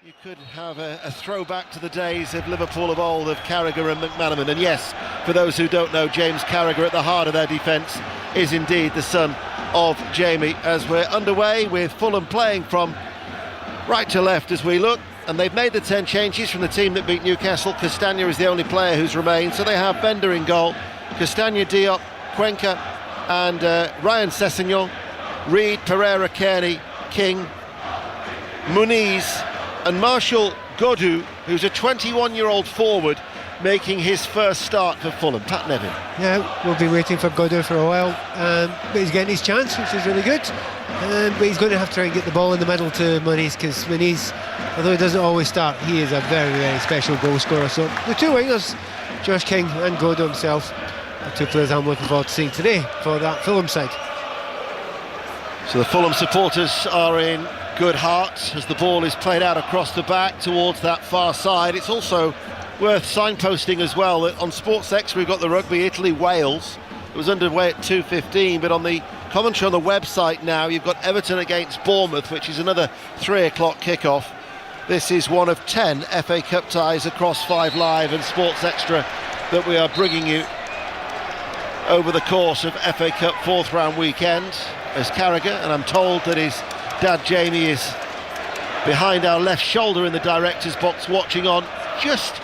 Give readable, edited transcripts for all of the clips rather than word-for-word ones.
You could have a throwback to the days of Liverpool of old, of Carragher and McManaman. And yes, for those who don't know, James Carragher at the heart of their defence is indeed the son of Jamie. As we're underway with Fulham playing from right to left as we look, and they've made the 10 changes from the team that beat Newcastle. Castagna is the only player who's remained, so they have Bender in goal, Castagna, Diop, Cuenca and Ryan Sessegnon, Reed, Pereira, Kearney, King, Muniz and Marshall Godou, who's a 21-year-old forward making his first start for Fulham. Pat Nevin. Yeah, we'll be waiting for Godou for a while, but he's getting his chance, which is really good. But he's going to have to try and get the ball in the middle to Muniz, because Muniz, although he doesn't always start, he is a very, very special goal scorer. So the two wingers, Josh King and Godou himself, are two players I'm looking forward to seeing today for that Fulham side. So the Fulham supporters are in good heart as the ball is played out across the back towards that far side. It's also worth signposting as well that on Sports X we've got the Rugby Italy-Wales. It was underway at 2:15, but on the commentary on the website now you've got Everton against Bournemouth, which is another 3 o'clock kickoff. This is one of 10 FA Cup ties across 5 Live and Sports Extra that we are bringing you over the course of FA Cup 4th round weekend. As Carragher, and I'm told that his dad Jamie is behind our left shoulder in the director's box watching on, just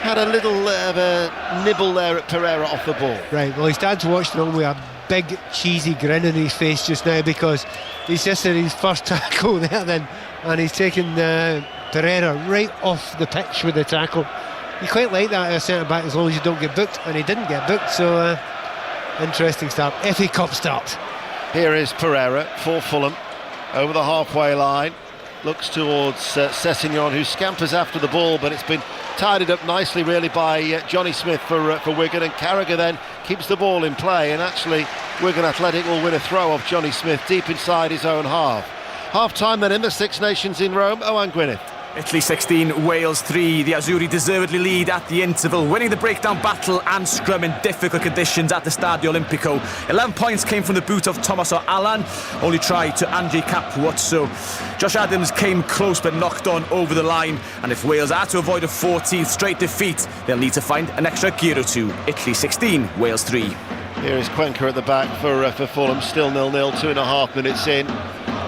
had a little of a nibble there at Pereira off the ball. Right, well his dad's watching on with a big cheesy grin on his face just now, because he's just had his first tackle there then, and he's taken Pereira right off the pitch with the tackle. You quite like that as a centre-back, as long as you don't get booked, and he didn't get booked, so interesting start, FA Cup start. Here is Pereira for Fulham, over the halfway line, looks towards Sessegnon, who scampers after the ball, but it's been tidied up nicely really by Johnny Smith for Wigan, and Carragher then keeps the ball in play, and actually Wigan Athletic will win a throw off Johnny Smith deep inside his own half. Half-time then in the Six Nations in Rome, Owen Gwyneth. Italy 16, Wales 3. The Azzurri deservedly lead at the interval, winning the breakdown battle and scrum in difficult conditions at the Stadio Olimpico. 11 points came from the boot of Tommaso Allan, only try to Andrei Capuozzo. Josh Adams came close but knocked on over the line, and if Wales are to avoid a 14th straight defeat, they'll need to find an extra gear or two. Italy 16, Wales 3. Here is Cuenca at the back for Fulham, still 0-0, 2.5 minutes in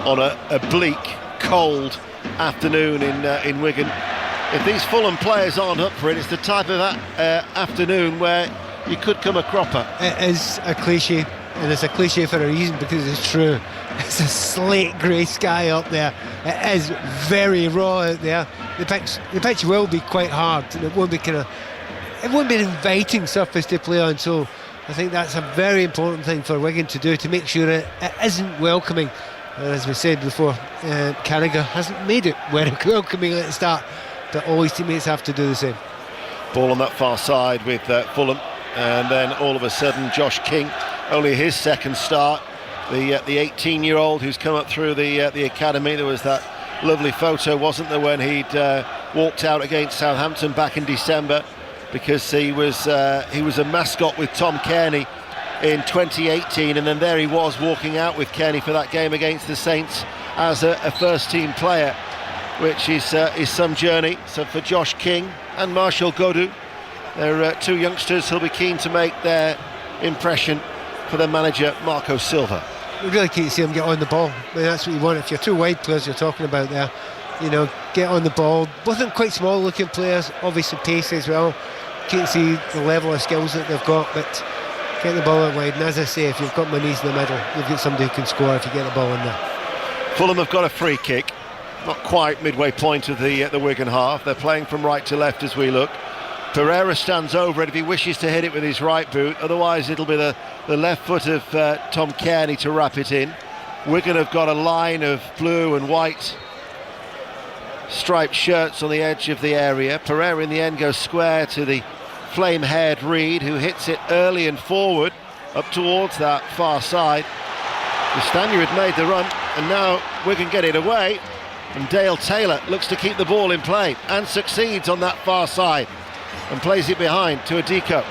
on a bleak, cold afternoon in Wigan. If these Fulham players aren't up for it, it's the type of afternoon where you could come a cropper. It is a cliche, and it's a cliche for a reason, because it's true. It's a slate grey sky up there. It is very raw out there. The pitch will be quite hard, and it won't be an inviting surface to play on. So I think that's a very important thing for Wigan to do, to make sure it isn't welcoming. As we said before, Carragher hasn't made it welcoming at the start, but all his teammates have to do the same. Ball on that far side with Fulham, and then all of a sudden Josh King, only his second start, the 18-year-old who's come up through the academy. There was that lovely photo, wasn't there, when he'd walked out against Southampton back in December, because he was a mascot with Tom Kearney in 2018, and then there he was walking out with Kearney for that game against the Saints as a first-team player, which is some journey. So for Josh King and Marshall Godou, they're two youngsters who'll be keen to make their impression for their manager Marco Silva. We really keen to see him get on the ball. I mean, that's what you want. If you're two wide players you're talking about there, you know, get on the ball. Both of them quite small-looking players, obviously pacey as well. Keen to see the level of skills that they've got, but get the ball out wide, and as I say, if you've got Muniz in the middle, you've got somebody who can score if you get the ball in there. Fulham have got a free kick, not quite midway point of the Wigan half. They're playing from right to left as we look. Pereira stands over it if he wishes to hit it with his right boot, otherwise it'll be the left foot of Tom Kearney to wrap it in. Wigan have got a line of blue and white striped shirts on the edge of the area. Pereira in the end goes square to the flame-haired Reed, who hits it early and forward up towards that far side. Castagna had made the run, and now Wigan get it away, and Dale Taylor looks to keep the ball in play and succeeds on that far side and plays it behind to Adiko.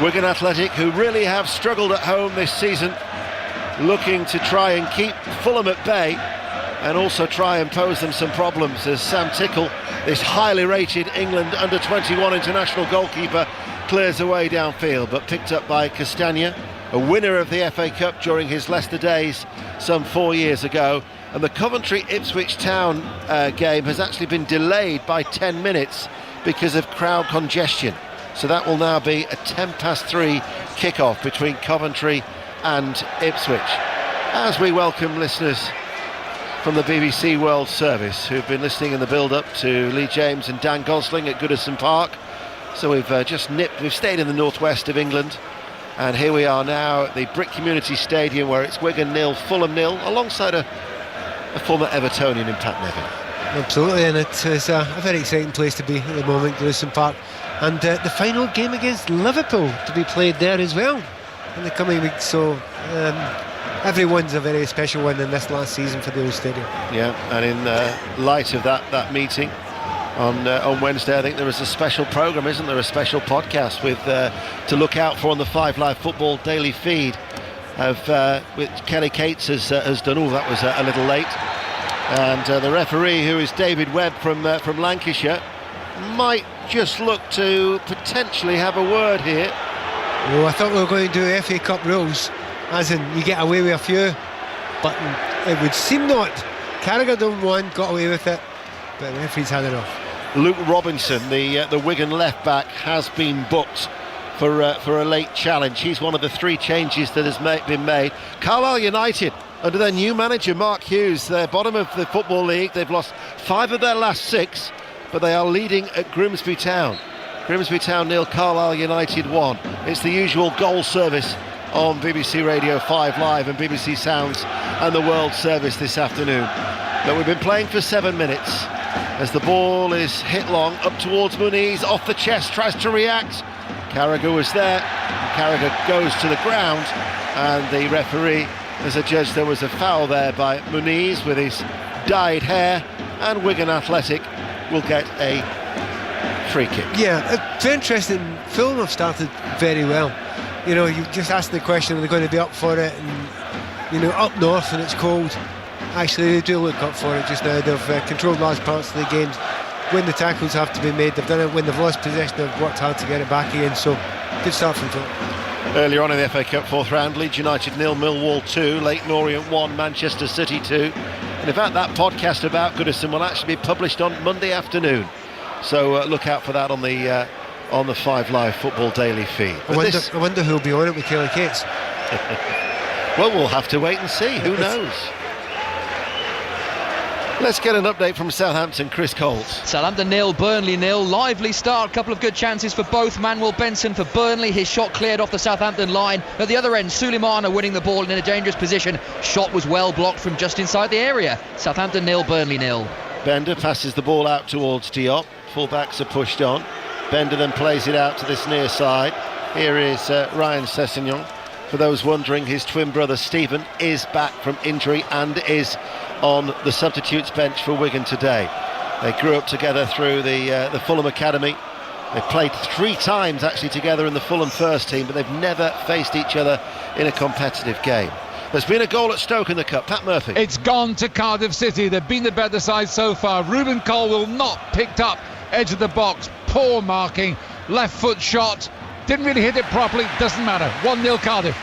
Wigan Athletic, who really have struggled at home this season, looking to try and keep Fulham at bay, and also try and pose them some problems as Sam Tickle, this highly rated England under-21 international goalkeeper, clears away downfield, but picked up by Castagna, a winner of the FA Cup during his Leicester days some 4 years ago. And the Coventry-Ipswich Town game has actually been delayed by 10 minutes because of crowd congestion. So that will now be a 3:10 kick-off between Coventry and Ipswich. As we welcome listeners from the BBC World Service who've been listening in the build-up to Lee James and Dan Gosling at Goodison Park. So we've stayed in the northwest of England, and here we are now at the Brick Community Stadium, where it's Wigan 0, Fulham 0, alongside a former Evertonian in Pat Nevin. Absolutely, and it is a very exciting place to be at the moment, Goodison Park. And the final game against Liverpool to be played there as well in the coming weeks. So everyone's a very special one in this last season for the old stadium. Yeah, and in light of that meeting on Wednesday, I think there is a special programme, isn't there? A special podcast with to look out for on the 5 Live Football daily feed, which Kelly Cates has done. That was a little late. And the referee, who is David Webb from Lancashire, might just look to potentially have a word here. Oh, I thought we were going to do FA Cup rules, as in you get away with a few, but it would seem not. Carragher done one, got away with it, but the referee's had enough. Luke Robinson, the Wigan left back, has been booked for a late challenge. He's one of the 3 changes that has been made. Carlisle United, under their new manager Mark Hughes, they're bottom of the Football League. They've lost 5 of their last 6, but they are leading at Grimsby Town. Grimsby Town 0, Carlisle United 1. It's the usual goal service on BBC Radio 5 Live and BBC Sounds and the World Service this afternoon. But we've been playing for 7 minutes as the ball is hit long up towards Muniz, off the chest, tries to react. Carragher was there. Carragher goes to the ground, and the referee has adjudged there was a foul there by Muniz with his dyed hair, and Wigan Athletic will get a free kick. Yeah, it's interesting. Fulham have started very well. You know, you just asked the question, are they going to be up for it? And, you know, up north and it's cold. Actually, they do look up for it just now. They've controlled large parts of the games. When the tackles have to be made, they've done it. When they've lost possession, they've worked hard to get it back again. So, good start from Fulham. Earlier on in the FA Cup 4th round, Leeds United 0, Millwall 2, Leyton Orient 1, Manchester City 2. And in fact, that podcast about Goodison will actually be published on Monday afternoon. So look out for that on the 5 Live Football daily feed. I wonder who'll be on it with Kelly Cates. Well, we'll have to wait and see. Who knows? Let's get an update from Southampton, Chris Coles. Southampton 0, Burnley 0. Lively start, couple of good chances for both. Manuel Benson for Burnley, his shot cleared off the Southampton line. At the other end, Suleimana winning the ball in a dangerous position. Shot was well blocked from just inside the area. Southampton 0, Burnley 0. Bender passes the ball out towards Diop. Fullbacks are pushed on. Bender then plays it out to this near side. Here is Ryan Sessegnon. For those wondering, his twin brother Stephen is back from injury and is on the substitutes bench for Wigan today. They grew up together through the Fulham Academy. They've played 3 times actually together in the Fulham first team, but they've never faced each other in a competitive game. There's been a goal at Stoke in the Cup. Pat Murphy. It's gone to Cardiff City. They've been the better side so far. Ruben Colwill not picked up edge of the box. Poor marking. Left foot shot. Didn't really hit it properly. Doesn't matter. 1-0 Cardiff.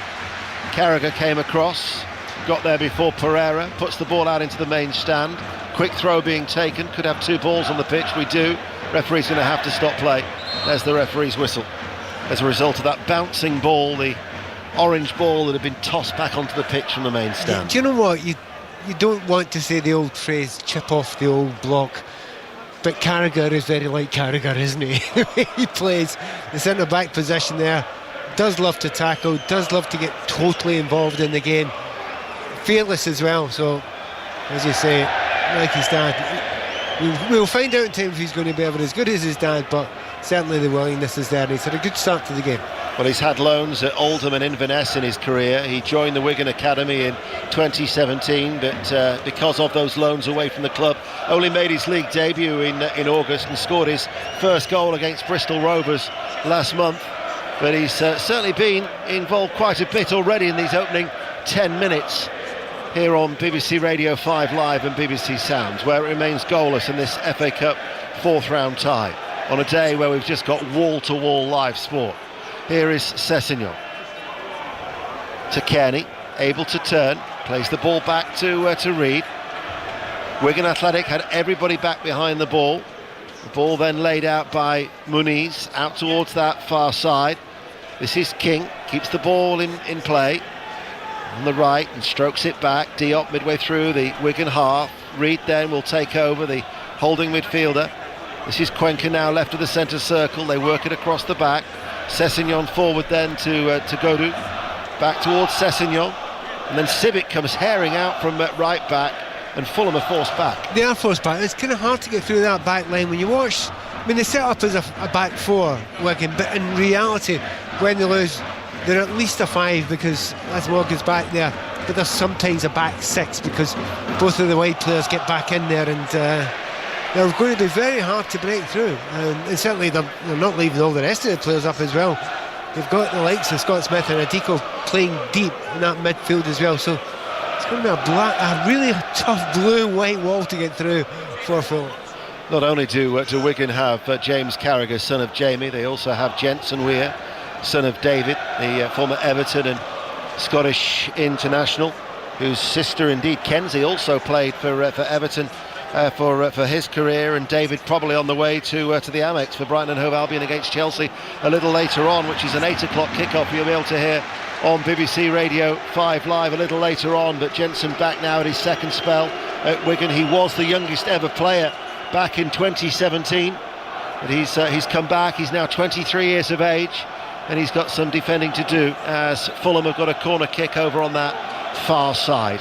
Carragher came across. Got there before Pereira. Puts the ball out into the main stand. Quick throw being taken. Could have 2 balls on the pitch. We do. Referee's going to have to stop play. There's the referee's whistle. As a result of that bouncing ball, the orange ball that had been tossed back onto the pitch from the main stand. Do you know what? You don't want to say the old phrase, chip off the old block. But Carragher is very like Carragher, isn't he? He plays the centre-back position there. Does love to tackle. Does love to get totally involved in the game. Fearless as well. So, as you say, like his dad. We'll find out in time if he's going to be ever as good as his dad, but certainly the willingness is there. And he's had a good start to the game. Well, he's had loans at Oldham and Inverness in his career. He joined the Wigan Academy in 2017, but because of those loans away from the club, only made his league debut in August and scored his first goal against Bristol Rovers last month. But he's certainly been involved quite a bit already in these opening 10 minutes here on BBC Radio 5 Live and BBC Sounds, where it remains goalless in this FA Cup fourth round tie on a day where we've just got wall-to-wall live sport. Here is Sessegnon to Kearney, able to turn, plays the ball back to Reid. Wigan Athletic had everybody back behind the ball. The ball then laid out by Muniz out towards that far side. This is King, keeps the ball in play on the right and strokes it back. Diop midway through the Wigan half. Reid then will take over, the holding midfielder. This is Cuenca now left of the centre circle. They work it across the back. Sessegnon forward then to Godou. Back towards Sessegnon. And then Civic comes herring out from right back, and Fulham are forced back. They are forced back. It's kind of hard to get through that back line when you watch. I mean, they set up as a back four, Wigan, but in reality, when they lose, they're at least a five, because that's Morgan's back there. But there's sometimes a back six, because both of the wide players get back in there, and they're going to be very hard to break through. And certainly they're not leaving all the rest of the players up as well. They've got the likes of Scott Smith and Adiko playing deep in that midfield as well. So it's going to be a really tough blue and white wall to get through for Fulham. Not only do Wigan have James Carragher, son of Jamie, they also have Jensen Weir, son of David, the former Everton and Scottish international, whose sister, indeed Kenzie, also played for Everton for his career, and David probably on the way to the Amex for Brighton and Hove Albion against Chelsea a little later on, which is an 8 o'clock kickoff you'll be able to hear on BBC Radio 5 Live a little later on. But Jensen back now at his second spell at Wigan. He was the youngest ever player back in 2017, but he's come back. He's now 23 years of age, and he's got some defending to do, as Fulham have got a corner kick over on that far side,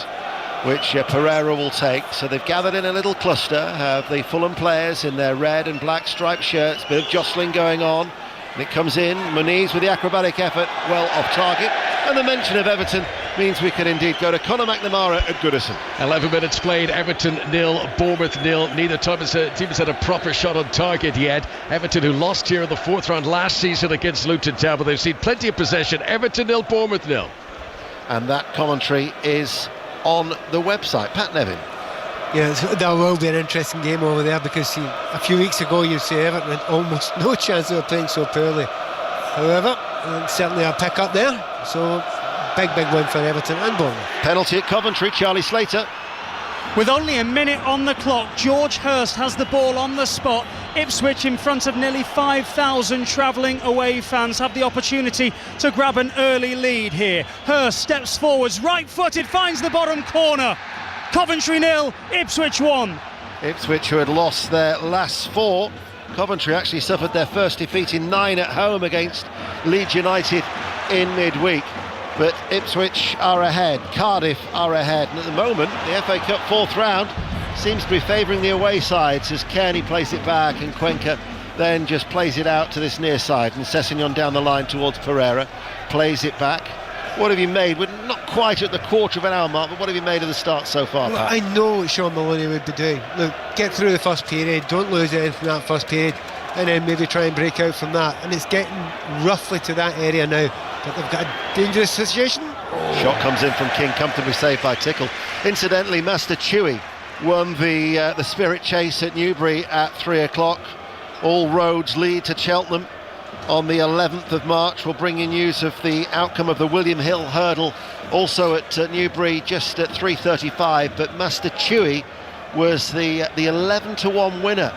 which Pereira will take. So they've gathered in a little cluster, have the Fulham players in their red and black striped shirts, bit of jostling going on, and it comes in, Muniz with the acrobatic effort, well off target, and the mention of Everton means we can indeed go to Conor McNamara at Goodison. 11 minutes played, Everton 0, Bournemouth 0. Neither team has had a proper shot on target yet. Everton, who lost here in the fourth round last season against Luton Town, but they've seen plenty of possession. Everton 0, Bournemouth 0. And that commentary is on the website. Pat Nevin. Yeah, that will be an interesting game over there, because a few weeks ago you say Everton had almost no chance of playing so poorly. However, certainly a pick up there, so big win for Everton and Bournemouth. Penalty at Coventry, Charlie Slater. With only a minute on the clock, George Hurst has the ball on the spot. Ipswich, in front of nearly 5,000 travelling away fans, have the opportunity to grab an early lead here. Hurst steps forwards, right-footed, finds the bottom corner. Coventry 0, Ipswich 1. Ipswich, who had lost their last 4. Coventry actually suffered their first defeat in 9 at home against Leeds United in midweek. But Ipswich are ahead, Cardiff are ahead, and at the moment the FA Cup fourth round seems to be favouring the away sides, as Kearney plays it back and Cuenca then just plays it out to this near side, and Sessegnon down the line towards Pereira, plays it back. What have you made? We're not quite at the quarter of an hour mark, but what have you made of the start so far, Pat? I know what Sean Maloney would be doing. Look, get through the first period, don't lose anything in that first period, and then maybe try and break out from that. And it's getting roughly to that area now, but they've got a dangerous situation. Shot comes in from King, comfortably saved by Tickle. Incidentally, Master Chewy won the Spirit Chase at Newbury at 3 o'clock. All roads lead to Cheltenham on the 11th of March. We'll bring you news of the outcome of the William Hill Hurdle also at Newbury just at 3:35, but Master Chewy was the 11-1 winner.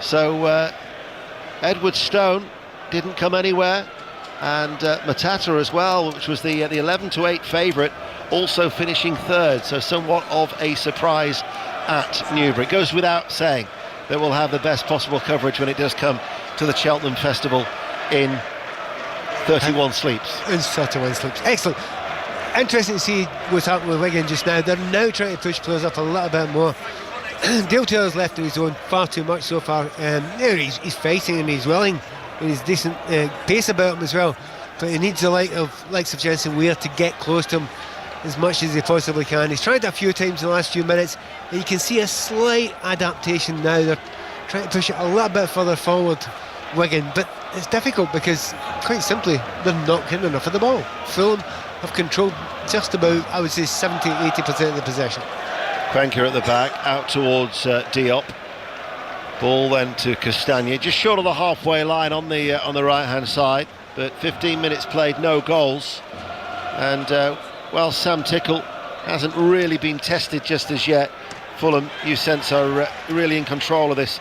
So Edward Stone didn't come anywhere, and Matata as well, which was the 11-8 favourite, also finishing third, so somewhat of a surprise at Newbury. It goes without saying that we'll have the best possible coverage when it does come to the Cheltenham Festival in 31 sleeps. In 31 sleeps. Excellent. Interesting to see what's happening with Wigan just now. They're now trying to push players up a little bit more. Dale Taylor's left of his own far too much so far. He's fighting and he's willing, and he's decent pace about him as well. But he needs the likes of Jensen Weir to get close to him as much as he possibly can. He's tried that a few times in the last few minutes, and you can see a slight adaptation now. They're trying to push it a little bit further forward, Wigan, but it's difficult because, quite simply, they're not getting enough of the ball. Fulham have controlled just about, I would say, 70-80% of the possession. Cuenca at the back, out towards Diop. Ball then to Castagne, just short of the halfway line on the right hand side. But 15 minutes played, no goals. And Sam Tickle hasn't really been tested just as yet. Fulham, you sense, are really in control of this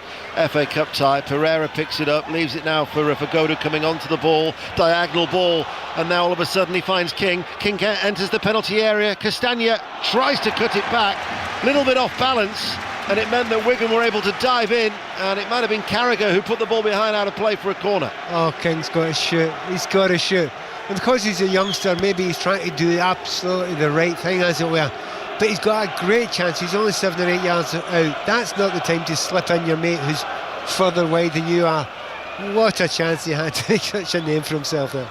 FA Cup tie. Pereira picks it up, leaves it now for Godou coming onto the ball, diagonal ball, and now all of a sudden he finds King. King enters the penalty area. Castagne tries to cut it back, little bit off balance, and it meant that Wigan were able to dive in, and it might have been Carragher who put the ball behind out of play for a corner. Oh, King's got to shoot. He's got to shoot. And because he's a youngster, maybe he's trying to do absolutely the right thing, as it were. But he's got a great chance. He's only 7 or 8 yards out. That's not the time to slip in your mate who's further wide than you are. What a chance he had to make such a name for himself there.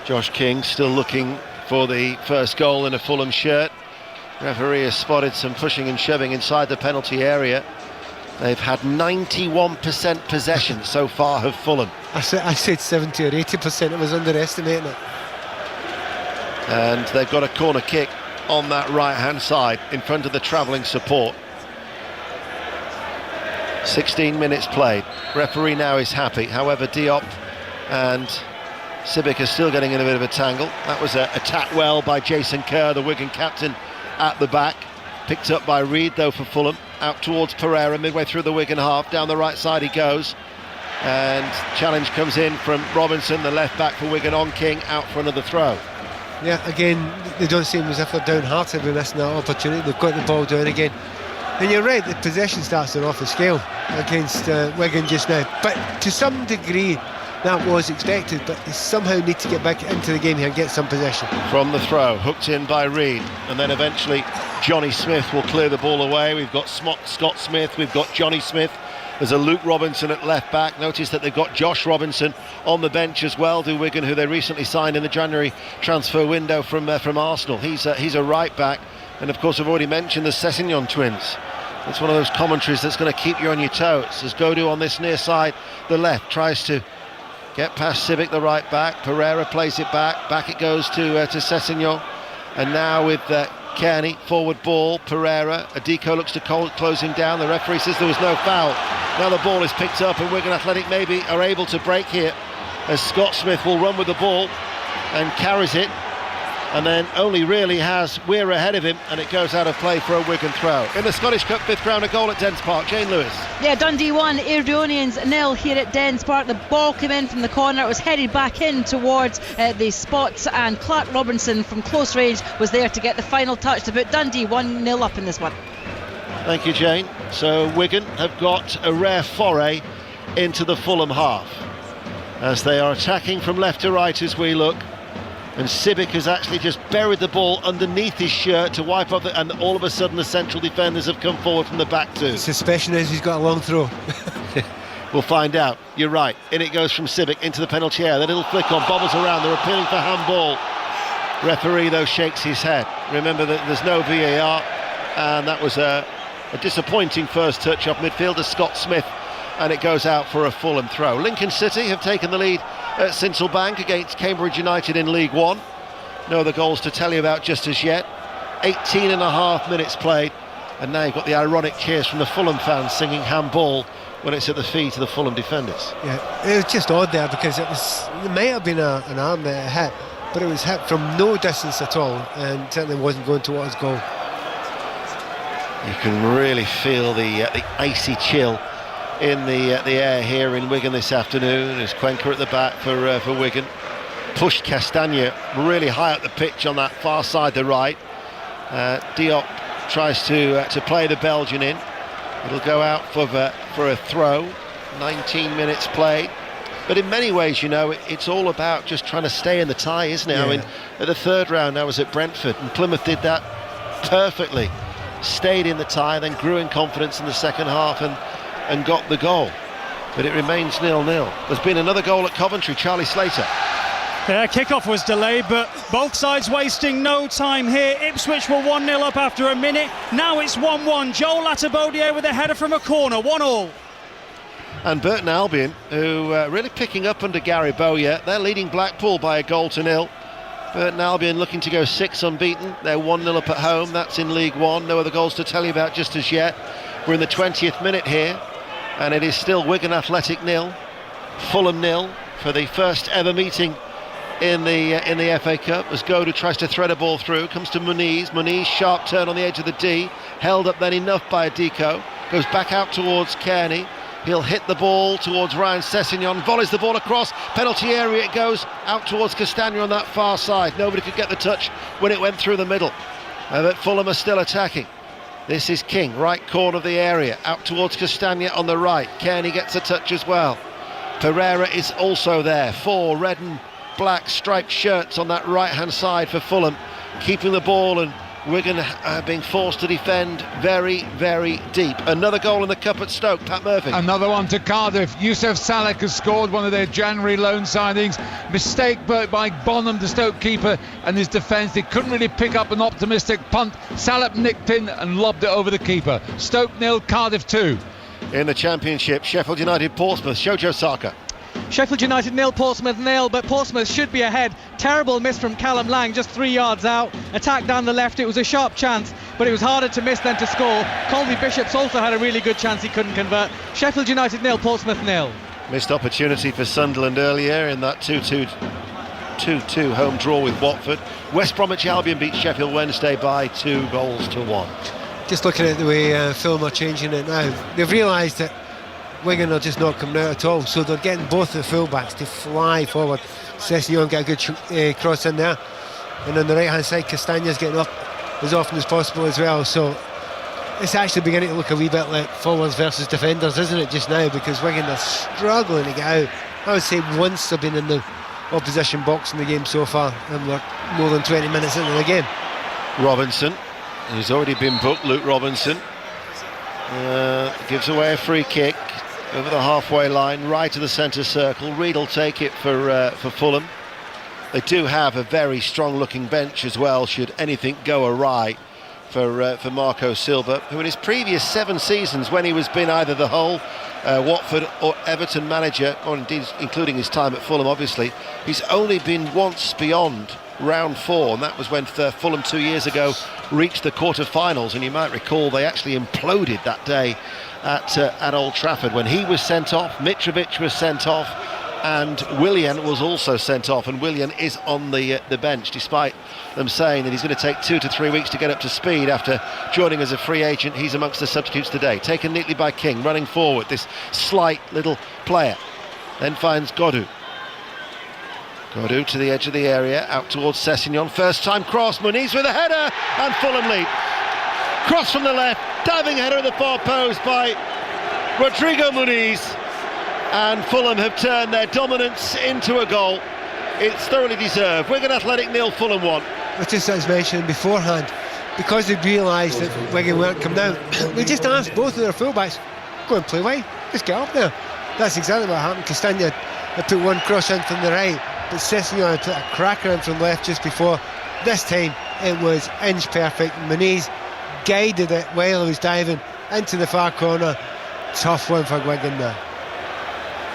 Josh King still looking for the first goal in a Fulham shirt. Referee has spotted some pushing and shoving inside the penalty area. They've had 91% possession so far of Fulham. I said 70 or 80%. I was underestimating it. And they've got a corner kick on that right hand side in front of the travelling support. 16 minutes played. Referee now is happy. However, Diop and Sibic are still getting in a bit of a tangle. That was attacked well by Jason Kerr, the Wigan captain, at the back. Picked up by Reed though for Fulham. Out towards Pereira midway through the Wigan half. Down the right side he goes. And challenge comes in from Robinson, the left back for Wigan, on King, out for another throw. Yeah, again, they don't seem as if they're downhearted with missing that opportunity. They've got the ball down again. And you're right, the possession stats are off the scale against Wigan just now. But to some degree, that was expected. But they somehow need to get back into the game here and get some possession. From the throw, hooked in by Reed. And then eventually Johnny Smith will clear the ball away. We've got Scott Smith, we've got Johnny Smith. There's a Luke Robinson at left back. Notice that they've got Josh Robinson on the bench as well, do Wigan, who they recently signed in the January transfer window from Arsenal. He's a right back, and of course I've already mentioned the Sessegnon twins. It's one of those commentaries that's going to keep you on your toes. As Godou on this near side, the left, tries to get past Sibic, the right back. Pereira plays it back it goes to Sessegnon, and now with Kearney, forward ball, Pereira, Adiko looks to close him down. The referee says there was no foul. Now the ball is picked up and Wigan Athletic maybe are able to break here, as Scott Smith will run with the ball and carries it, and then only really has Weir ahead of him, and it goes out of play for a Wigan throw. In the Scottish Cup fifth round, a goal at Dens Park. Jane Lewis. Yeah, Dundee 1, Airdronians 0 here at Dens Park. The ball came in from the corner, it was headed back in towards the spots, and Clark Robinson from close range was there to get the final touch to put Dundee 1-0 up in this one. Thank you, Jane. So Wigan have got a rare foray into the Fulham half, as they are attacking from left to right as we look. And Sibic has actually just buried the ball underneath his shirt to wipe off it, and all of a sudden the central defenders have come forward from the back too. Suspicion is he's got a long throw. We'll find out. You're right. In it goes from Sibic into the penalty area. The little flick on, bobbles around. They're appealing for handball. Referee though shakes his head. Remember that there's no VAR, and that was a disappointing first touch off midfielder Scott Smith, and it goes out for a Fulham throw. Lincoln City have taken the lead at Sincil Bank against Cambridge United in League One. No other goals to tell you about just as yet. 18 and a half minutes played, and now you've got the ironic cheers from the Fulham fans singing handball when it's at the feet of the Fulham defenders. Yeah, it was just odd there, because it might have been an arm that hit, but it was hit from no distance at all, and certainly wasn't going towards goal. You can really feel the icy chill in the air here in Wigan this afternoon. There's Cuenca at the back for Wigan. Pushed Castagne really high up the pitch on that far side, the right. Diop tries to play the Belgian in. It'll go out for a throw. 19 minutes played. But in many ways, you know, it's all about just trying to stay in the tie, isn't it? Yeah. I mean, at the third round I was at Brentford, and Plymouth did that perfectly. Stayed in the tie, then grew in confidence in the second half and got the goal. But it remains 0-0. There's been another goal at Coventry. Charlie Slater. Yeah, kickoff was delayed, but both sides wasting no time here. Ipswich were 1-0 up after a minute. Now it's 1-1. Joel Latabodier with a header from a corner. 1-1. And Burton Albion, who really picking up under Gary Bowyer. They're leading Blackpool by a goal to 0. Burton Albion looking to go 6 unbeaten. They're 1-0 up at home. That's in League One. No other goals to tell you about just as yet. We're in the 20th minute here, and it is still Wigan Athletic 0, Fulham 0 for the first ever meeting in the FA Cup, as Godou tries to thread a ball through. Comes to Muniz, sharp turn on the edge of the D, held up then enough by Adiko, goes back out towards Kearney. He'll hit the ball towards Ryan Sessegnon, volleys the ball across, penalty area it goes, out towards Castagna on that far side. Nobody could get the touch when it went through the middle. But Fulham are still attacking. This is King, right corner of the area, out towards Castagna on the right. Kearney gets a touch as well. Pereira is also there. 4 red and black striped shirts on that right hand side for Fulham, keeping the ball, and Wigan being forced to defend very, very deep. Another goal in the cup at Stoke, Pat Murphy. Another one to Cardiff. Youssef Salek has scored, one of their January loan signings. Mistake by Bonham, the Stoke keeper, and his defence. They couldn't really pick up an optimistic punt. Salek nicked in and lobbed it over the keeper. Stoke 0, Cardiff 2. In the Championship, Sheffield United Portsmouth, Shojo Saka. Sheffield United 0, Portsmouth 0, but Portsmouth should be ahead. Terrible miss from Callum Lang, just 3 yards out. Attack down the left, it was a sharp chance, but it was harder to miss than to score. Colby Bishops also had a really good chance, he couldn't convert. Sheffield United 0, Portsmouth 0. Missed opportunity for Sunderland earlier in that 2-2 home draw with Watford. West Bromwich Albion beat Sheffield Wednesday by 2-1. Just looking at the way Fulham are changing it now, they've realised that Wigan are just not coming out at all, so they're getting both the fullbacks to fly forward. Sessegnon get a good cross in there, and on the right hand side Castagna's getting up as often as possible as well, so it's actually beginning to look a wee bit like forwards versus defenders, isn't it, just now, because Wigan are struggling to get out. I would say once they've been in the opposition box in the game so far, and we're more than 20 minutes into the game. Robinson, who's already been booked, Luke Robinson, gives away a free kick over the halfway line, right to the centre circle. Reid will take it for Fulham. They do have a very strong looking bench as well, should anything go awry for Marco Silva, who in his previous 7 seasons, when he was been either the Hull, Watford or Everton manager, or indeed including his time at Fulham obviously, he's only been once beyond round 4, and that was when Fulham 2 years ago reached the quarter-finals, and you might recall they actually imploded that day at Old Trafford when he was sent off, Mitrovic was sent off, and Willian was also sent off, and Willian is on the bench, despite them saying that he's going to take 2 to 3 weeks to get up to speed after joining as a free agent. He's amongst the substitutes today. Taken neatly by King, running forward, this slight little player, then finds Godou to the edge of the area, out towards Sessegnon, first time cross, Muniz with a header, and Fulham lead. Cross from the left, diving header at the far post by Rodrigo Muniz, and Fulham have turned their dominance into a goal. It's thoroughly deserved. Wigan Athletic 0, Fulham 1. But just as mentioned beforehand, because they realised that Wigan weren't coming down, they just asked both of their fullbacks, go and play wide, just get up there. That's exactly what happened. Castagna had put one cross in from the right, but Sessegnon had put a cracker in from left just before. This time it was inch perfect. Muniz guided it while he was diving into the far corner. Tough one for Wigan there.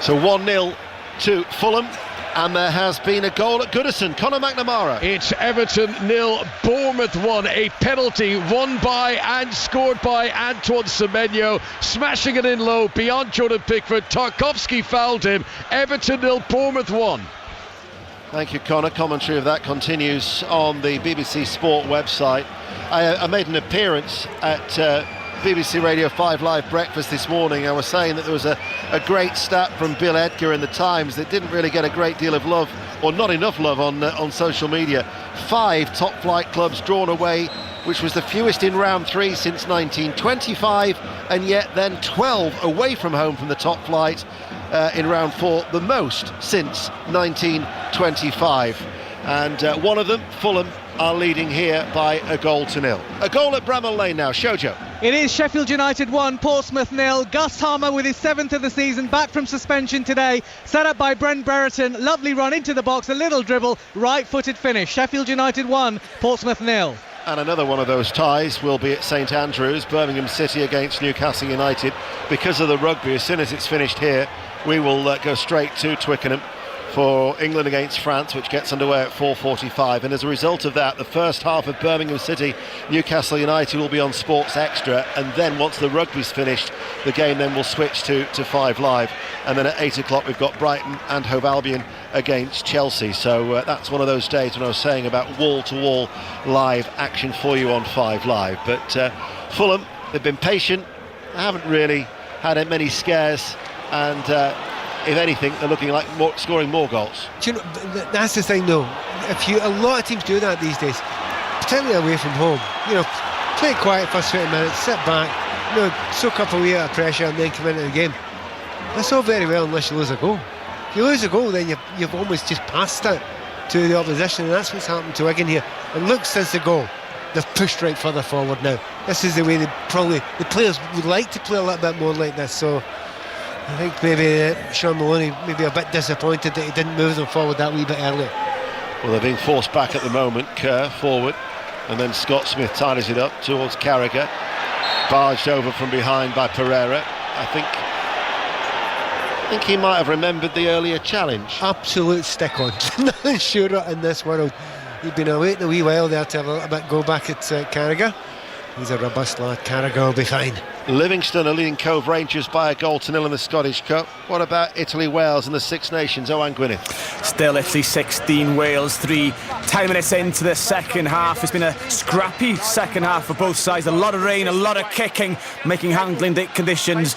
So 1-0 to Fulham, and there has been a goal at Goodison. Conor McNamara. It's Everton 0, Bournemouth 1. A penalty won by and scored by Antoine Semenyo, smashing it in low beyond Jordan Pickford. Tarkowski fouled him. Everton 0, Bournemouth 1. Thank you, Conor. Commentary of that continues on the BBC Sport website. I made an appearance at BBC Radio 5 Live Breakfast this morning. I was saying that there was a great stat from Bill Edgar in the Times that didn't really get a great deal of love, or not enough love on social media. 5 top flight clubs drawn away, which was the fewest in round 3 since 1925, and yet then 12 away from home from the top flight in round 4, the most since 1925. And one of them, Fulham, are leading here by 1-0. A goal at Bramall Lane now, Shojo. It is Sheffield United 1, Portsmouth 0. Gus Harmer with his 7th of the season, back from suspension today. Set up by Brent Brereton. Lovely run into the box, a little dribble, right-footed finish. Sheffield United 1, Portsmouth 0. And another one of those ties will be at St Andrews, Birmingham City against Newcastle United. Because of the rugby, as soon as it's finished here, we will go straight to Twickenham for England against France, which gets underway at 4:45, and as a result of that, the first half of Birmingham City Newcastle United will be on Sports Extra, and then once the rugby's finished, the game then will switch to 5 Live, and then at 8 o'clock we've got Brighton and Hove Albion against Chelsea. So that's one of those days when I was saying about wall-to-wall live action for you on 5 Live. But Fulham, they've been patient, they haven't really had many scares, and if anything, they're looking like scoring more goals. Do you know, that's the thing though, a lot of teams do that these days, particularly away from home. Play it quiet first 20 minutes, sit back, soak up a wee out of pressure and then come into the game. That's all very well unless you lose a goal. If you lose a goal, then you've almost just passed it to the opposition, and that's what's happened to Wigan here. It looks since the goal, they've pushed right further forward now. This is the way the players would like to play a little bit more like this, so I think maybe Sean Maloney may be a bit disappointed that he didn't move them forward that wee bit earlier. Well, they're being forced back at the moment, Kerr forward, and then Scott Smith tidies it up towards Carragher, barged over from behind by Pereira. I think he might have remembered the earlier challenge. Absolute stick-on. Nothing surer in this world. He'd been waiting a wee while there to have a little bit go back at Carragher. He's a robust lad. Carragher will be fine. Livingston are leading Cove Rangers by 1-0 in the Scottish Cup. What about Italy-Wales in the Six Nations? Owen Gwyneth. Still Italy 16, Wales 3. 10 minutes into the second half. It's been a scrappy second half for both sides. A lot of rain, a lot of kicking, making handling conditions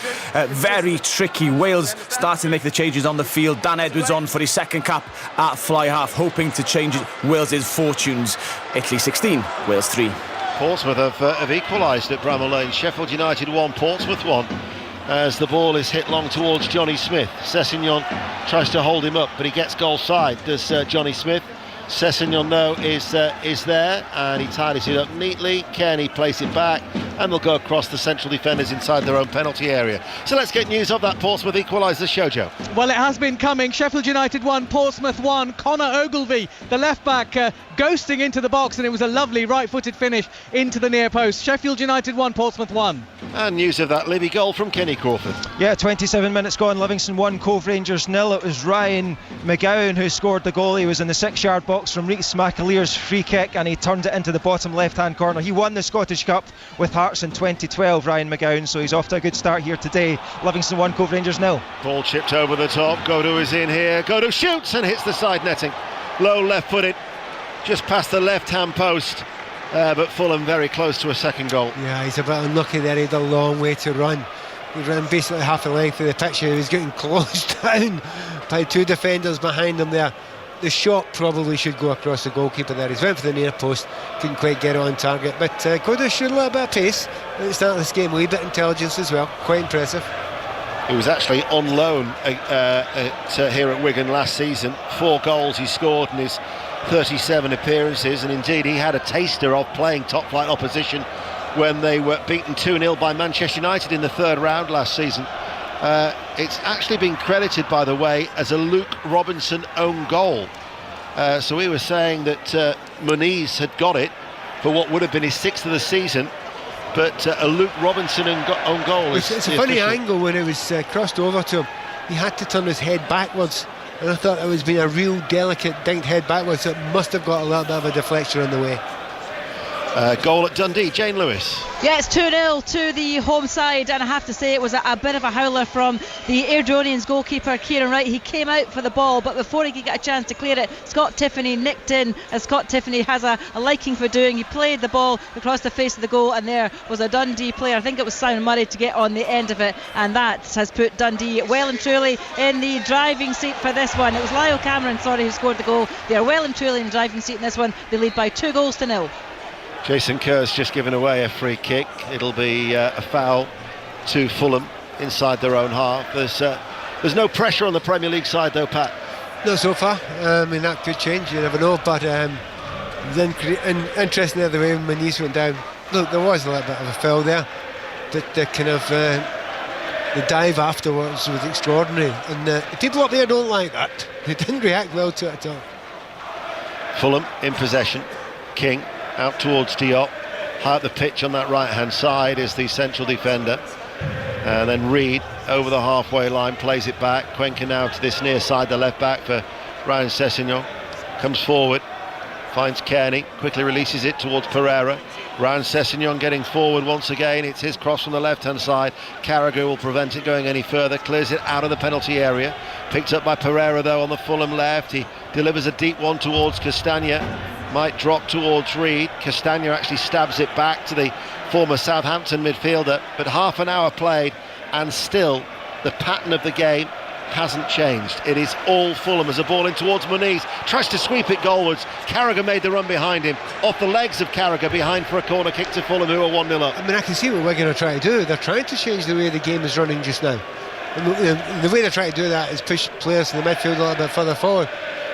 very tricky. Wales starting to make the changes on the field. Dan Edwards on for his second cap at fly half, hoping to change Wales' fortunes. Italy 16, Wales 3. Portsmouth have equalised at Bramall Lane. Sheffield United 1, Portsmouth 1, as the ball is hit long towards Johnny Smith. Sessegnon tries to hold him up, but he gets goal side, does Johnny Smith. Sessegnon, though, is there, and he tidies it up neatly. Kearney plays it back, and they'll go across the central defenders inside their own penalty area. So let's get news of that Portsmouth equaliser, Shojo. Well, it has been coming. Sheffield United 1, Portsmouth 1. Connor Ogilvie, the left back, ghosting into the box, and it was a lovely right-footed finish into the near post. Sheffield United 1, Portsmouth 1. And news of that Libby goal from Kenny Crawford. Yeah, 27 minutes gone. Livingston 1, Cove Rangers 0. It was Ryan McGowan who scored the goal. He was in the 6-yard box from Reece McAlear's free kick, and he turned it into the bottom left-hand corner. He won the Scottish Cup with Hearts in 2012, Ryan McGowan, so he's off to a good start here today. Livingston 1, Cove Rangers 0. Ball chipped over the top. Godo is in here. Godo shoots and hits the side netting. Low left-footed, just past the left-hand post. But Fulham very close to a second goal. Yeah, he's a bit unlucky there. He had a long way to run. He ran basically half the length of the pitch. He was getting closed down by two defenders behind him there. The shot probably should go across the goalkeeper there. He's went for the near post, couldn't quite get it on target. But Godo showed a little bit of pace at the start of this game, a wee bit of intelligence as well. Quite impressive. He was actually on loan here at Wigan last season. 4 goals he scored in his 37 appearances, and indeed he had a taster of playing top-flight opposition when they were beaten 2-0 by Manchester United in the third round last season. It's actually been credited, by the way, as a Luke Robinson own goal. So we were saying that Muniz had got it for what would have been his 6th of the season, but a Luke Robinson own goal. It's a funny angle when it was crossed over to him. He had to turn his head backwards, and I thought it was being a real delicate dinked head backwards, so it must have got a little bit of a deflection on the way. Goal at Dundee, Jane Lewis. Yeah, it's 2-0 to the home side, and I have to say it was a bit of a howler from the Airdronians goalkeeper Kieran Wright. He came out for the ball, but before he could get a chance to clear it, Scott Tiffany nicked in, as Scott Tiffany has a liking for doing. He played the ball across the face of the goal, and there was a Dundee player, I think it was Simon Murray, to get on the end of it, and that has put Dundee well and truly in the driving seat for this one. It was Lyle Cameron, who scored the goal. They are well and truly in the driving seat in this one. They lead by 2-0. Jason Kerr's just given away a free kick. It'll be a foul to Fulham inside their own half. There's no pressure on the Premier League side though, Pat. Not so far. I mean, that could change, you never know, but then interesting the way my knees went down. Look, there was a little bit of a foul there, but the kind of the dive afterwards was extraordinary, and the people up there don't like that. They didn't react well to it at all. Fulham in possession. King out towards Diop, high up the pitch on that right hand side is the central defender, and then Reed over the halfway line plays it back. Cuenca now to this near side, the left back for Ryan Sessegnon comes forward, finds Kearney, quickly releases it towards Pereira. Ryan Sessegnon getting forward once again. It's his cross from the left-hand side. Carragher will prevent it going any further, clears it out of the penalty area. Picked up by Pereira though on the Fulham left. He delivers a deep one towards Castagna. Might drop towards Reed. Castagna actually stabs it back to the former Southampton midfielder. But half an hour played, and still the pattern of the game hasn't changed. It is all Fulham as a ball in towards Muniz. Tries to sweep it goalwards. Carragher made the run behind him. Off the legs of Carragher, behind for a corner kick to Fulham, who are 1-0 up. I mean, I can see what Wigan are trying to do. They're trying to change the way the game is running just now. And the way they're trying to do that is push players in the midfield a little bit further forward.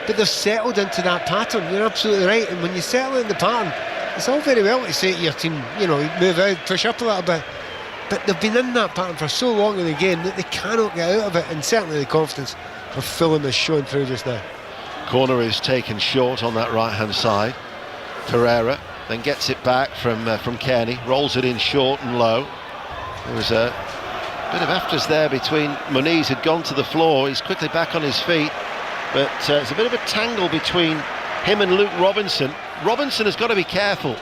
But they've settled into that pattern. You're absolutely right. And when you settle in the pattern, it's all very well to say to your team, you know, move out, push up a little bit. But they've been in that pattern for so long in the game that they cannot get out of it, and certainly the confidence of Fulham is showing through just now. Corner is taken short on that right-hand side. Pereira then gets it back from Kearney, rolls it in short and low. There was a bit of afters there between Muniz, had gone to the floor. He's quickly back on his feet, but it's a bit of a tangle between him and Luke Robinson. Robinson has got to be careful.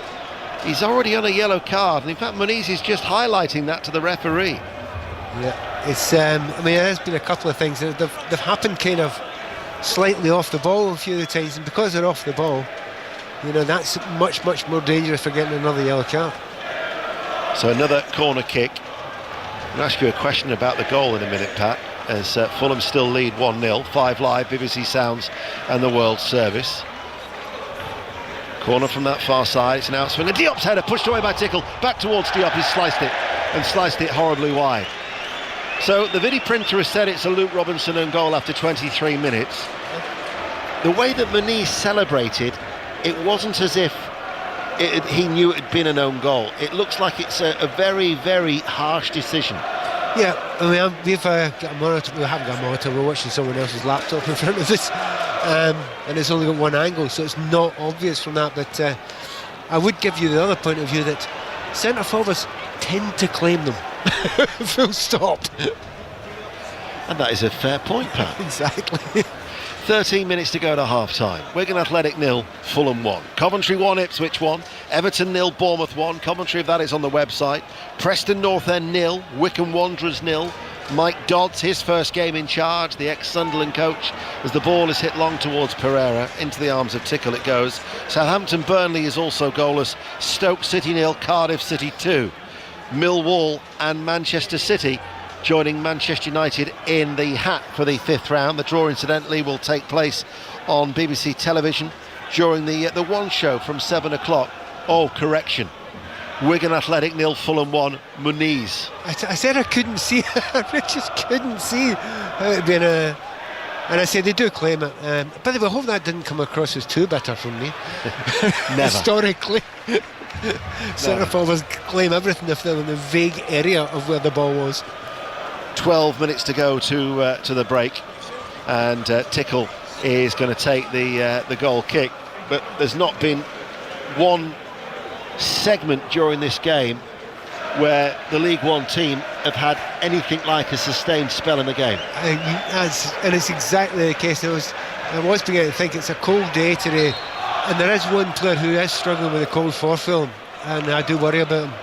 He's already on a yellow card, and in fact Muniz is just highlighting that to the referee. Yeah, it's I mean, there's been a couple of things that they've happened kind of slightly off the ball a few of the times, and because they're off the ball, you know, that's much more dangerous for getting another yellow card. So another corner kick. I'm going to ask you a question about the goal in a minute, Pat, as Fulham still lead 1-0. 5 Live, BBC Sounds and the World Service. Corner from that far side, it's an outswing, and Diop's header pushed away by Tickle, back towards Diop, he's sliced it horribly wide. So the video printer has said it's a Luke Robinson own goal after 23 minutes. The way that Muniz celebrated, it wasn't as if he knew it had been an own goal. It looks like it's a very, very harsh decision. Yeah, I mean, we've got a monitor, we haven't got a monitor, we're watching someone else's laptop in front of us. And it's only got one angle, so it's not obvious from that, but I would give you the other point of view that centre forwards tend to claim them. Full stop. And that is a fair point, Pat. Exactly. 13 minutes to go to half-time. Wigan Athletic 0, Fulham 1. Coventry 1, Ipswich 1. Everton 0, Bournemouth 1. Commentary of that is on the website. Preston North End 0, Wycombe Wanderers 0. Mike Dodds, his first game in charge, the ex-Sunderland coach, as the ball is hit long towards Pereira. Into the arms of Tickle it goes. Southampton Burnley is also goalless. Stoke City 0, Cardiff City 2. Millwall and Manchester City joining Manchester United in the hat for the 5th round. The draw, incidentally, will take place on BBC television during the one show from 7 o'clock. Oh, correction. Wigan Athletic 0, Fulham 1, Muniz. I said I couldn't see. I just couldn't see how it'd been a. And I said they do claim it. By the way, I hope that didn't come across as too bitter from me. Never. Historically, centre forwards claim everything if they're in the vague area of where the ball was. 12 minutes to go to the break, and Tickle is going to take the goal kick. But there's not been one segment during this game where the League One team have had anything like a sustained spell in the game. And it's exactly the case. I was beginning to think it's a cold day today, and there is one player who is struggling with the cold for Fulham, and I do worry about him.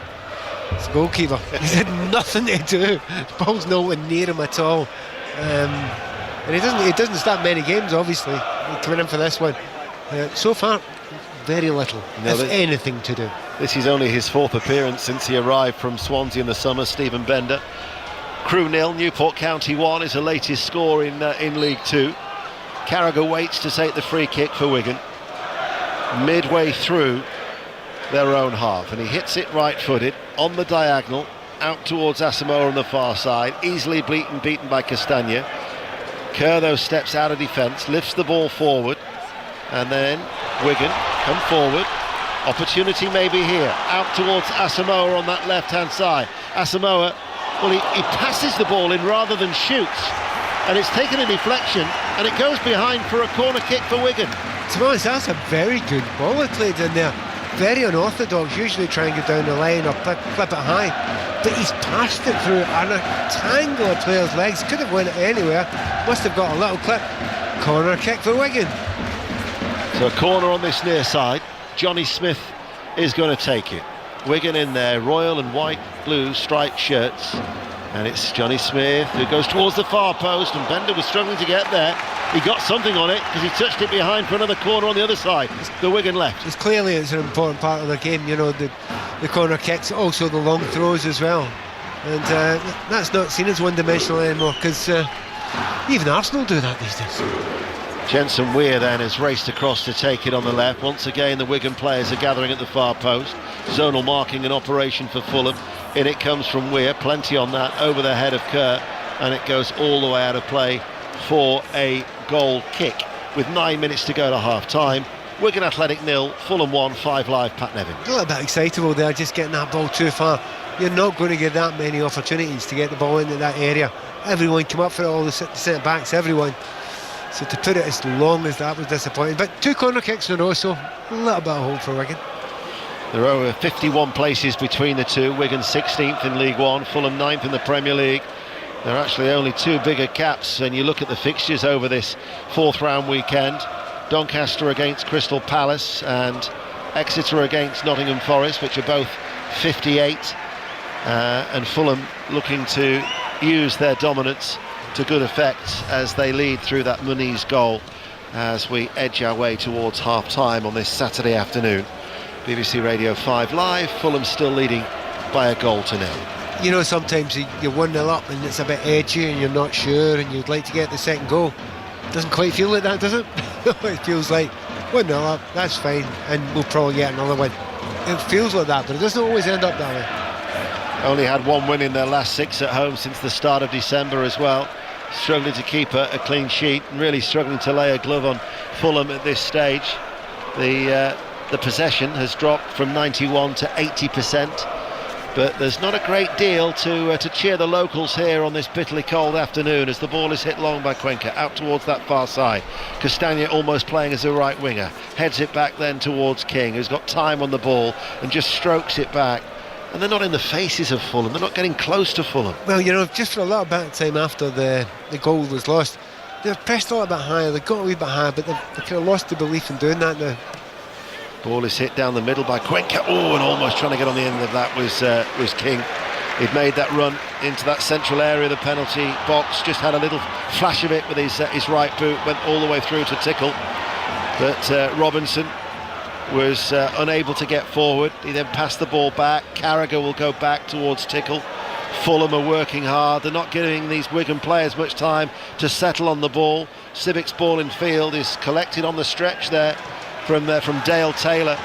It's the goalkeeper. He's had nothing to do. The ball's nowhere near him at all, and he doesn't start many games. Obviously, coming in for this one, so far very little, if anything, to do. This is only his 4th appearance since he arrived from Swansea in the summer. Stephen Bender. Crewe 0, Newport County 1 is the latest score in League 2. Carragher waits to take the free kick for Wigan midway through their own half, and he hits it right-footed on the diagonal out towards Asamoah on the far side, easily beaten by Castagna. Kerr though steps out of defence, lifts the ball forward, and then Wigan come forward. Opportunity maybe here, out towards Asamoah on that left-hand side. Asamoah, well, he passes the ball in rather than shoots, and it's taken a deflection, and it goes behind for a corner kick for Wigan. To be honest, that's a very good ball he played in there. Very unorthodox, usually try and get down the line or clip it high, but he's passed it through a tangle of players' legs. Could have went anywhere, must have got a little clip, Corner kick for Wigan. So a corner on this near side. Johnny Smith is going to take it. Wigan in their royal and white blue striped shirts, and it's Johnny Smith who goes towards the far post, and Bender was struggling to get there. He got something on it because he touched it behind for another corner on the other side. The Wigan left. It's clearly it's an important part of the game, you know, the corner kicks, also the long throws as well, and that's not seen as one-dimensional anymore, because even Arsenal do that these days. Jensen Weir then has raced across to take it on the left. Once again the Wigan players are gathering at the far post. Zonal marking in operation for Fulham. In it comes from Weir, plenty on that, over the head of Kerr, and it goes all the way out of play for a goal kick with 9 minutes to go to half time. Wigan Athletic 0, Fulham 1, 5 Live, Pat Nevin. A little bit excitable there, just getting that ball too far. You're not going to get that many opportunities to get the ball into that area. Everyone come up for it, all the centre backs, everyone. So to put it as long as that was disappointing. But 2 corner kicks in a row, so a little bit of hope for Wigan. There are over 51 places between the two. Wigan 16th in League One, Fulham 9th in the Premier League. There are actually only 2 bigger gaps, and you look at the fixtures over this 4th round weekend. Doncaster against Crystal Palace and Exeter against Nottingham Forest, which are both 58, and Fulham looking to use their dominance to good effect as they lead through that Muniz goal as we edge our way towards half time on this Saturday afternoon. BBC Radio 5 Live, Fulham still leading by a goal to 0. You know, sometimes you're 1-0 up and it's a bit edgy and you're not sure and you'd like to get the second goal. Doesn't quite feel like that, does it? It feels like 1-0 up, that's fine, and we'll probably get another one. It feels like that, but it doesn't always end up that way. Only had 1 win in their last 6 at home since the start of December as well. Struggling to keep a clean sheet and really struggling to lay a glove on Fulham at this stage. The possession has dropped from 91 to 80%. But there's not a great deal to cheer the locals here on this bitterly cold afternoon as the ball is hit long by Cuenca out towards that far side. Castagna almost playing as a right winger, heads it back then towards King, who's got time on the ball and just strokes it back. And they're not in the faces of Fulham, they're not getting close to Fulham. Well, you know, just for a little bit of time after the goal was lost, they've pressed a little bit higher, they've got a wee bit higher, but they've kind of lost the belief in doing that now. Ball is hit down the middle by Cuenca. Oh, and almost trying to get on the end of that was King. He'd made that run into that central area of the penalty box, just had a little flash of it with his right boot, went all the way through to Tickle. But Robinson was unable to get forward. He then passed the ball back. Carragher will go back towards Tickle. Fulham are working hard. They're not giving these Wigan players much time to settle on the ball. Civic's ball in field is collected on the stretch there from Dale Taylor.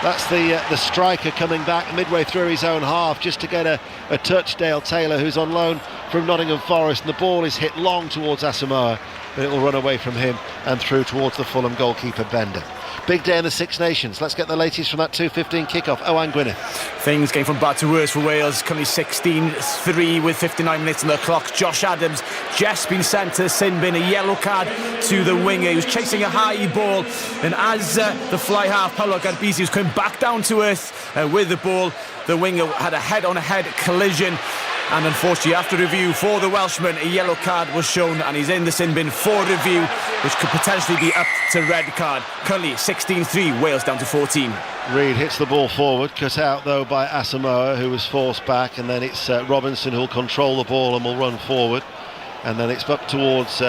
That's the striker coming back midway through his own half just to get a touch. Dale Taylor, who's on loan from Nottingham Forest, and the ball is hit long towards Asamoah, but it will run away from him and through towards the Fulham goalkeeper Bender. Big day in the Six Nations. Let's get the latest from that 2:15 kickoff. Owen Gwyneth. Things going from bad to worse for Wales. Currently 16-3 with 59 minutes on the clock. Josh Adams just been sent to the sin bin. A yellow card to the winger. He was chasing a high ball, and as the fly half Paolo Garbisi was coming back down to earth with the ball, the winger had a head-on-head collision. And unfortunately, after review for the Welshman, a yellow card was shown and he's in the sin bin for review, which could potentially be up to red card. Currently 16-3, Wales down to 14. Reid hits the ball forward, cut out though by Asamoah, who was forced back, and then it's Robinson who'll control the ball and will run forward, and then it's up towards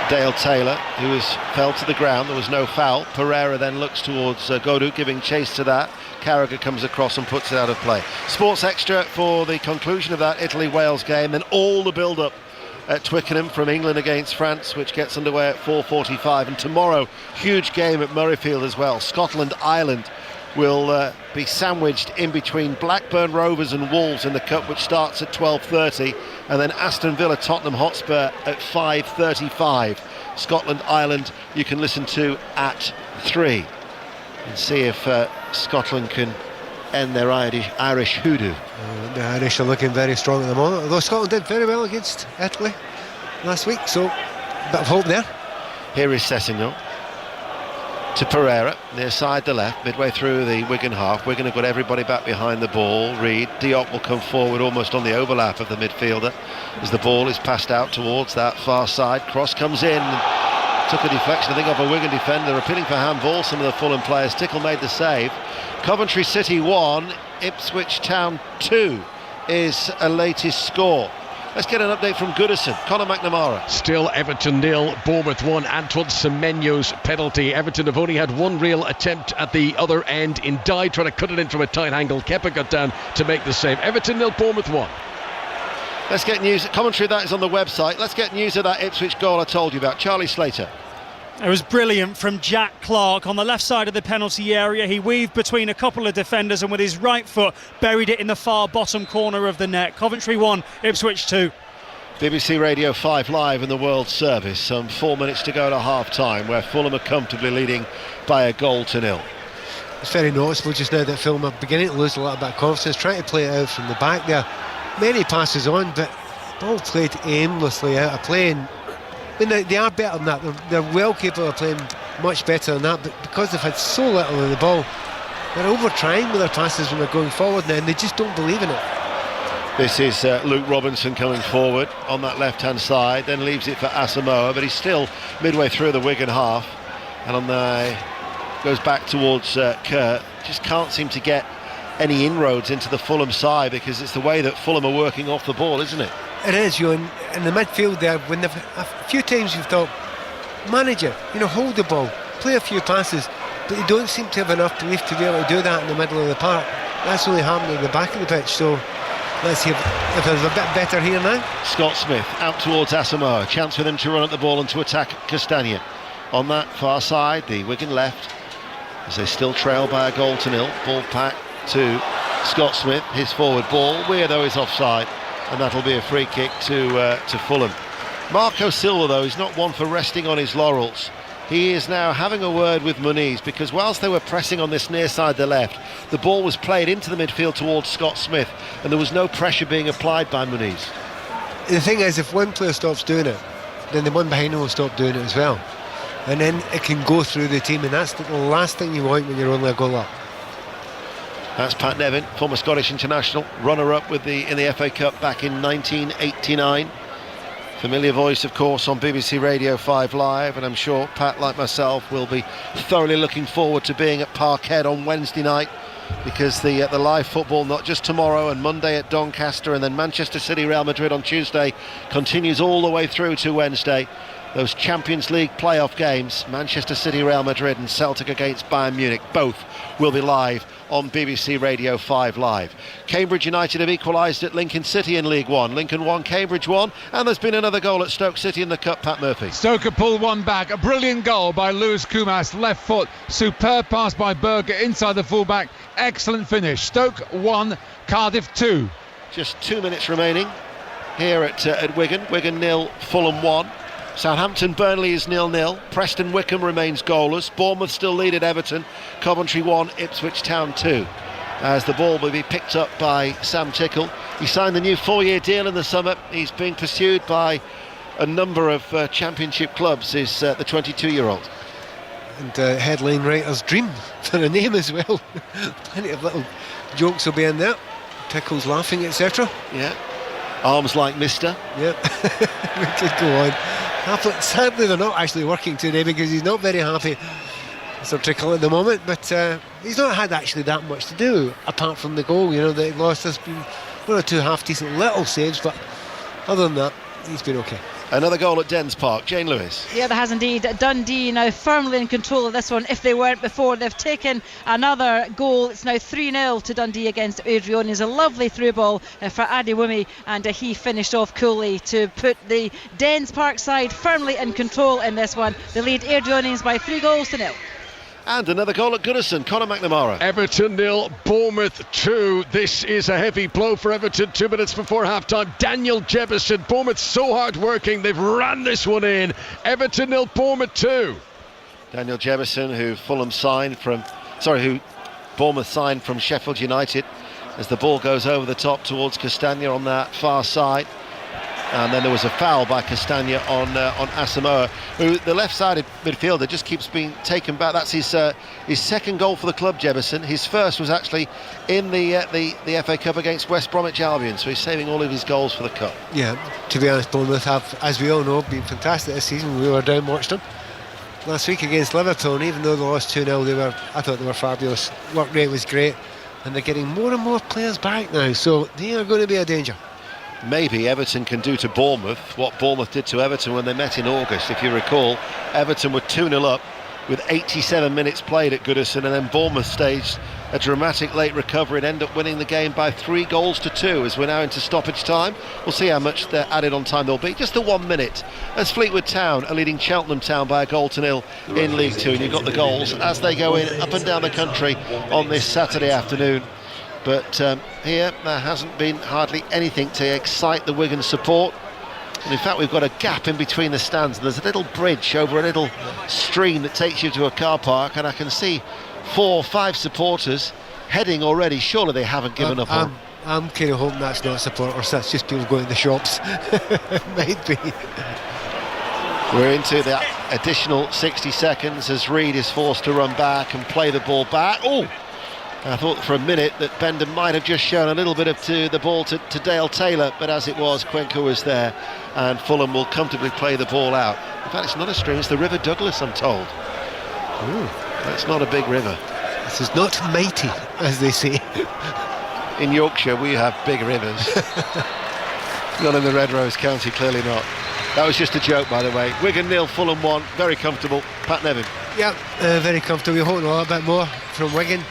Dale Taylor, who fell to the ground. There was no foul. Pereira then looks towards Godu, giving chase to that. Carragher comes across and puts it out of play. Sports Extra for the conclusion of that Italy-Wales game, then all the build-up at Twickenham from England against France, which gets underway at 4:45, and tomorrow huge game at Murrayfield as well. Scotland-Ireland will be sandwiched in between Blackburn Rovers and Wolves in the Cup, which starts at 12:30, and then Aston Villa Tottenham Hotspur at 5:35. Scotland-Ireland you can listen to at 3 and see if Scotland can end their Irish hoodoo. The Irish are looking very strong at the moment, although Scotland did very well against Italy last week, so a bit of hope there. Here is Sessegnon. to Pereira, near side the left, midway through the Wigan half. Wigan have got everybody back behind the ball. Reid, Diop will come forward almost on the overlap of the midfielder as the ball is passed out towards that far side. Cross comes in, took a deflection I think off a Wigan defender, appealing for handball, some of the Fulham players. Tickle made the save. Coventry City 1, Ipswich Town 2 is a latest score. Let's get an update from Goodison. Conor McNamara. Still Everton 0, Bournemouth 1. Antoine Semenyo's penalty. Everton have only had one real attempt at the other end. Ndai trying to cut it in from a tight angle. Kepa got down to make the save. Everton 0, Bournemouth 1. Let's get news. Commentary of that is on the website. Let's get news of that Ipswich goal I told you about. Charlie Slater. It was brilliant from Jack Clark on the left side of the penalty area. He weaved between a couple of defenders and with his right foot buried it in the far bottom corner of the net. Coventry 1, Ipswich 2. BBC Radio 5 Live in the World Service. Some 4 minutes to go to half-time, where Fulham are comfortably leading by 1-0. It's very noticeable just now that Fulham are beginning to lose a little bit of confidence, trying to play it out from the back there. Many passes on, but ball played aimlessly out of play. And I mean, they are better than that. They're well capable of playing much better than that, but because they've had so little of the ball, they're over-trying with their passes when they're going forward now, and they just don't believe in it. This is Luke Robinson coming forward on that left-hand side, then leaves it for Asamoah, but he's still midway through the Wigan half, and on the goes back towards Kerr. Just can't seem to get any inroads into the Fulham side, because it's the way that Fulham are working off the ball, isn't it? It is, you know, in the midfield there, when they've a few times you've thought, manager, hold the ball, play a few passes, but they don't seem to have enough belief to be able to do that in the middle of the park. That's only happening at the back of the pitch, so let's see if there's a bit better here now. Scott Smith out towards Asamoah, chance for them to run at the ball and to attack Castagna. On that far side, the Wigan left, as they still trail by 1-0. Ball back to Scott Smith, his forward ball. Weir though is offside, and that'll be a free kick to Fulham. Marco Silva though is not one for resting on his laurels. He is now having a word with Muniz, because whilst they were pressing on this near side the left, the ball was played into the midfield towards Scott Smith, and there was no pressure being applied by Muniz. The thing is, if one player stops doing it, then the one behind him will stop doing it as well, and then it can go through the team, and that's the last thing you want when you're only a goal up. That's Pat Nevin, former Scottish international, runner-up in the FA Cup back in 1989. Familiar voice, of course, on BBC Radio 5 Live, and I'm sure Pat, like myself, will be thoroughly looking forward to being at Parkhead on Wednesday night, because the live football, not just tomorrow and Monday at Doncaster and then Manchester City Real Madrid on Tuesday, continues all the way through to Wednesday. Those Champions League playoff games, Manchester City Real Madrid and Celtic against Bayern Munich, both will be live on BBC Radio 5 Live. Cambridge United have equalised at Lincoln City in League One. Lincoln 1, Cambridge 1, and there's been another goal at Stoke City in the Cup. Pat Murphy. Stoke pulled one back. A brilliant goal by Lewis Kumas, left foot. Superb pass by Berger inside the fullback. Excellent finish. Stoke 1, Cardiff 2. Just 2 minutes remaining here at Wigan. Wigan 0, Fulham 1. Southampton Burnley is 0-0. Preston Wickham remains goalless. Bournemouth still lead at Everton. Coventry 1, Ipswich Town 2. As the ball will be picked up by Sam Tickle. He signed the new 4-year deal in the summer. He's being pursued by a number of championship clubs, is the 22-year-old. And headline writer's dream for a name as well. Plenty of little jokes will be in there. Tickle's laughing, etc. Yeah. Arms like Mister. Yep. We could go on. Sadly, they're not actually working today because he's not very happy, Sir Tickle, at the moment. But he's not had actually that much to do apart from the goal. They lost. There's been one or two half-decent little saves, but other than that, he's been okay. Another goal at Dens Park. Jane Lewis. Yeah, there has indeed. Dundee now firmly in control of this one, if they weren't before. They've taken another goal. It's now 3-0 to Dundee against Adrian. It's a lovely through ball for Adewumi, and he finished off coolly to put the Dens Park side firmly in control in this one. They lead Adrianians by 3-0. And another goal at Goodison. Conor McNamara. Everton 0, Bournemouth 2. This is a heavy blow for Everton. 2 minutes before half-time. Daniel Jebison. Bournemouth so hard working. They've ran this one in. Everton 0, Bournemouth 2. Daniel Jebison, who Bournemouth signed from Sheffield United, as the ball goes over the top towards Castagna on that far side. And then there was a foul by Castagna on Asamoah, who, the left-sided midfielder, just keeps being taken back. That's his second goal for the club, Jebison. His first was actually in the FA Cup against West Bromwich Albion, so he's saving all of his goals for the Cup. Yeah, to be honest, Bournemouth have, as we all know, been fantastic this season. We were down, watched them last week against Liverpool, and even though they lost 2-0, I thought they were fabulous. Work rate was great, and they're getting more and more players back now, so they are going to be a danger. Maybe Everton can do to Bournemouth what Bournemouth did to Everton when they met in August. If you recall, Everton were 2-0 up with 87 minutes played at Goodison, and then Bournemouth staged a dramatic late recovery and end up winning the game by 3-2 as we're now into stoppage time. We'll see how much their added on time there'll be. Just the 1 minute as Fleetwood Town are leading Cheltenham Town by 1-0 in League Two, and you've got the goals as they go in up and down the country on this Saturday afternoon. But here there hasn't been hardly anything to excite the Wigan support. And in fact, we've got a gap in between the stands. There's a little bridge over a little stream that takes you to a car park, and I can see 4 or 5 supporters heading already. Surely they haven't given up on. I'm kind of hoping that's not supporters, that's just people going to the shops. Might be. We're into the additional 60 seconds as Reid is forced to run back and play the ball back. Oh! I thought for a minute that Bender might have just shown a little bit of the ball to Dale Taylor, but as it was, Cuenca was there, and Fulham will comfortably play the ball out. In fact, it's not a stream, it's the River Douglas, I'm told. Ooh, that's not a big river. This is not mighty, as they say. In Yorkshire, we have big rivers. Not in the Red Rose County, clearly not. That was just a joke, by the way. Wigan 0, Fulham 1, very comfortable. Pat Nevin. Yeah, very comfortable. We're hoping a little bit more from Wigan.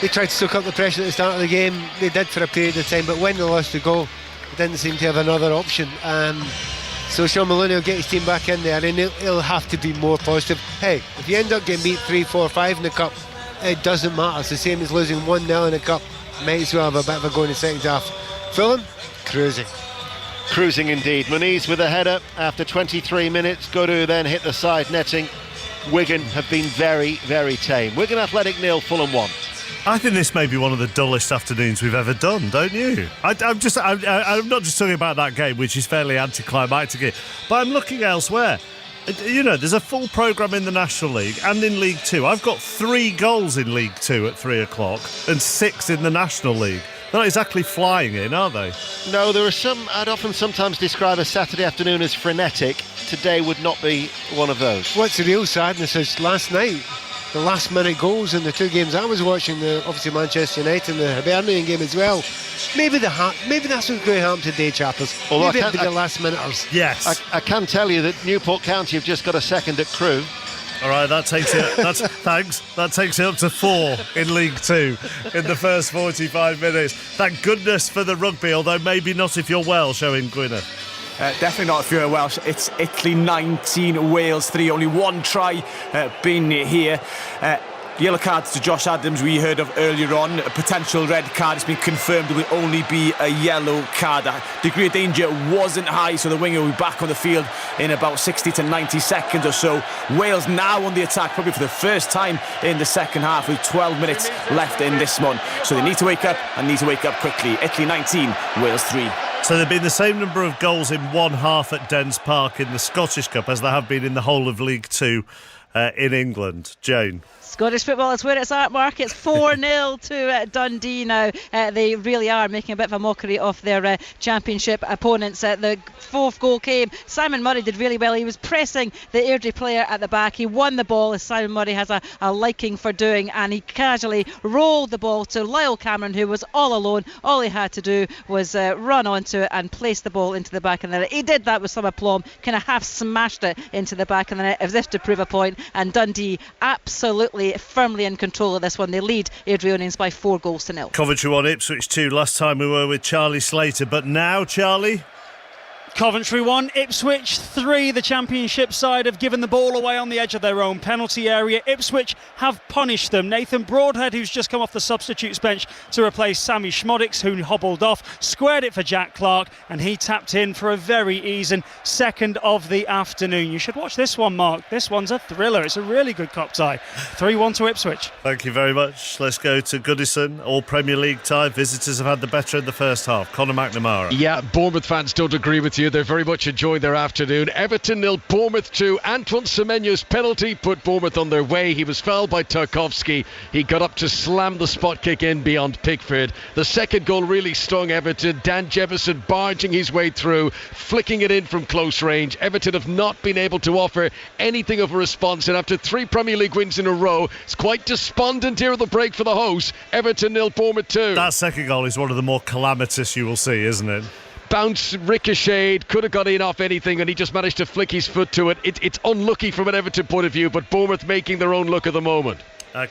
They tried to soak up the pressure at the start of the game. They did for a period of time, but when they lost the goal, they didn't seem to have another option. So Sean Maloney will get his team back in there, and he'll have to be more positive. Hey, if you end up getting beat 3-4-5 in the Cup, it doesn't matter. It's the same as losing 1-0 in the Cup. Might as well have a bit of a go in the second half. Fulham, cruising. Cruising indeed. Muniz with a header after 23 minutes. Godu then hit the side netting. Wigan have been very, very tame. Wigan Athletic 0, Fulham 1. I think this may be one of the dullest afternoons we've ever done, don't you? I'm not just talking about that game, which is fairly anticlimactic here, but I'm looking elsewhere. You know, there's a full programme in the National League and in League Two. I've got 3 goals in League Two at 3 o'clock and 6 in the National League. They're not exactly flying in, are they? No, there are some. I'd often sometimes describe a Saturday afternoon as frenetic. Today would not be one of those. What's the real sadness is last night, the last minute goals in the 2 games I was watching, obviously Manchester United and the Hibernian game as well. Maybe that's what's going to happen today, chappers. Although maybe it'll be the last minuters. Yes. I can tell you that Newport County have just got a second at Crewe. All right, that takes it. Thanks. That takes it up to 4 in League Two in the first 45 minutes. Thank goodness for the rugby, although maybe not if you're Welsh, Owen Gwynedd. Definitely not if you're Welsh. It's Italy 19, Wales 3. Only 1 try been here. Yellow card to Josh Adams we heard of earlier on. A potential red card has been confirmed. It will only be a yellow card. The degree of danger wasn't high, so the winger will be back on the field in about 60 to 90 seconds or so. Wales now on the attack, probably for the first time in the second half, with 12 minutes left in this one. So they need to wake up, and need to wake up quickly. Italy 19, Wales 3. So there have been the same number of goals in one half at Dens Park in the Scottish Cup as there have been in the whole of League Two in England. Jane. Scottish football is where it's at, Mark. It's 4-0 to Dundee now. They really are making a bit of a mockery of their championship opponents. The 4th goal came. Simon Murray did really well. He was pressing the Airdrie player at the back. He won the ball, as Simon Murray has a liking for doing, and he casually rolled the ball to Lyle Cameron, who was all alone. All he had to do was run onto it and place the ball into the back of the net. He did that with some aplomb, kind of half smashed it into the back of the net as if to prove a point, and Dundee absolutely firmly in control of this one. They lead Airdrieonians by 4-0. Coventry 1, Ipswich 2. Last time we were with Charlie Slater, but now, Charlie? Coventry 1, Ipswich 3. The championship side have given the ball away on the edge of their own penalty area. Ipswich have punished them. Nathan Broadhead, who's just come off the substitutes bench to replace Sammy Schmodix, who hobbled off, squared it for Jack Clark, and he tapped in for a very easy second of the afternoon. You should watch this one, Mark. This one's a thriller. It's a really good cup tie. 3-1 to Ipswich. Thank you very much. Let's go to Goodison. All Premier League tie. Visitors have had the better in the first half. Conor McNamara. Yeah, Bournemouth fans don't agree with you. you. They're very much enjoying their afternoon. Everton 0, Bournemouth 2. Antoine Semenyo's penalty put Bournemouth on their way. He was fouled by Tarkowski. He got up to slam the spot kick in beyond Pickford. The second goal really stung Everton. Dan Jefferson barging his way through, flicking it in from close range. Everton have not been able to offer anything of a response, and after 3 Premier League wins in a row, it's quite despondent here at the break for the hosts. Everton 0, Bournemouth 2. That second goal is one of the more calamitous you will see, isn't it? Bounce, ricocheted, could have got in off anything, and he just managed to flick his foot to it. It's unlucky from an Everton point of view, but Bournemouth making their own luck at the moment.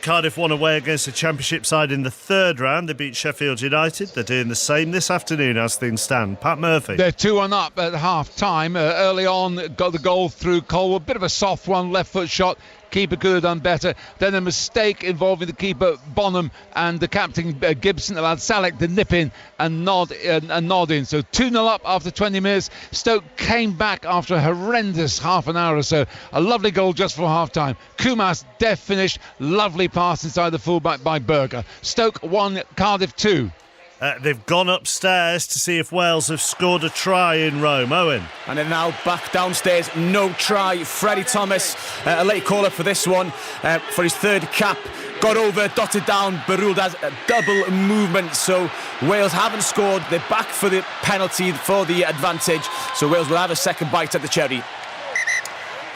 Cardiff won away against the Championship side in the third round. They beat Sheffield United. They're doing the same this afternoon as things stand. Pat Murphy. They're 2-1 up at half-time. Early on, got the goal through Colwell. Bit of a soft one, left foot shot. Keeper could have done better. Then a mistake involving the keeper Bonham and the captain Gibson allowed Salek to nip in and nod in. So 2-0 up after 20 minutes. Stoke came back after a horrendous half an hour or so. A lovely goal just for half-time. Kumas, deaf finish. Lovely pass inside the fullback by Berger. Stoke 1, Cardiff 2. They've gone upstairs to see if Wales have scored a try in Rome. Owen. And then now back downstairs, no try. Freddie Thomas, a late caller for this one, for his third cap. Got over, dotted down, but ruled as a double movement. So Wales haven't scored. They're back for the penalty for the advantage. So Wales will have a second bite at the cherry.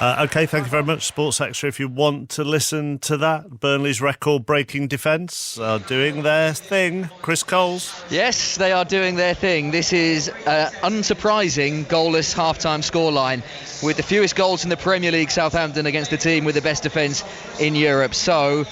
OK, thank you very much, Sports Extra. If you want to listen to that, Burnley's record-breaking defence are doing their thing. Chris Coles. Yes, they are doing their thing. This is unsurprising goalless half-time scoreline with the fewest goals in the Premier League. Southampton against the team with the best defence in Europe. So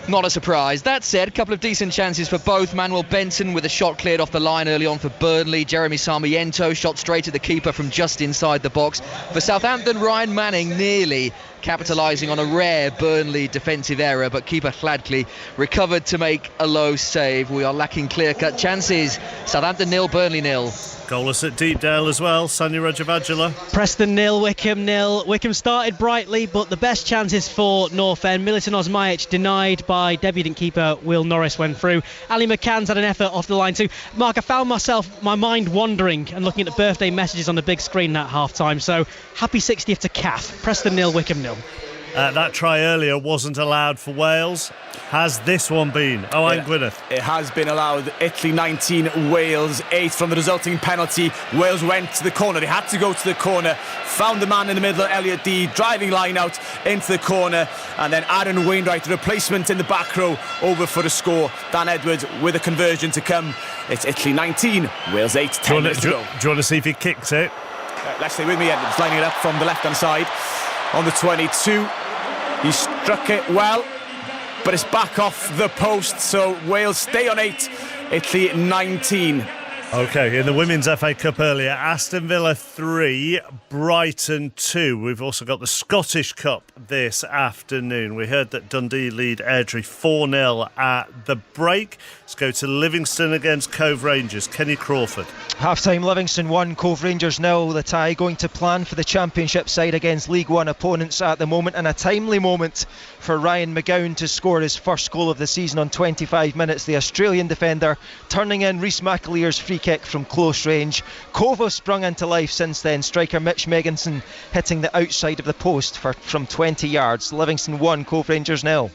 not a surprise. That said, a couple of decent chances for both. Manuel Benson with a shot cleared off the line early on for Burnley. Jeremy Sarmiento shot straight at the keeper from just inside the box. For Southampton, Ryan Manning nearly capitalising on a rare Burnley defensive error, but keeper Fladkley recovered to make a low save. We are lacking clear-cut chances. Southampton 0, Burnley 0. Goalless at Deepdale as well. Sanya Rajavajula. Preston 0, Wickham 0. Wickham started brightly, but the best chances for North End. Militon Osmajic denied by debutant keeper Will Norris went through. Ali McCann's had an effort off the line too. Mark, I found my mind wandering and looking at the birthday messages on the big screen at half-time. So happy 60th to Kath. Preston 0, Wickham 0. That try earlier wasn't allowed for Wales. Has this one been? Owen Gwyneth. It has been allowed. Italy 19, Wales 8 from the resulting penalty. Wales went to the corner. They had to go to the corner. Found the man in the middle, Elliot Dee, driving line out into the corner. And then Aaron Wainwright, the replacement in the back row, over for the score. Dan Edwards with a conversion to come. It's Italy 19, Wales 8, 10 minutes to go. Do you want to see if he kicked it? Let's stay with me, Edwards, lining it up from the left-hand side. On the 22, he struck it well, but it's back off the post, so Wales stay on 8, Italy 19. OK, in the Women's FA Cup earlier, Aston Villa 3, Brighton 2. We've also got the Scottish Cup this afternoon. We heard that Dundee lead Airdrie 4-0 at the break. Let's go to Livingston against Cove Rangers. Kenny Crawford. Half-time, Livingston 1, Cove Rangers 0. The tie going to plan for the Championship side against League One opponents at the moment, and a timely moment for Ryan McGowan to score his first goal of the season on 25 minutes. The Australian defender turning in Rhys McAlear's free kick from close range. Cove have sprung into life since then. Striker Mitch Megginson hitting the outside of the post from 20 yards. Livingston 1, Cove Rangers 0.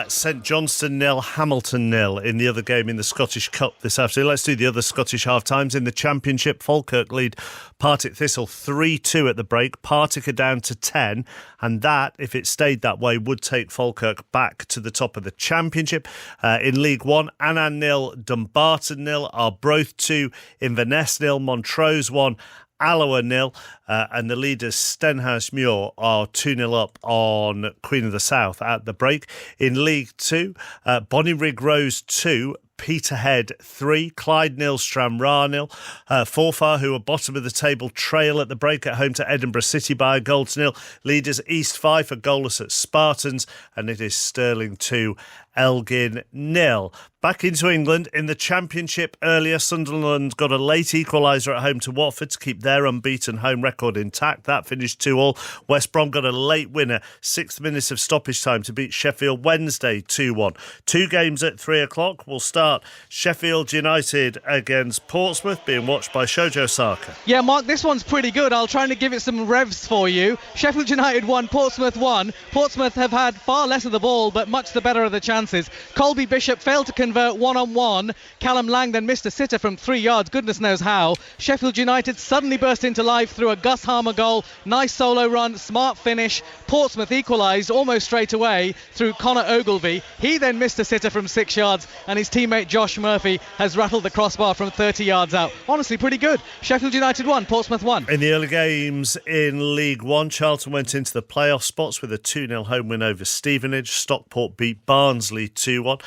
St Johnstone 0, Hamilton 0 in the other game in the Scottish Cup this afternoon. Let's do the other Scottish half-times. In the Championship, Falkirk lead Partick Thistle 3-2 at the break. Partick are down to 10, and that, if it stayed that way, would take Falkirk back to the top of the Championship. In League One, Annan 0, Dumbarton 0, Arbroath 2, Inverness 0, Montrose 1, Alloa 0, and the leaders Stenhousemuir are 2-0 up on Queen of the South at the break. In League 2, Bonnyrigg Rose 2, Peterhead 3, Clyde 0, Stranraer 0. Forfar, who are bottom of the table, trail at the break at home to Edinburgh City by a goal to 0. Leaders East 5 are goalless at Spartans, and it is Stirling 2, Elgin 0. Back into England in the Championship earlier, Sunderland got a late equaliser at home to Watford to keep their unbeaten home record intact. That finished 2-2. West Brom got a late winner, 6th minute of stoppage time to beat Sheffield Wednesday 2-1. 2 games at 3 o'clock will start. Sheffield United against Portsmouth, being watched by Shojo Saka. Yeah, Mark, this one's pretty good. I'll try to give it some revs for you. Sheffield United 1, Portsmouth 1. Portsmouth have had far less of the ball, but much the better of the chances. Colby Bishop failed to convert one-on-one. Callum Lang then missed a sitter from 3 yards, goodness knows how. Sheffield United suddenly burst into life through a Gus Harmer goal. Nice solo run, smart finish. Portsmouth equalised almost straight away through Connor Ogilvie. He then missed a sitter from 6 yards, and his teammate Josh Murphy has rattled the crossbar from 30 yards out. Honestly, pretty good. Sheffield United 1, Portsmouth 1. In the early games in League One, Charlton went into the playoff spots with a 2-0 home win over Stevenage. Stockport beat Barnsley 2-1.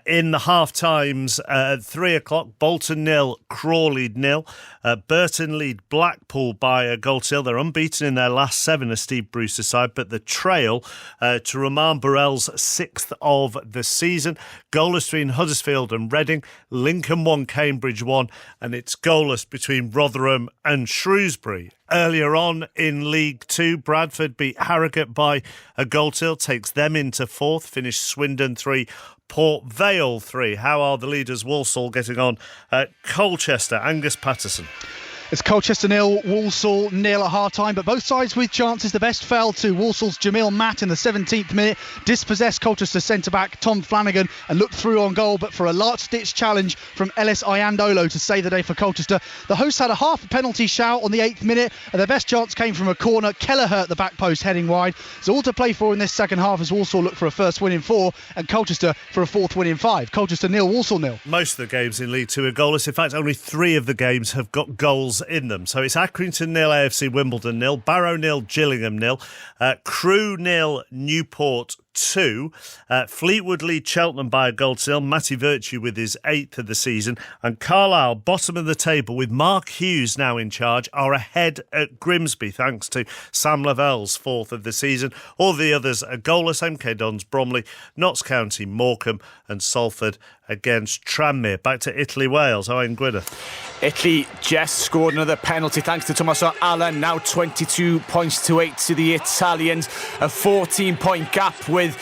In the half-times at 3 o'clock, Bolton 0, Crawley 0. Burton lead Blackpool by a goal to 0. They're unbeaten in their last 7 as Steve Bruce's side, but the trail to Roman Burrell's 6th of the season. Goalless between Huddersfield and Reading. Lincoln 1, Cambridge 1, and it's goalless between Rotherham and Shrewsbury. Earlier on in League 2, Bradford beat Harrogate by a goal to 0, takes them into 4th, finished Swindon 3, Port Vale 3. How are the leaders Walsall getting on at Colchester? Angus Patterson. It's Colchester 0, Walsall 0 at half-time, but both sides with chances. The best fell to Walsall's Jamil Matt in the 17th minute, dispossessed Colchester centre-back Tom Flanagan and looked through on goal, but for a last-ditch challenge from Ellis Ayandolo to save the day for Colchester. The hosts had a half a penalty shout on the 8th minute, and their best chance came from a corner. Kelleher at the back post heading wide. So all to play for in this second half as Walsall look for a first win in 4 and Colchester for a 4th win in 5. Colchester 0, Walsall 0. Most of the games in League 2 are goalless. In fact, only 3 of the games have got goals in them. So it's Accrington 0, AFC Wimbledon 0, Barrow 0, Gillingham 0, Crewe 0, Newport 2, Fleetwood lead Cheltenham by a goal to 0, Matty Virtue with his 8th of the season, and Carlisle, bottom of the table with Mark Hughes now in charge, are ahead at Grimsby thanks to Sam Lavell's 4th of the season. All the others are goalless. MK Dons, Bromley, Notts County, Morecambe and Salford against Tranmere. Back to Italy, Wales. Owen Gwyneth. Italy just scored another penalty thanks to Tommaso Allan. Now 22 points to 8 to the Italians. A 14-point gap with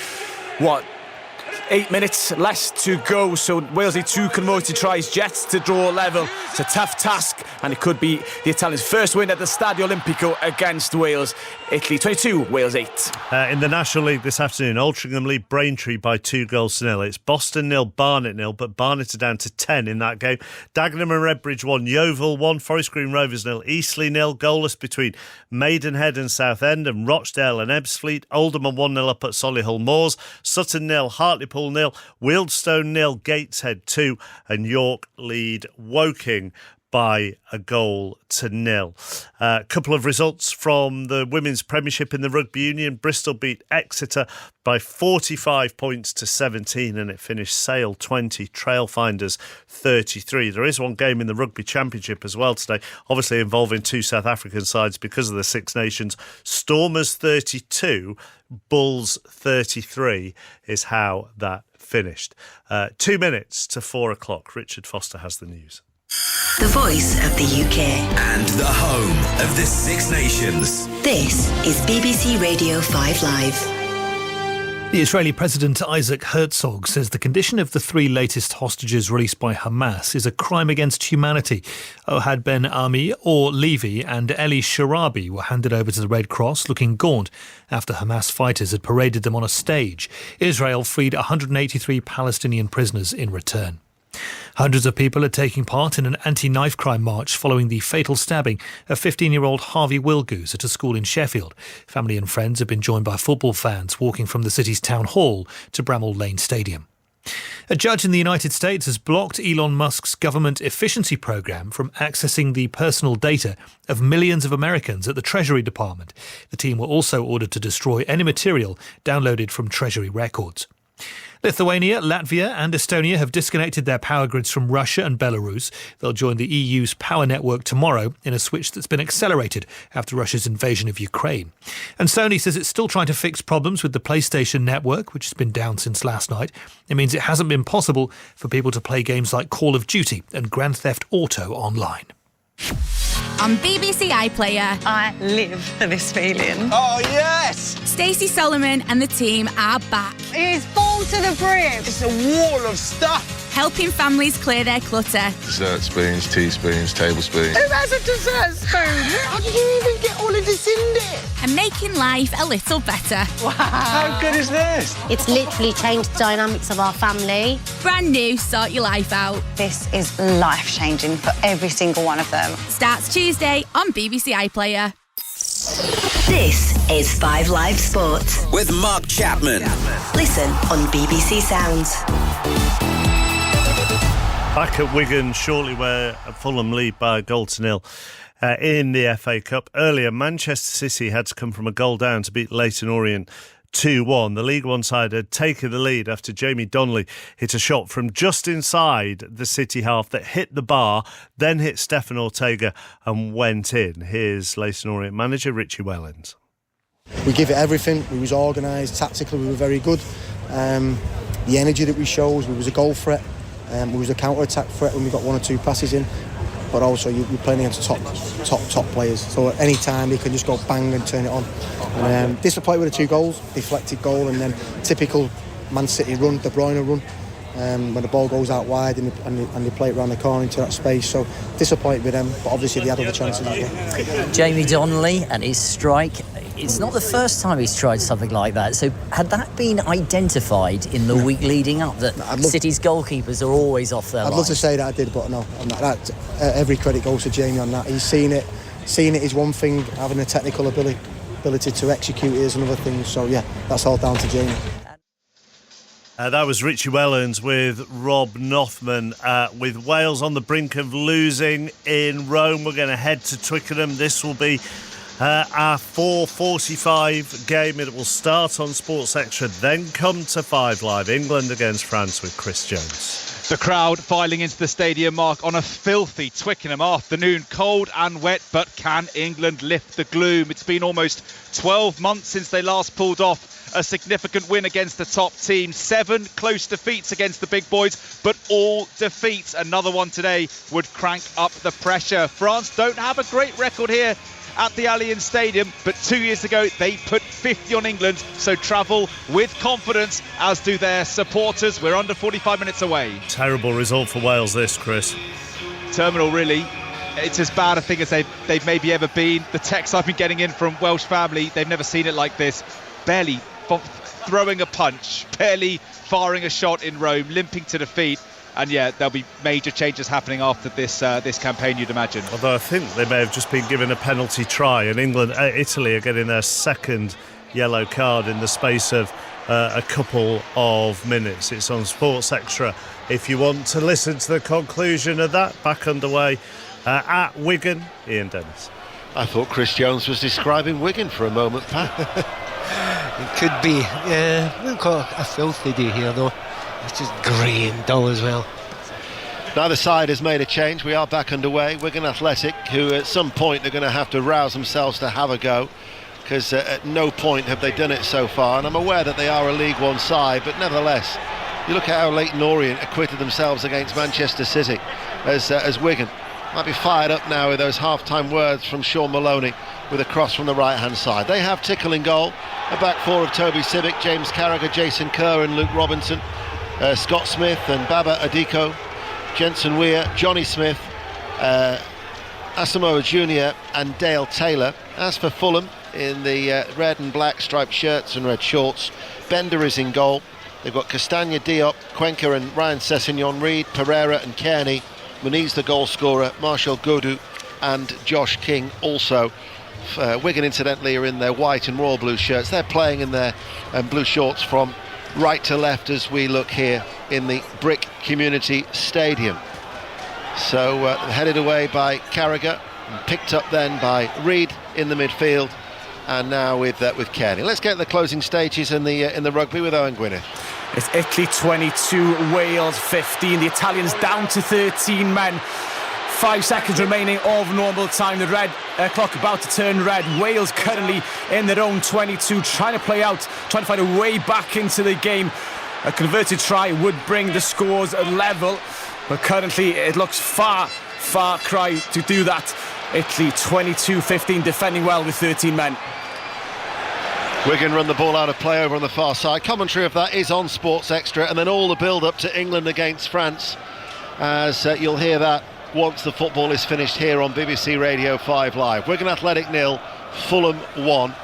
8 minutes less to go, so Wales need 2 converted tries just to draw level. It's a tough task, and it could be the Italians' first win at the Stadio Olimpico against Wales. Italy 22, Wales 8. In the National League this afternoon, Altrincham lead Braintree by 2-0. It's Boston 0, Barnet 0, but Barnet are down to 10 in that game. Dagenham and Redbridge 1, Yeovil 1, Forest Green Rovers 0, Eastleigh 0, goalless between Maidenhead and Southend, and Rochdale and Ebbsfleet. Oldham 1-0 up at Solihull Moors, Sutton 0, Hartlepool 0, Wealdstone 0, Gateshead 2, and York lead Woking by a goal to 0. A couple of results from the Women's Premiership in the Rugby Union. Bristol beat Exeter by 45 points to 17, and it finished Sale 20, Trailfinders 33. There is one game in the Rugby Championship as well today, obviously involving 2 South African sides because of the Six Nations. Stormers 32, Bulls 33 is how that finished. 2 minutes to 4 o'clock. Richard Foster has the news. The voice of the UK. And the home of the Six Nations. This is BBC Radio 5 Live. The Israeli President Isaac Herzog says the condition of the 3 latest hostages released by Hamas is a crime against humanity. Ohad Ben Ami or Levy and Eli Sharabi were handed over to the Red Cross looking gaunt after Hamas fighters had paraded them on a stage. Israel freed 183 Palestinian prisoners in return. Hundreds of people are taking part in an anti-knife crime march following the fatal stabbing of 15-year-old Harvey Wilgoose at a school in Sheffield. Family and friends have been joined by football fans walking from the city's town hall to Bramall Lane Stadium. A judge in the United States has blocked Elon Musk's government efficiency program from accessing the personal data of millions of Americans at the Treasury Department. The team were also ordered to destroy any material downloaded from Treasury records. Lithuania, Latvia and Estonia have disconnected their power grids from Russia and Belarus. They'll join the EU's power network tomorrow in a switch that's been accelerated after Russia's invasion of Ukraine. And Sony says it's still trying to fix problems with the PlayStation network, which has been down since last night. It means it hasn't been possible for people to play games like Call of Duty and Grand Theft Auto online. On BBC iPlayer, I live for this feeling. Oh, yes! Stacey Solomon and the team are back. It's full to the brim. It's a wall of stuff. Helping families clear their clutter. Dessert spoons, teaspoons, tablespoons. Who has a dessert spoon? How did you even get all of this in there? And making life a little better. Wow. How good is this? It's literally changed the dynamics of our family. Brand new Sort Your Life Out. This is life-changing for every single one of them. Starts Tuesday on BBC iPlayer. This is 5 Live Sport with Mark Chapman. Listen on BBC Sounds. Back at Wigan shortly, where Fulham lead by a goal to nil in the FA Cup. Earlier, Manchester City had to come from a goal down to beat Leyton Orient 2-1. The League One side had taken the lead after Jamie Donnelly hit a shot from just inside the City half that hit the bar, then hit Stefan Ortega and went in. Here's Leyton Orient manager Richie Wellens. We give it everything. We was organised. Tactically, we were very good. The energy that we showed, we was a goal threat. We was a counter-attack threat when we got 1 or 2 passes in. But also, you're playing against top players. So at any time, they can just go bang and turn it on. And disappointed with the 2 goals, deflected goal, and then typical Man City run, De Bruyne run, when the ball goes out wide and they play it around the corner into that space. So disappointed with them, but obviously they had other chances as well. Jamie Donnelly and his strike. It's not the first time he's tried something like that. So had that been identified in the week leading up, that City's goalkeepers are always off their line? I'd love to say that I did, but no, I'm not. Every credit goes to Jamie on that. He's seen it. Seeing it is one thing, having the technical ability to execute it is another thing. So yeah, that's all down to Jamie. That was Richie Wellens with Rob Nothman. With Wales on the brink of losing in Rome, we're going to head to Twickenham. This will be our 4:45 game. It will start on Sports Extra, then come to 5 Live. England against France with Chris Jones. The crowd filing into the stadium, Mark, on a filthy Twickenham afternoon. Cold and wet, but can England lift the gloom? It's been almost 12 months since they last pulled off a significant win against the top team. 7 close defeats against the big boys, but all defeats. Another one today would crank up the pressure. France don't have a great record here at the Allianz Stadium, but 2 years ago they put 50 on England, so travel with confidence, as do their supporters. We're under 45 minutes away. Terrible result for Wales this, Chris. Terminal, really. It's as bad a thing as they've maybe ever been. The texts I've been getting in from Welsh family, they've never seen it like this. Barely throwing a punch, barely firing a shot in Rome, limping to defeat. And yeah, there'll be major changes happening after this campaign, you'd imagine. Although I think they may have just been given a penalty try, and Italy are getting their second yellow card in the space of a couple of minutes. It's on Sports Extra if you want to listen to the conclusion of that. Back underway at Wigan. Ian Dennis. I thought Chris Jones was describing Wigan for a moment, Pat. It could be. Yeah, we'll call it a filthy day here, though. It's just grey and dull as well. Neither side has made a change. We are back underway. Wigan Athletic, who at some point are going to have to rouse themselves to have a go, because at no point have they done it so far. And I'm aware that they are a League One side, but nevertheless, you look at how Leyton Orient acquitted themselves against Manchester City, as Wigan might be fired up now with those half-time words from Sean Maloney with a cross from the right-hand side. They have Tickle in goal, a back four of Toby Civic, James Carragher, Jason Kerr and Luke Robinson. Scott Smith and Baba Adiko, Jensen Weir, Johnny Smith, Asamoah Jr. and Dale Taylor. As for Fulham, in the red and black striped shirts and red shorts, Bender is in goal. They've got Castagna, Diop, Cuenca and Ryan Sessegnon, Reid, Pereira and Kearney. Muniz the goal scorer, Marshall Godu and Josh King also. Wigan incidentally are in their white and royal blue shirts. They're playing in their blue shorts from right to left as we look here in the Brick Community Stadium. So headed away by Carragher and picked up then by Reid in the midfield, and now with Kearney. Let's get the closing stages in the rugby with Owen Gwyneth. It's Italy 22, Wales 15. The Italians down to 13 men. 5 seconds remaining of normal time. The red clock about to turn red. Wales currently in their own 22, trying to play out, trying to find a way back into the game. A converted try would bring the scores level, but currently it looks far cry to do that. Italy 22-15, defending well with 13 men. Wigan run the ball out of play over on the far side. Commentary of that is on Sports Extra, and then all the build-up to England against France, as you'll hear that once the football is finished here on BBC Radio 5 Live. Wigan Athletic 0, Fulham 1.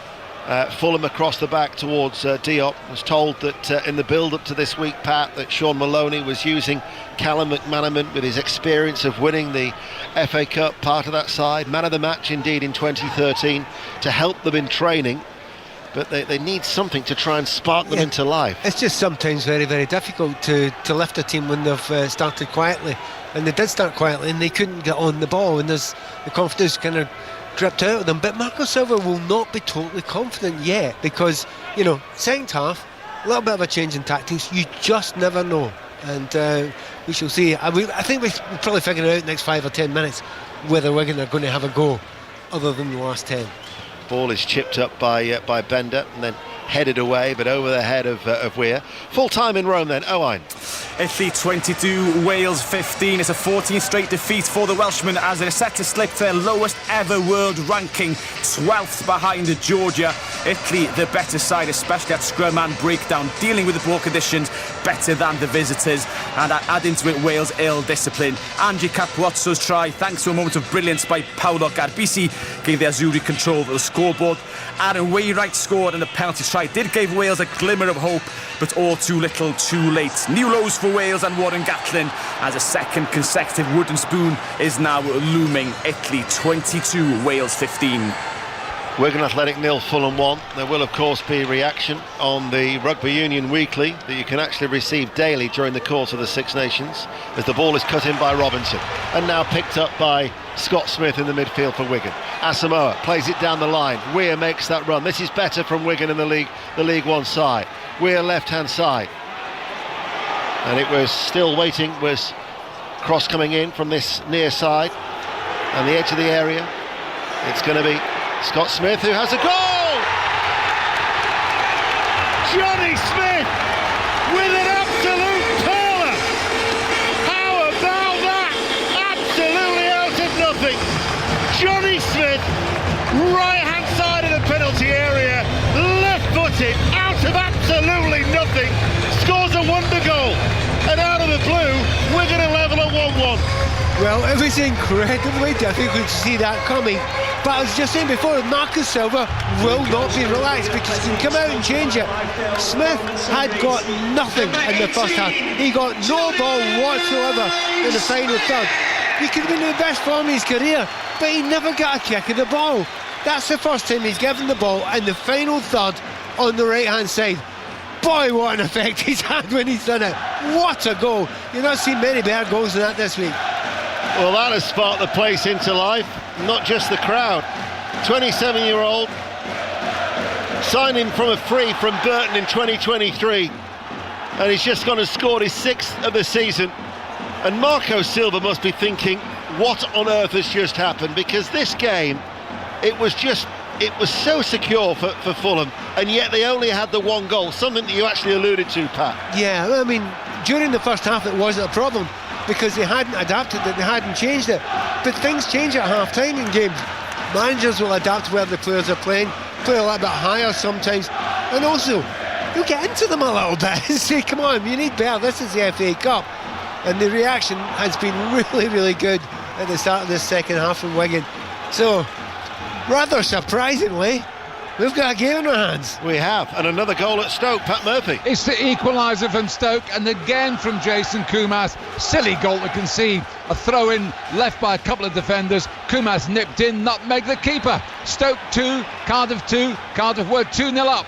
Fulham across the back towards Diop. Was told that in the build-up to this week, Pat, that Sean Maloney was using Callum McManaman with his experience of winning the FA Cup, part of that side, man of the match indeed in 2013, to help them in training. But they need something to try and spark them into life. It's just sometimes very, very difficult to lift a team when they've started quietly. And they did start quietly and they couldn't get on the ball, and there's the confidence kind of dripped out of them. But Marco Silva will not be totally confident yet, because, you know, second half, a little bit of a change in tactics, you just never know. And we shall see. I think we'll probably figure it out in the next 5 or 10 minutes whether Wigan are going to have a go other than the last 10. Ball is chipped up by Bender and then headed away, but over the head of Weir. Full time in Rome then, Owain. Italy 22, Wales 15. It's a 14th straight defeat for the Welshmen as they're set to slip to their lowest ever world ranking, 12th behind Georgia. Italy the better side, especially at scrum and breakdown, dealing with the ball conditions better than the visitors, and add into it Wales' ill discipline. Angie Capuozzo's try, thanks to a moment of brilliance by Paolo Garbisi, gave the Azzurri control of the scoreboard. Aaron Wainwright scored, and the penalty try did give Wales a glimmer of hope, but all too little too late. New lows for Wales and Warren Gatland as a second consecutive wooden spoon is now looming. Italy 22, Wales 15. Wigan Athletic 0, Fulham 1. There will of course be reaction on the Rugby Union Weekly that you can actually receive daily during the course of the Six Nations, as the ball is cut in by Robinson and now picked up by Scott Smith in the midfield for Wigan. Asamoah plays it down the line. Weir makes that run. This is better from Wigan in the League One side. Weir left hand side, and it was still waiting, was cross coming in from this near side and the edge of the area. It's going to be Scott Smith who has a goal! Johnny Smith with an absolute pearler! How about that? Absolutely out of nothing. Johnny Smith, right hand side of the penalty area, left footed, out of absolutely nothing, scores a wonder goal. And out of the blue, we're going to level at 1-1. Well, it was incredibly difficult to see that coming. But I was just saying before, Marcus Silva will not be relaxed because he can come out and change it. Smith had got nothing in the first half. He got no ball whatsoever in the final third. He could have been in the best form of his career, but he never got a kick of the ball. That's the first time he's given the ball in the final third on the right-hand side. Boy, what an effect he's had when he's done it. What a goal. You've not seen many better goals than that this week. Well, that has sparked the place into life, not just the crowd. 27-year-old, signing from a free from Burton in 2023, and he's just gone and scored his 6th of the season. And Marco Silva must be thinking, what on earth has just happened? Because this game, it was so secure for Fulham, and yet they only had the one goal, something that you actually alluded to, Pat. Yeah, I mean, during the first half it wasn't a problem, because they hadn't adapted it, they hadn't changed it. But things change at half-time in games. Managers will adapt to where the players are playing, play a little bit higher sometimes, and also, you'll get into them a little bit and say, come on, you need better, this is the FA Cup. And the reaction has been really, really good at the start of this second half from Wigan. So, rather surprisingly, we've got a game in our hands. We have, and another goal at Stoke, Pat Murphy. It's the equaliser from Stoke, and again from Jason Kumas. Silly goal to concede. A throw in left by a couple of defenders. Kumas nipped in, nutmeg the keeper. Stoke 2, Cardiff 2. Cardiff were 2-0 up.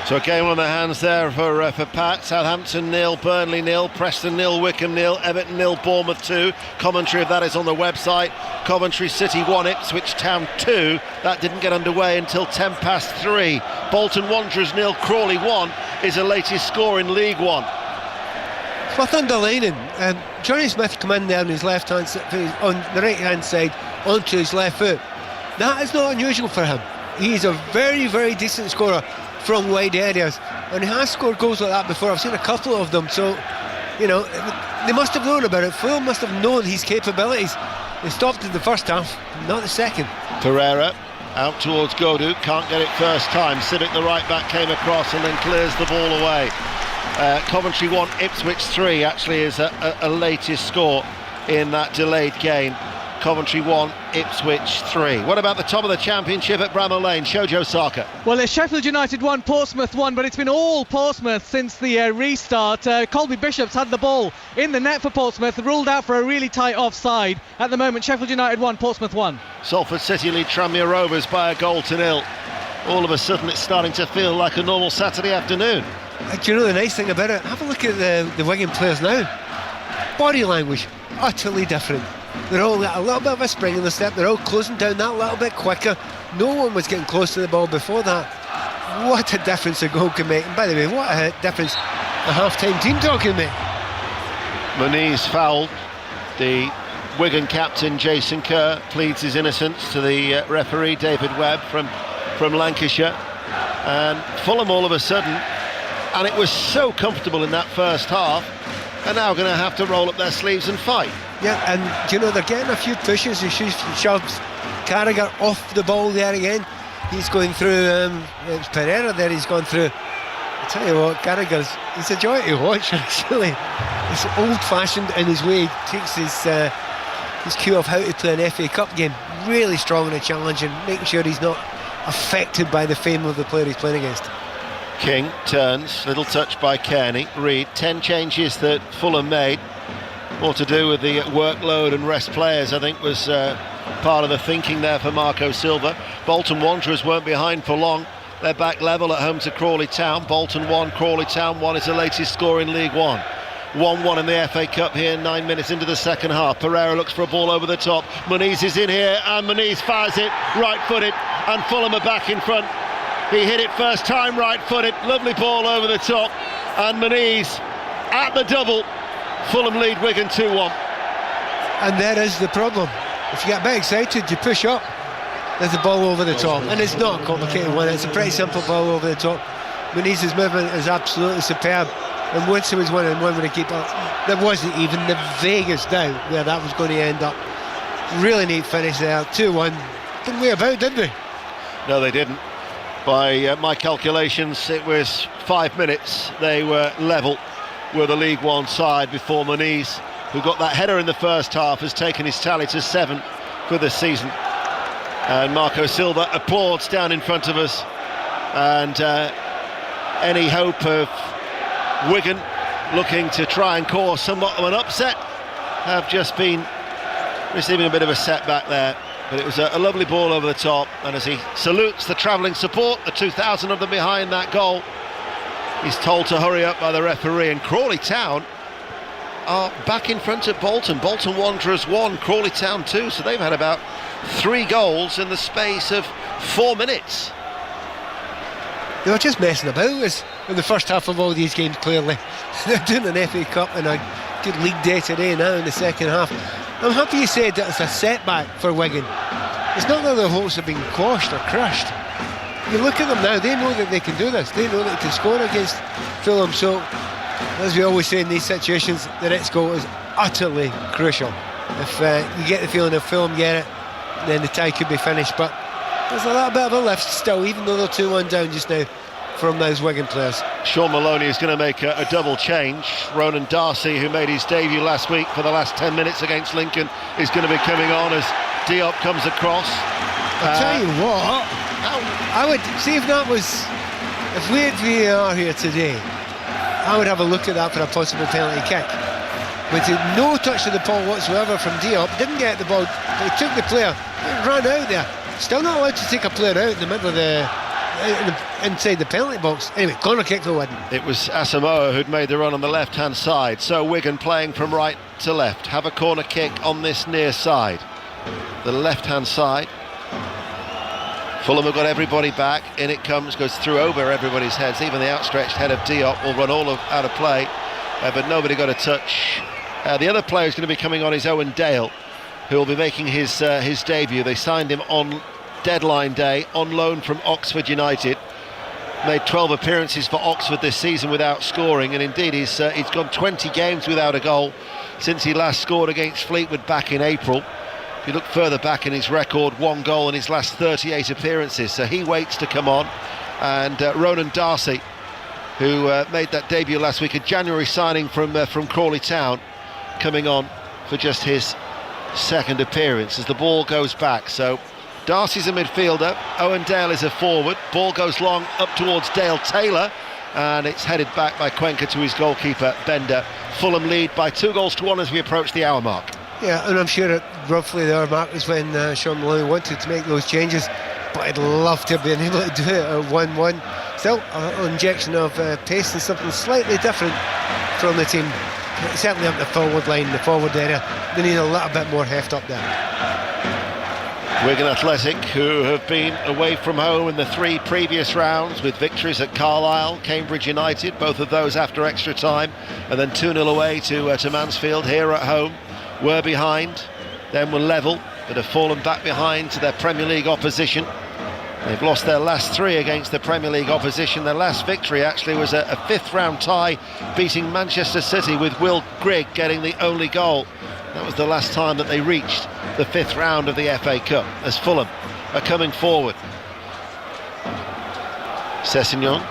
So a game on their hands there for Pat. Southampton 0, Burnley 0, Preston 0, Wickham 0, Everton 0, Bournemouth 2. Commentary of that is on the website. Coventry City 1, Ipswich Town 2. That didn't get underway until 3:10. Bolton Wanderers 0, Crawley 1 is the latest score in League One. Worth underlining, Johnny Smith come in there on his left hand, on the right hand side, onto his left foot. That is not unusual for him. He's a very, very decent scorer from wide areas, and he has scored goals like that before. I've seen a couple of them, so you know they must have known about it. Fulham must have known his capabilities. They stopped in the first half, not the second. Pereira out towards Godou, can't get it first time. Civic, the right back, came across and then clears the ball away. Coventry 1, Ipswich 3 actually is a latest score in that delayed game. Coventry 1, Ipswich 3. What about the top of the championship at Bramall Lane? Shojo Saka. Well, it's Sheffield United 1, Portsmouth 1, but it's been all Portsmouth since the restart. Colby Bishop's had the ball in the net for Portsmouth, ruled out for a really tight offside. At the moment, Sheffield United 1, Portsmouth 1. Salford City lead Tranmere Rovers by 1-0. All of a sudden it's starting to feel like a normal Saturday afternoon. Do you know the nice thing about it? Have a look at the Wigan players now. Body language, utterly different. They're all got a little bit of a spring in the step. They're all closing down that little bit quicker. No one was getting close to the ball before that. What a difference a goal can make. And by the way, what a difference a half-time team talk can make. Moniz fouled. The Wigan captain Jason Kerr pleads his innocence to the referee David Webb from Lancashire. And Fulham all of a sudden, and it was so comfortable in that first half, are now going to have to roll up their sleeves and fight. Yeah, and you know they're getting a few pushes, and shoves. Carragher off the ball there again. He's going through. It's Pereira there. He's gone through. I tell you what, he's a joy to watch. Actually, he's old-fashioned in his way. He takes his cue of how to play an FA Cup game really strong in a challenge, and making sure he's not affected by the fame of the player he's playing against. King turns, little touch by Kearney. Reed, 10 changes that Fulham made. More to do with the workload and rest players, I think, was part of the thinking there for Marco Silva. Bolton Wanderers weren't behind for long. They're back level at home to Crawley Town. Bolton 1, Crawley Town 1 is the latest score in League One. 1-1 in the FA Cup here, 9 minutes into the second half. Pereira looks for a ball over the top. Moniz is in here, and Moniz fires it right-footed, and Fulham are back in front. He hit it first time right-footed, lovely ball over the top, and Moniz at the double. Fulham lead Wigan 2-1. And there is the problem. If you get a bit excited, you push up. There's a ball over the top, and it's not a complicated one. It's a pretty simple ball over the top. Muniz's movement is absolutely superb, and once he was 1-on-1 with the keeper, there wasn't even the vaguest doubt where that was going to end up. Really neat finish there, 2-1. Didn't wait about, did they? No, they didn't. By my calculations, it was 5 minutes. They were level with the League One side before Moniz, who got that header in the first half, has taken his tally to 7 for the season. And Marco Silva applauds down in front of us, and any hope of Wigan looking to try and cause somewhat of an upset have just been receiving a bit of a setback there. But it was a lovely ball over the top, and as he salutes the travelling support, the 2,000 of them behind that goal, he's told to hurry up by the referee. And Crawley Town are back in front of Bolton. Bolton Wanderers 1, Crawley Town 2, so they've had about 3 goals in the space of 4 minutes. They were just messing about in the first half of all these games, clearly. They're doing an FA Cup and a good league day today now in the second half. I'm happy you said that it's a setback for Wigan. It's not that their hopes have been quashed or crushed. You look at them now, they know that they can do this. They know that they can score against Fulham. So, as we always say in these situations, the next goal is utterly crucial. If you get the feeling if Fulham get it, then the tie could be finished. But there's a little bit of a lift still, even though they're 2-1 down just now from those Wigan players. Sean Maloney is going to make a double change. Ronan Darcy, who made his debut last week for the last 10 minutes against Lincoln, is going to be coming on as Diop comes across. I'll tell you what, I would see if we had VAR here today, I would have a look at that for a possible penalty kick. With no touch to the ball whatsoever from Diop, didn't get the ball, but he took the player, ran out there. Still not allowed to take a player out in the middle of the inside the penalty box. Anyway, corner kick for Wigan. It was Asamoah who'd made the run on the left-hand side. So Wigan playing from right to left. Have a corner kick on this near side. The left-hand side. Fulham have got everybody back. In it comes, goes through over everybody's heads. Even the outstretched head of Diop will run out of play. But nobody got a touch. The other player who's going to be coming on is Owen Dale, who will be making his debut. They signed him on deadline day on loan from Oxford United. Made 12 appearances for Oxford this season without scoring, and indeed he's gone 20 games without a goal since he last scored against Fleetwood back in April. If you look further back in his record, 1 goal in his last 38 appearances, so he waits to come on. And Ronan Darcy, who made that debut last week, a January signing from Crawley Town, coming on for just his second appearance as the ball goes back. So Darcy's a midfielder, Owen Dale is a forward. Ball goes long up towards Dale Taylor, and it's headed back by Cuenca to his goalkeeper Bender. Fulham lead by 2-1 as we approach the hour mark. Yeah, and I'm sure at roughly the hour mark is when Sean Maloney wanted to make those changes, but I'd love to have been able to do it at 1-1. Still, an injection of pace and something slightly different from the team. Certainly up the forward line, the forward area. They need a little bit more heft up there. Wigan Athletic, who have been away from home in the 3 previous rounds with victories at Carlisle, Cambridge United, both of those after extra time, and then 2-0 away to Mansfield here at home, were behind, then were level, but have fallen back behind to their Premier League opposition. They've lost their last 3 against the Premier League opposition. Their last victory actually was a 5th round tie, beating Manchester City with Will Grigg getting the only goal. That was the last time that they reached the 5th round of the FA Cup, as Fulham are coming forward. Sessegnon,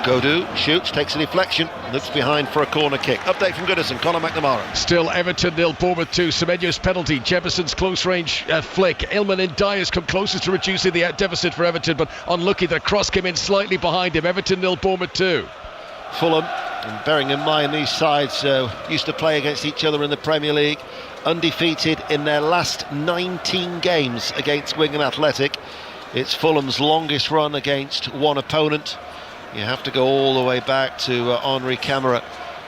Godou shoots, takes a deflection, looks behind for a corner kick. Update from Goodison, Conor McNamara. Still Everton 0, Bournemouth 2. Semenyo's penalty, Jefferson's close range flick. Ilman and Dyer's come closest to reducing the deficit for Everton, but unlucky the cross came in slightly behind him. Everton 0, Bournemouth 2. Fulham, and bearing in mind these sides used to play against each other in the Premier League, undefeated in their last 19 games against Wigan Athletic. It's Fulham's longest run against one opponent. You have to go all the way back to Henri Camara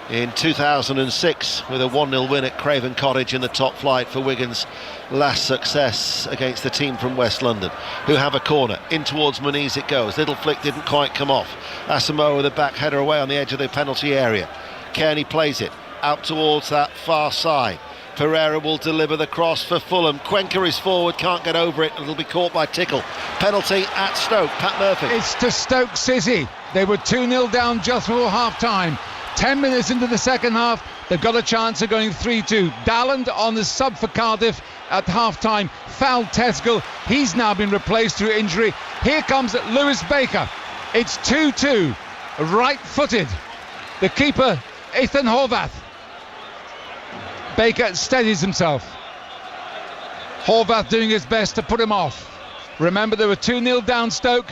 in 2006 with a 1-0 win at Craven Cottage in the top flight for Wigan's last success against the team from West London, who have a corner. In towards Muniz it goes. Little flick didn't quite come off. Asamoah with a back header away on the edge of the penalty area. Kearney plays it out towards that far side. Pereira will deliver the cross for Fulham. Cuenca is forward, can't get over it, and it'll be caught by Tickle. Penalty at Stoke. Pat Murphy. It's to Stoke City. They were 2-0 down just before half-time. 10 minutes into the second half, they've got a chance of going 3-2. Dalland on the sub for Cardiff at half-time fouled Tesco. He's now been replaced through injury. Here comes Lewis Baker. It's 2-2. Right-footed. The keeper, Ethan Horvath. Baker steadies himself. Horvath doing his best to put him off. Remember, they were 2-0 down Stoke.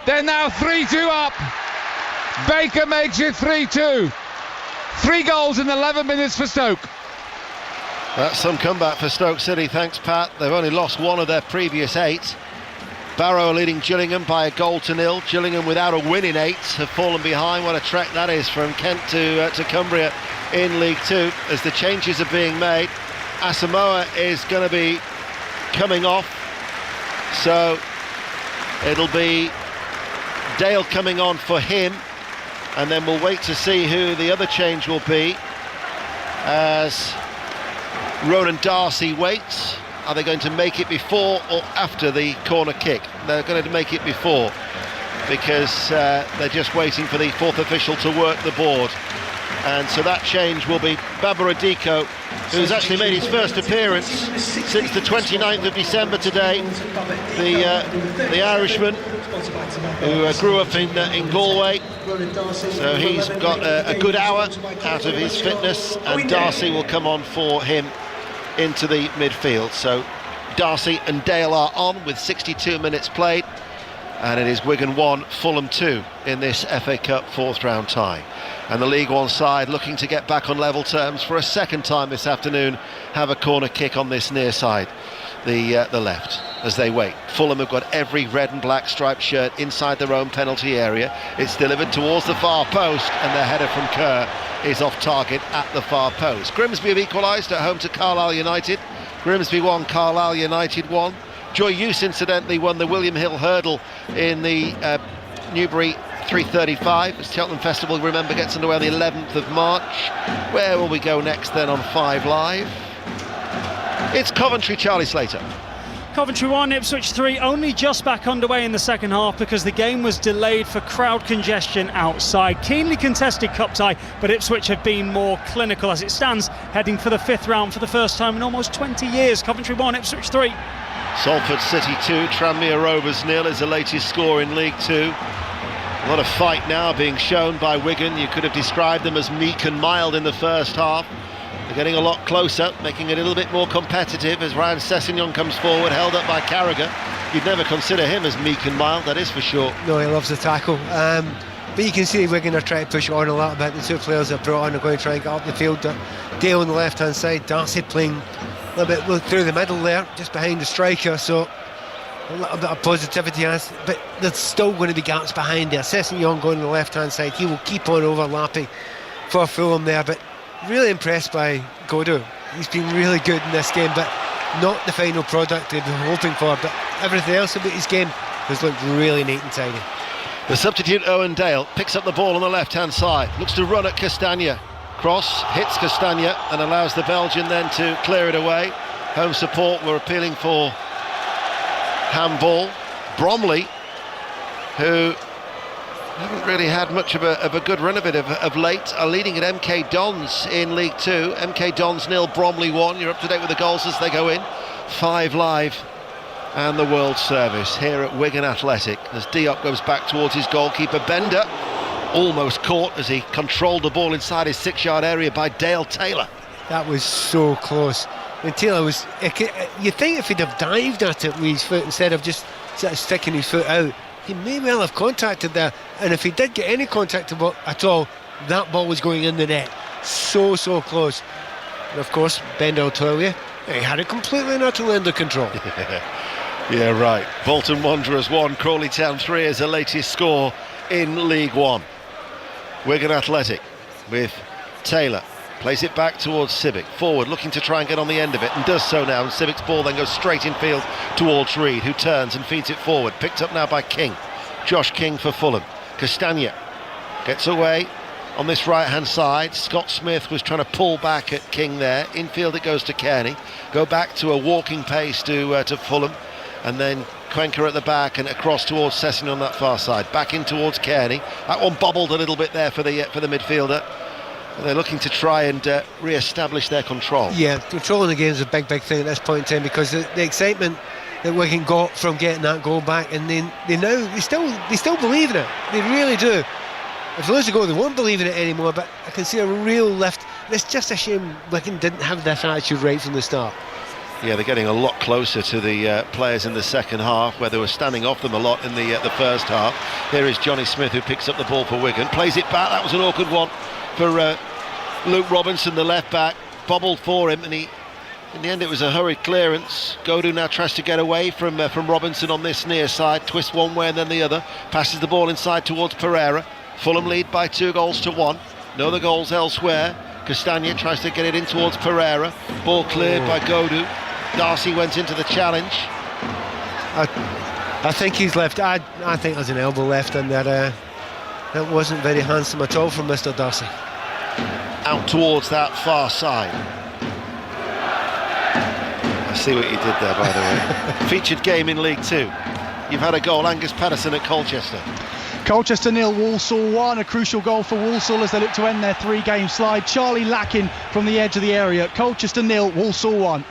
They're now 3-2 up. Baker makes it 3-2. 3 goals in 11 minutes for Stoke. That's some comeback for Stoke City, thanks Pat. They've only lost 1 of their previous 8. Barrow leading Gillingham by 1-0. Gillingham without a win in 8 have fallen behind. What a trek that is from Kent to Cumbria in League 2 as the changes are being made. Asamoah is going to be coming off, so it'll be Dale coming on for him, and then we'll wait to see who the other change will be as Ronan Darcy waits. Are they going to make it before or after the corner kick? They're going to make it before, because they're just waiting for the 4th official to work the board. And so that change will be Baba Adiko, who's actually made his first appearance since the 29th of December today. The Irishman who grew up in Galway, so he's got a good hour out of his fitness, and Darcy will come on for him into the midfield. So Darcy and Dale are on with 62 minutes played, and it is Wigan 1, Fulham 2 in this FA Cup 4th round tie. And the League One side looking to get back on level terms for a second time this afternoon, have a corner kick on this near side, the left. as they wait. Fulham have got every red and black striped shirt inside their own penalty area. It's delivered towards the far post, and the header from Kerr is off target at the far post. Grimsby have equalised at home to Carlisle United. Grimsby 1, Carlisle United 1. Joy Hughes incidentally won the William Hill hurdle in the Newbury 335 as Cheltenham Festival, remember, gets underway on the 11th of March. Where will we go next then on 5 Live? It's Coventry, Charlie Slater. Coventry 1, Ipswich 3, only just back underway in the second half because the game was delayed for crowd congestion outside. Keenly contested cup tie, but Ipswich have been more clinical as it stands, heading for the 5th round for the first time in almost 20 years. Coventry 1, Ipswich 3. Salford City 2, Tranmere Rovers 0 is the latest score in League 2. A lot of fight now being shown by Wigan. You could have described them as meek and mild in the first half. They're getting a lot closer, making it a little bit more competitive as Ryan Sessegnon comes forward, held up by Carragher. You'd never consider him as meek and mild, that is for sure. No, he loves the tackle. But you can see Wigan are trying to push on a little bit. The two players they've brought on are going to try and get up the field. Dale on the left-hand side, Darcy playing a little bit through the middle there, just behind the striker, so a little bit of positivity, but there's still going to be gaps behind there. Sessegnon going to the left-hand side, he will keep on overlapping for Fulham there, but really impressed by Godot. He's been really good in this game, but not the final product they've been hoping for, but everything else about his game has looked really neat and tidy. The substitute Owen Dale picks up the ball on the left-hand side, looks to run at Castagna. Cross hits Castagna and allows the Belgian then to clear it away. Home support were appealing for handball. Bromley, who haven't really had much of a good run of it of late, are leading at MK Dons in League 2. MK Dons 0, Bromley 1. You're up to date with the goals as they go in. 5 Live and the World Service here at Wigan Athletic as Diop goes back towards his goalkeeper. Bender almost caught as he controlled the ball inside his 6-yard area by Dale Taylor. That was so close. And Taylor was, you think if he'd have dived at it with his foot instead of just sort of sticking his foot out, he may well have contacted there, and if he did get any contact at all, that ball was going in the net. So close. And of course, Bender will tell you, he had it completely and utterly under control. Yeah, right. Bolton Wanderers 1, Crawley Town 3 is the latest score in League 1. Wigan Athletic with Taylor plays it back towards Civic, forward looking to try and get on the end of it, and does so now, and Civic's ball then goes straight in field towards Reed, who turns and feeds it forward, picked up now by King. Josh King for Fulham. Castagna gets away on this right hand side. Scott Smith was trying to pull back at King there. Infield it goes to Kearney, go back to a walking pace to Fulham, and then Cuenca at the back and across towards Sessegnon on that far side, back in towards Kearney. That one bobbled a little bit there for the midfielder. They're looking to try and re-establish their control. Yeah, controlling the game is a big thing at this point in time, because the excitement that Wigan got from getting that goal back, and they still believe in it. They really do. If they lose the goal, they won't believe in it anymore. But I can see a real lift. It's just a shame Wigan didn't have that attitude right from the start. Yeah, they're getting a lot closer to the players in the second half, where they were standing off them a lot in the first half. Here is Johnny Smith, who picks up the ball for Wigan, plays it back. That was an awkward one for Luke Robinson, the left back, bobbled for him, and in the end it was a hurried clearance. Godou now tries to get away from Robinson on this near side, twists one way and then the other, passes the ball inside towards Pereira. Fulham lead by 2-1. No other goals elsewhere. Castagna tries to get it in towards Pereira, ball cleared by Godou. Darcy went into the challenge. I think he's left. I think there's an elbow left in there. That wasn't very handsome at all from Mr. Darcy. Out towards that far side. I see what you did there, by the way. Featured game in League 2. You've had a goal, Angus Patterson at Colchester. Colchester 0, Walsall 1. A crucial goal for Walsall as they look to end their 3-game slide. Charlie Lackin from the edge of the area. Colchester 0, Walsall 1.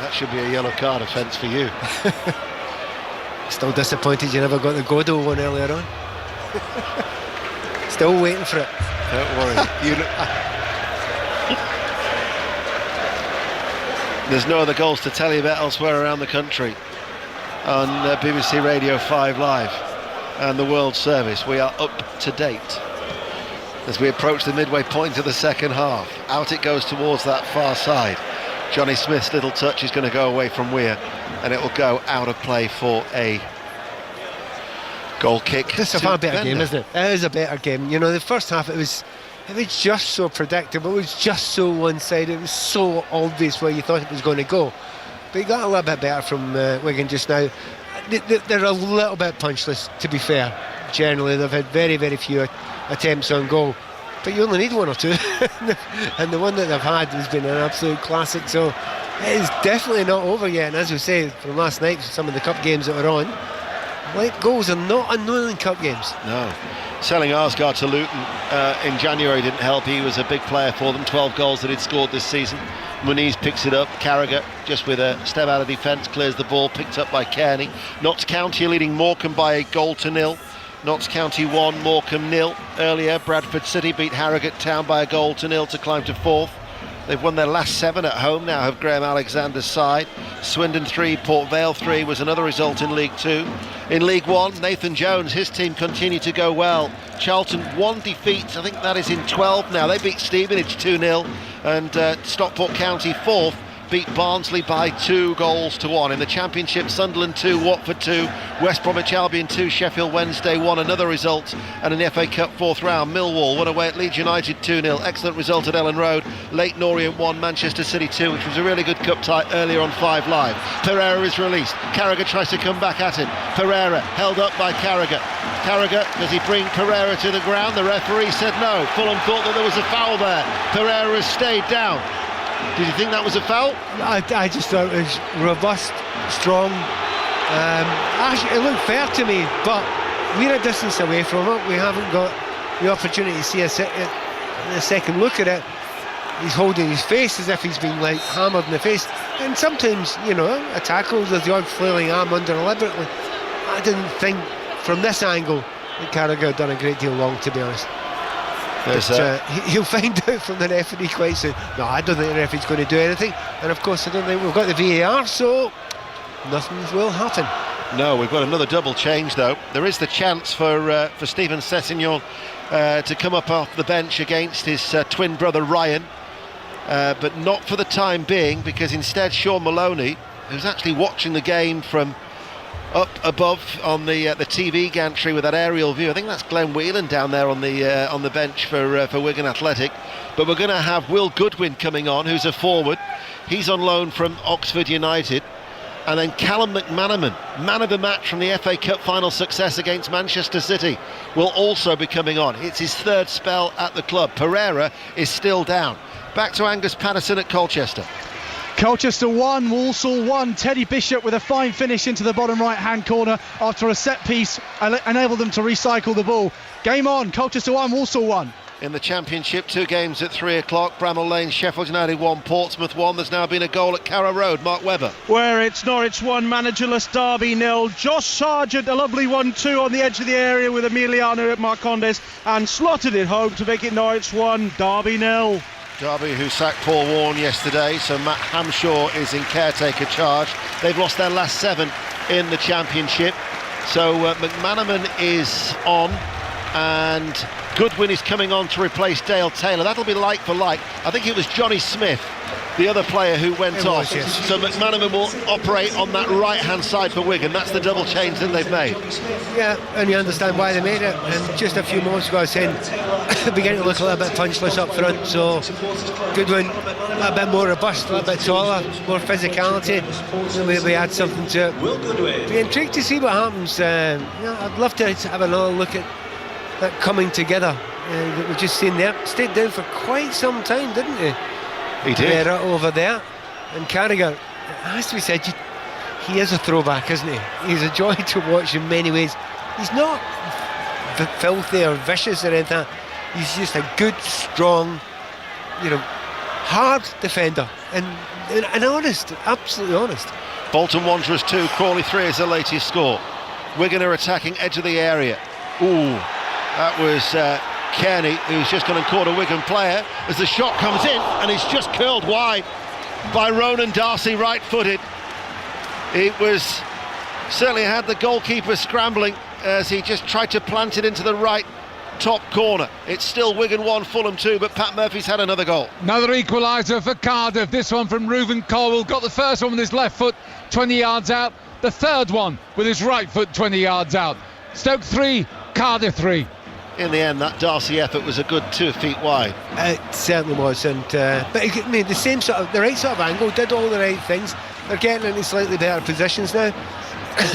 That should be a yellow card offence for you. Still disappointed you never got the Godot one earlier on. Still waiting for it. Don't worry. There's no other goals to tell you about elsewhere around the country on BBC Radio 5 Live and the World Service. We are up to date as we approach the midway point of the second half. Out it goes towards that far side. Johnny Smith's little touch is going to go away from Weir, and it will go out of play for a goal kick. This is a far better game, isn't it? It is a better game. You know, the first half it was just so predictable. It was just so one-sided. It was so obvious where you thought it was going to go. But you got a little bit better from Wigan just now. They're a little bit punchless, to be fair. Generally, they've had very, very few attempts on goal. But you only need one or two. And the one that they've had has been an absolute classic. So it is definitely not over yet. And as we say, from last night, some of the cup games that were on, late goals are not unknown in cup games. No. Selling Arsgaard to Luton in January didn't help. He was a big player for them, 12 goals that he'd scored this season. Muniz picks it up. Carragher, just with a step out of defence, clears the ball, picked up by Kearney. Notts County leading Morecambe by a goal to nil. Notts County 1, Morecambe 0. Earlier, Bradford City beat Harrogate Town by a goal to nil to climb to 4th. They've won their last 7 at home now, have Graham Alexander's side. Swindon 3, Port Vale 3 was another result in League 2. In League 1, Nathan Jones, his team continue to go well. Charlton 1 defeat, I think that is in 12 now. They beat Stevenage 2-0, and Stockport County 4th beat Barnsley by 2 goals to 1. In the Championship, Sunderland 2, Watford 2, West Bromwich Albion 2, Sheffield Wednesday 1, another result. And in the FA Cup 4th round, Millwall won away at Leeds United 2-0. Excellent result at Ellen Road. Leyton Orient 1, Manchester City 2, which was a really good cup tie earlier on 5 Live. Pereira is released. Carragher tries to come back at him. Pereira held up by Carragher. Carragher, does he bring Pereira to the ground? The referee said no. Fulham thought that there was a foul there. Pereira has stayed down. Did you think that was a foul? I just thought it was robust, strong. Actually, it looked fair to me, but we're a distance away from it. We haven't got the opportunity to see a second look at it. He's holding his face as if he's been like hammered in the face. And sometimes, you know, a tackle, there's the odd flailing arm under deliberately. I didn't think from this angle that Carragher had done a great deal wrong, to be honest. He'll find out from the referee quite soon. No, I don't think the referee's going to do anything, and of course I don't think we've got the VAR, so nothing will happen. No, we've got another double change though. There is the chance for Stephen Sessignon to come up off the bench against his twin brother Ryan, but not for the time being, because instead Sean Maloney, who's actually watching the game from up above on the TV gantry with that aerial view. I think that's Glenn Whelan down there on the bench for Wigan Athletic. But we're going to have Will Goodwin coming on, who's a forward. He's on loan from Oxford United. And then Callum McManaman, man of the match from the FA Cup final success against Manchester City, will also be coming on. It's his 3rd spell at the club. Pereira is still down. Back to Angus Patterson at Colchester. Colchester 1, Walsall 1. Teddy Bishop with a fine finish into the bottom right-hand corner after a set piece enabled them to recycle the ball. Game on, Colchester 1, Walsall 1. In the Championship, 2 games at 3 o'clock. Bramall Lane, Sheffield United 1, Portsmouth 1. There's now been a goal at Carrow Road. Mark Webber. Where it's Norwich 1, managerless Derby 0. Josh Sargent, a lovely 1-2 on the edge of the area with Emiliano at Marcondes, and slotted it home to make it Norwich 1, Derby 0. Derby, who sacked Paul Warne yesterday, so Matt Hamshaw is in caretaker charge. They've lost their last 7 in the Championship. So McManaman is on, and Goodwin is coming on to replace Dale Taylor. That'll be like for like. I think it was Johnny Smith, the other player who went off. Yes. So McManaman will operate on that right-hand side for Wigan. That's the double change that they've made. Yeah, and you understand why they made it. And just a few moments ago I was saying, beginning to look a little bit punchless up front. So Goodwin, a bit more robust, a little bit taller, more physicality. Maybe add something to it. Be intrigued to see what happens. I'd love to have another look at that coming together that we've just seen there. Stayed down for quite some time, didn't he? He did. Over there. And Carragher, it has to be said, he is a throwback, isn't he? He's a joy to watch in many ways. He's not filthy or vicious or anything. He's just a good, strong, hard defender. And honest, absolutely honest. Bolton Wanderers 2, Crawley 3 is the latest score. Wigan are attacking edge of the area. Ooh, that was Kearney, who's just gone and caught a Wigan player as the shot comes in, and it's just curled wide by Ronan Darcy, right-footed. It was certainly had the goalkeeper scrambling as he just tried to plant it into the right top corner. It's still Wigan 1, Fulham 2, but Pat Murphy's had another goal. Another equaliser for Cardiff. This one from Reuben Colwell. Got the first one with his left foot 20 yards out. The third one with his right foot 20 yards out. Stoke 3, Cardiff 3. In the end, that Darcy effort was a good 2 feet wide. It certainly was, and but I mean, the right sort of angle, did all the right things. They're getting into slightly better positions now.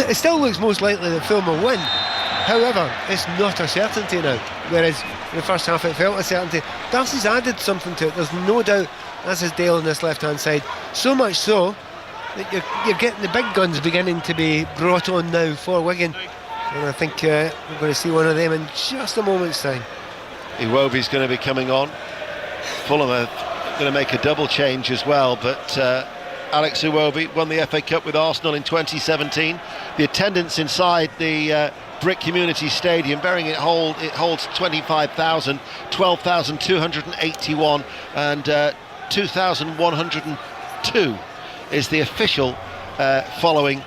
It still looks most likely that Fulham will win. However, it's not a certainty now, whereas in the first half it felt a certainty. Darcy's added something to it, there's no doubt, as is Dale on this left-hand side. So much so that you're getting the big guns beginning to be brought on now for Wigan. And I think we're going to see one of them in just a moment's time. Iwobi's going to be coming on. Fulham are going to make a double change as well, but Alex Iwobi won the FA Cup with Arsenal in 2017. The attendance inside the Brick Community Stadium, it holds 25,000, 12,281 and 2,102 is the official following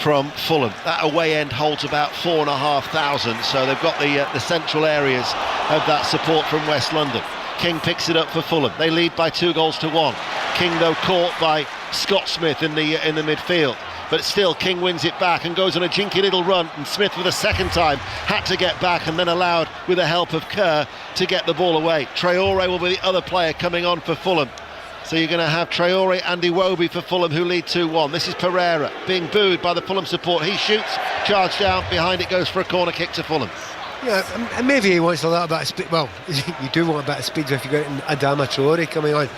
from Fulham. That away end holds about 4,500, so they've got the central areas of that support from West London. King picks it up for Fulham. They lead by 2-1. King, though, caught by Scott Smith in the midfield, but still King wins it back and goes on a jinky little run, and Smith for the second time had to get back and then allowed, with the help of Kerr, to get the ball away. Traore will be the other player coming on for Fulham. So you're going to have Traore and Iwobi for Fulham, who lead 2-1. This is Pereira being booed by the Fulham support. He shoots, charged down, behind it goes for a corner kick to Fulham. Yeah, and maybe he wants a little bit of speed. Well, you do want a bit of speed if you got Adama Traore coming on.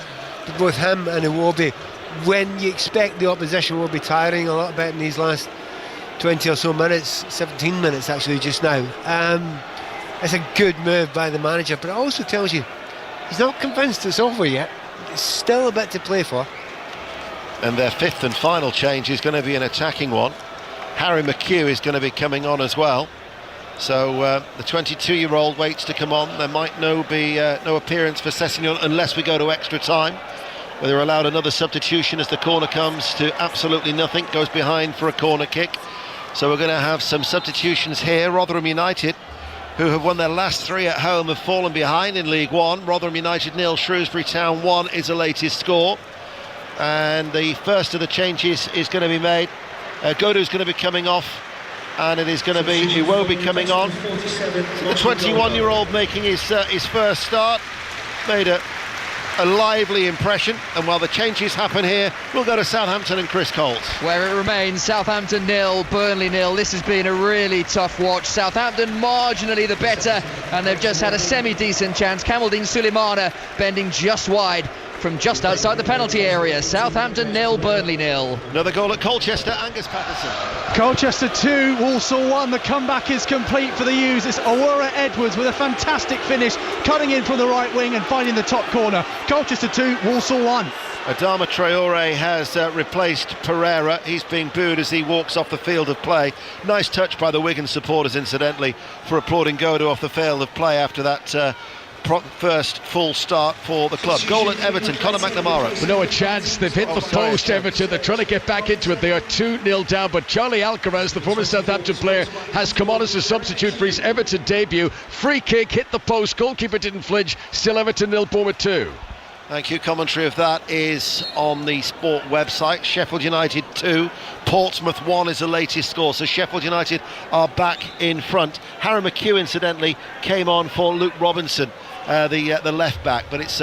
But both him and Iwobi, when you expect the opposition will be tiring a little bit in these last 20 or so minutes, 17 minutes actually just now, it's a good move by the manager, but it also tells you he's not convinced it's over yet. There's still a bit to play for. And their fifth and final change is going to be an attacking one. Harry McHugh is going to be coming on as well. So the 22-year-old waits to come on. There might be no appearance for Sessegnon unless we go to extra time, where they're allowed another substitution as the corner comes to absolutely nothing, goes behind for a corner kick. So we're going to have some substitutions here. Rotherham United, who have won their last 3 at home, have fallen behind in League One. Rotherham United 0, Shrewsbury Town 1 is the latest score. And the first of the changes is going to be made. Godu's going to be coming off, and it is going to be Iwobi coming on. The 21-year-old making his first start, made a lively impression, and while the changes happen here, we'll go to Southampton and Chris Coles. Where it remains, Southampton 0, Burnley 0. This has been a really tough watch. Southampton marginally the better, and they've just had a semi-decent chance. Kamaldeen Sulemana bending just wide from just outside the penalty area. Southampton 0, Burnley 0. Another goal at Colchester, Angus Patterson. Colchester 2, Walsall 1. The comeback is complete for the U's. It's Aurora Edwards with a fantastic finish, cutting in from the right wing and finding the top corner. Colchester 2, Walsall 1. Adama Traore has replaced Pereira. He's being booed as he walks off the field of play. Nice touch by the Wigan supporters, incidentally, for applauding Godu off the field of play after that first full start for the club. Goal at Everton, Conor McNamara. But no, a chance. They've hit the post, Everton. They're trying to get back into it. They are 2-0 down, but Charlie Alcaraz, the former Southampton player, has come on as a substitute for his Everton debut. Free kick, hit the post, goalkeeper didn't flinch. Still Everton 0, Bournemouth 2. Thank you. Commentary of that is on the Sport website. Sheffield United 2, Portsmouth 1 is the latest score. So Sheffield United are back in front. Harry McHugh, incidentally, came on for Luke Robinson, the left back, but it's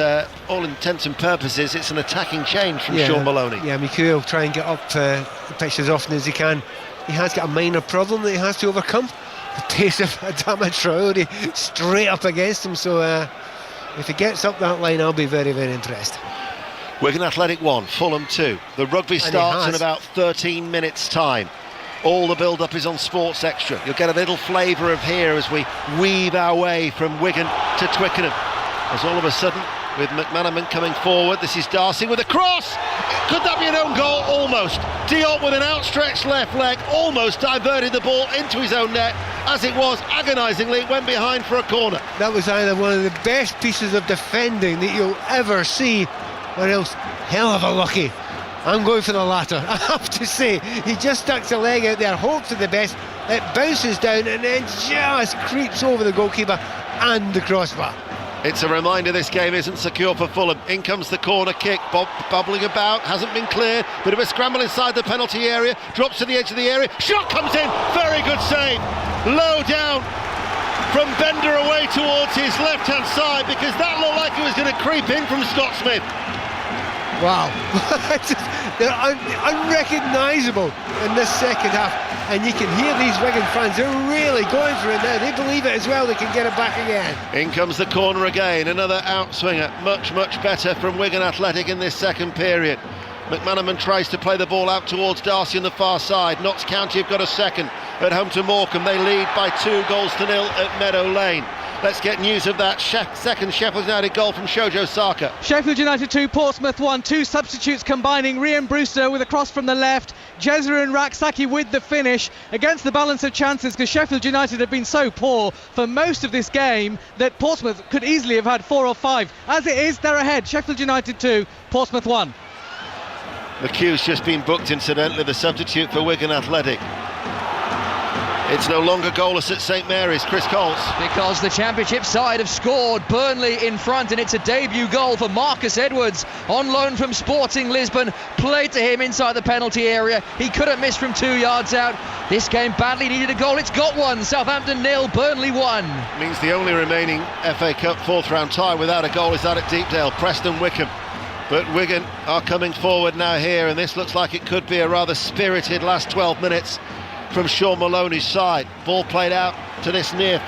all intents and purposes it's an attacking change from Sean Maloney. Yeah, McHugh will try and get up the pitch as often as he can. He has got a minor problem that he has to overcome, the pace of Adama Traore straight up against him, so if he gets up that line, I'll be very, very impressed. Wigan Athletic 1, Fulham 2. The rugby starts in about 13 minutes time. All the build-up is on Sports Extra. You'll get a little flavour of here as we weave our way from Wigan to Twickenham. As all of a sudden, with McManaman coming forward, this is Darcy with a cross. Could that be an own goal? Almost. Diop with an outstretched left leg almost diverted the ball into his own net. As it was, agonisingly, it went behind for a corner. That was either one of the best pieces of defending that you'll ever see, or else hell of a lucky. I'm going for the latter. I have to say, he just stuck a leg out there, hopes for the best. It bounces down and then just creeps over the goalkeeper and the crossbar. It's a reminder this game isn't secure for Fulham. In comes the corner kick, bubbling about, hasn't been cleared. Bit of a scramble inside the penalty area, drops to the edge of the area, shot comes in, very good save. Low down from Bender away towards his left-hand side, because that looked like it was going to creep in from Scott Smith. Wow, they're unrecognisable in this second half, and you can hear these Wigan fans, they're really going for it now. They believe it as well, they can get it back again. In comes the corner again, another outswinger, much better from Wigan Athletic in this second period. McManaman tries to play the ball out towards Darcy on the far side. Notts County have got a second at home to Morecambe. They lead by 2-0 at Meadow Lane. Let's get news of that second Sheffield United goal from Shojo Saka. Sheffield United 2, Portsmouth 1. Two substitutes combining. Rhian Brewster with a cross from the left. Jezra and Raksaki with the finish against the balance of chances, because Sheffield United have been so poor for most of this game that Portsmouth could easily have had 4 or 5. As it is, they're ahead. Sheffield United 2, Portsmouth 1. McHugh's just been booked, incidentally, the substitute for Wigan Athletic. It's no longer goalless at St Mary's. Chris Coles. Because the Championship side have scored. Burnley in front, and it's a debut goal for Marcus Edwards, on loan from Sporting Lisbon. Played to him inside the penalty area. He couldn't miss from 2 yards out. This game badly needed a goal. It's got one. Southampton 0, Burnley 1. Means the only remaining FA Cup fourth round tie without a goal is that at Deepdale. Preston Wickham. But Wigan are coming forward now here, and this looks like it could be a rather spirited last 12 minutes from Sean Maloney's side. Ball played out to this near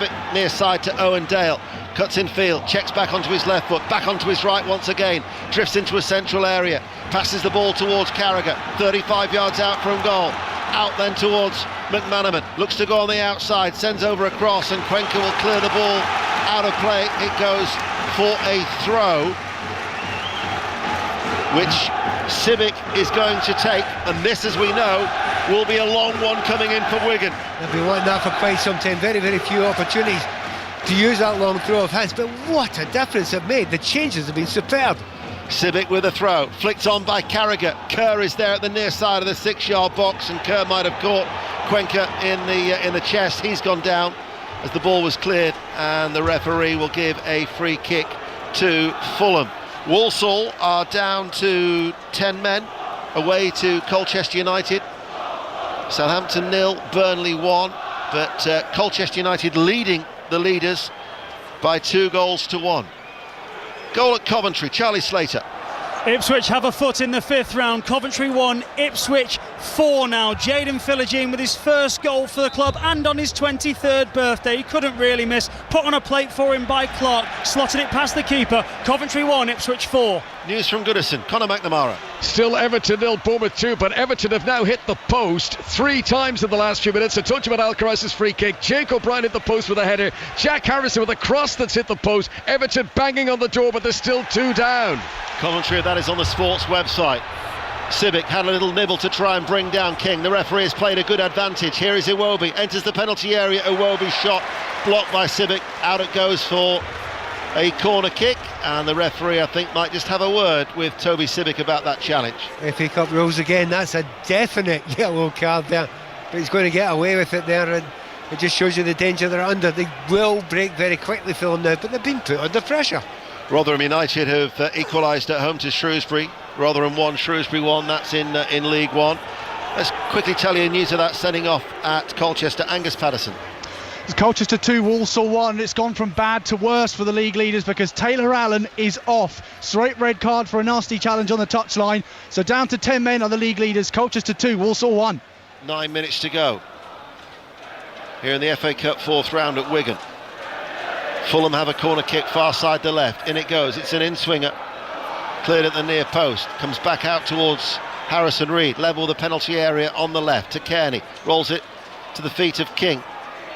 side to Owen Dale. Cuts in field, checks back onto his left foot, back onto his right once again. Drifts into a central area, passes the ball towards Carragher, 35 yards out from goal. Out then towards McManaman, looks to go on the outside, sends over a cross, and Cuenca will clear the ball out of play. It goes for a throw, which Civic is going to take, and this, as we know, will be a long one coming in for Wigan. They've been wanting that for quite some time. Very few opportunities to use that long throw of hands, but what a difference it made. The changes have been superb. Civic with a throw, flicked on by Carragher. Kerr is there at the near side of the 6-yard box, and Kerr might have caught Cuenca in the chest. He's gone down as the ball was cleared, and the referee will give a free kick to Fulham. Walsall are down to 10 men, away to Colchester United. Southampton 0, Burnley 1, but Colchester United leading the leaders by 2-1. Goal at Coventry, Charlie Slater. Ipswich have a foot in the fifth round. Coventry 1, Ipswich 4 now. Jayden Philogene with his first goal for the club, and on his 23rd birthday. He couldn't really miss. Put on a plate for him by Clark. Slotted it past the keeper. Coventry 1, Ipswich 4. News from Goodison, Conor McNamara. Still Everton 0, Bournemouth 2, but Everton have now hit the post 3 times in the last few minutes. I talked about Alcaraz's free kick. Jake O'Brien hit the post with a header. Jack Harrison with a cross that's hit the post. Everton banging on the door, but there's still 2 down. Commentary of that is on the sports website. Civic had a little nibble to try and bring down King. The referee has played a good advantage. Here is Iwobi, enters the penalty area. Iwobi shot blocked by Civic. Out it goes for a corner kick, and the referee, I think, might just have a word with Toby Civic about that challenge. FA Cup rules again, that's a definite yellow card there, but he's going to get away with it there, and it just shows you the danger they're under. They will break very quickly, Fulham, now, but they've been put under pressure. Rotherham United have equalised at home to Shrewsbury. Rotherham 1, Shrewsbury 1, that's in League One. Let's quickly tell you news of that sending off at Colchester. Angus Patterson. It's Colchester 2, Walsall 1. It's gone from bad to worse for the league leaders because Taylor Allen is off. Straight red card for a nasty challenge on the touchline. So down to 10 men are the league leaders. Colchester 2, Walsall 1. 9 minutes to go here in the FA Cup fourth round at Wigan. Fulham have a corner kick far side to left. In it goes. It's an in-swinger. Cleared at the near post. Comes back out towards Harrison Reed. Level the penalty area on the left to Kearney. Rolls it to the feet of King.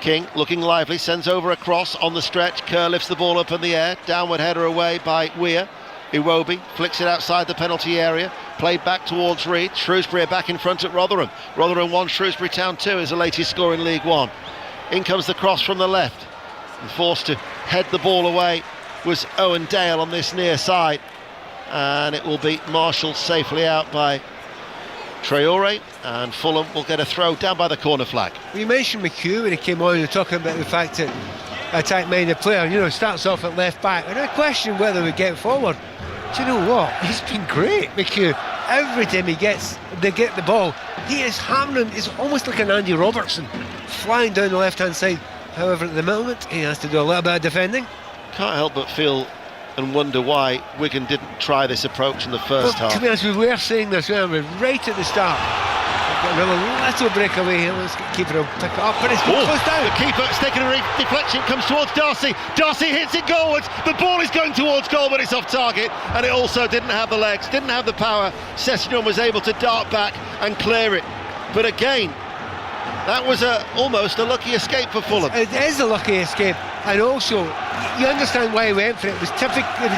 King looking lively, sends over a cross on the stretch. Kerr lifts the ball up in the air. Downward header away by Weir. Iwobi flicks it outside the penalty area. Played back towards Reed. Shrewsbury are back in front at Rotherham. Rotherham 1, Shrewsbury Town 2 is the latest score in League One. In comes the cross from the left. And forced to head the ball away was Owen Dale on this near side. And it will be marshalled safely out by Traore, and Fulham will get a throw down by the corner flag. We mentioned McHugh when he came on, we were talking about the fact that attack-minded player. You know, starts off at left back, and I question whether we get forward. Do you know what? He's been great, McHugh. Every time they get the ball, he is hammering. It's almost like an Andy Robertson flying down the left-hand side. However, at the moment, he has to do a little bit of defending. Can't help but feel and wonder why Wigan didn't try this approach in the first half. To be honest, we were saying this, weren't we? Right at the start. Got another little breakaway here. Let's get keeper will pick it up, but it's been closed down. The keeper's taking a deflection, comes towards Darcy. Darcy hits it goalwards. The ball is going towards goal, but it's off target, and it also didn't have the legs, didn't have the power. Sessegnon was able to dart back and clear it. But again, that was almost a lucky escape for Fulham. It is a lucky escape, and also you understand why he went for it. It was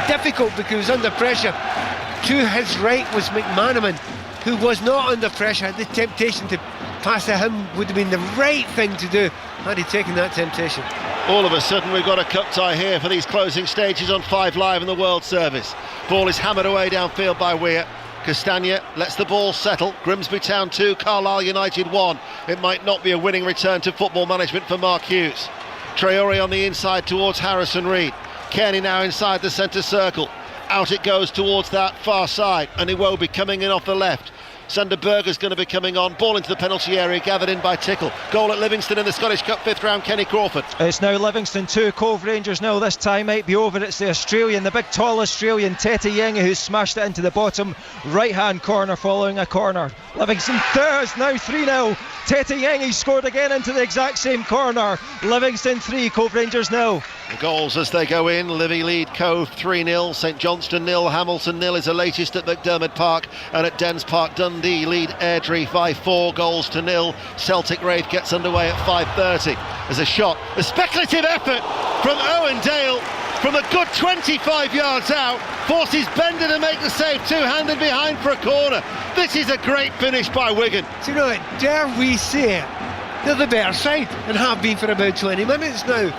difficult because he was under pressure. To his right was McManaman, who was not under pressure. The temptation to pass to him would have been the right thing to do had he taken that temptation. All of a sudden we've got a cup tie here for these closing stages on 5 Live in the World Service. Ball is hammered away downfield by Weir. Castagna lets the ball settle. Grimsby Town 2, Carlisle United 1. It might not be a winning return to football management for Mark Hughes. Traore on the inside towards Harrison Reed. Kearney now inside the centre circle. Out it goes towards that far side, and Iwobi coming in off the left. Sander Berger's going to be coming on. Ball into the penalty area, gathered in by Tickle. Goal at Livingston in the Scottish Cup 5th round, Kenny Crawford. It's now Livingston 2, Cove Rangers 0. This time might be over. It's the Australian, the big tall Australian, Tete Yengi, who's smashed it into the bottom right-hand corner following a corner. Livingston is now 3-0. Tete Yengi scored again into the exact same corner. Livingston 3, Cove Rangers 0. The goals as they go in. Livy lead Cove 3-0. St Johnstone 0. Hamilton 0 is the latest at McDermott Park, and at Dens Park Dundee lead Airdrie by 4 goals to 0. Celtic Wraith gets underway at 5:30. There's a shot, a speculative effort from Owen Dale from a good 25 yards out, forces Bender to make the save, two-handed behind for a corner. This is a great finish by Wigan. Do you know what, dare we say it, they're the better side and have been for about 20 minutes now.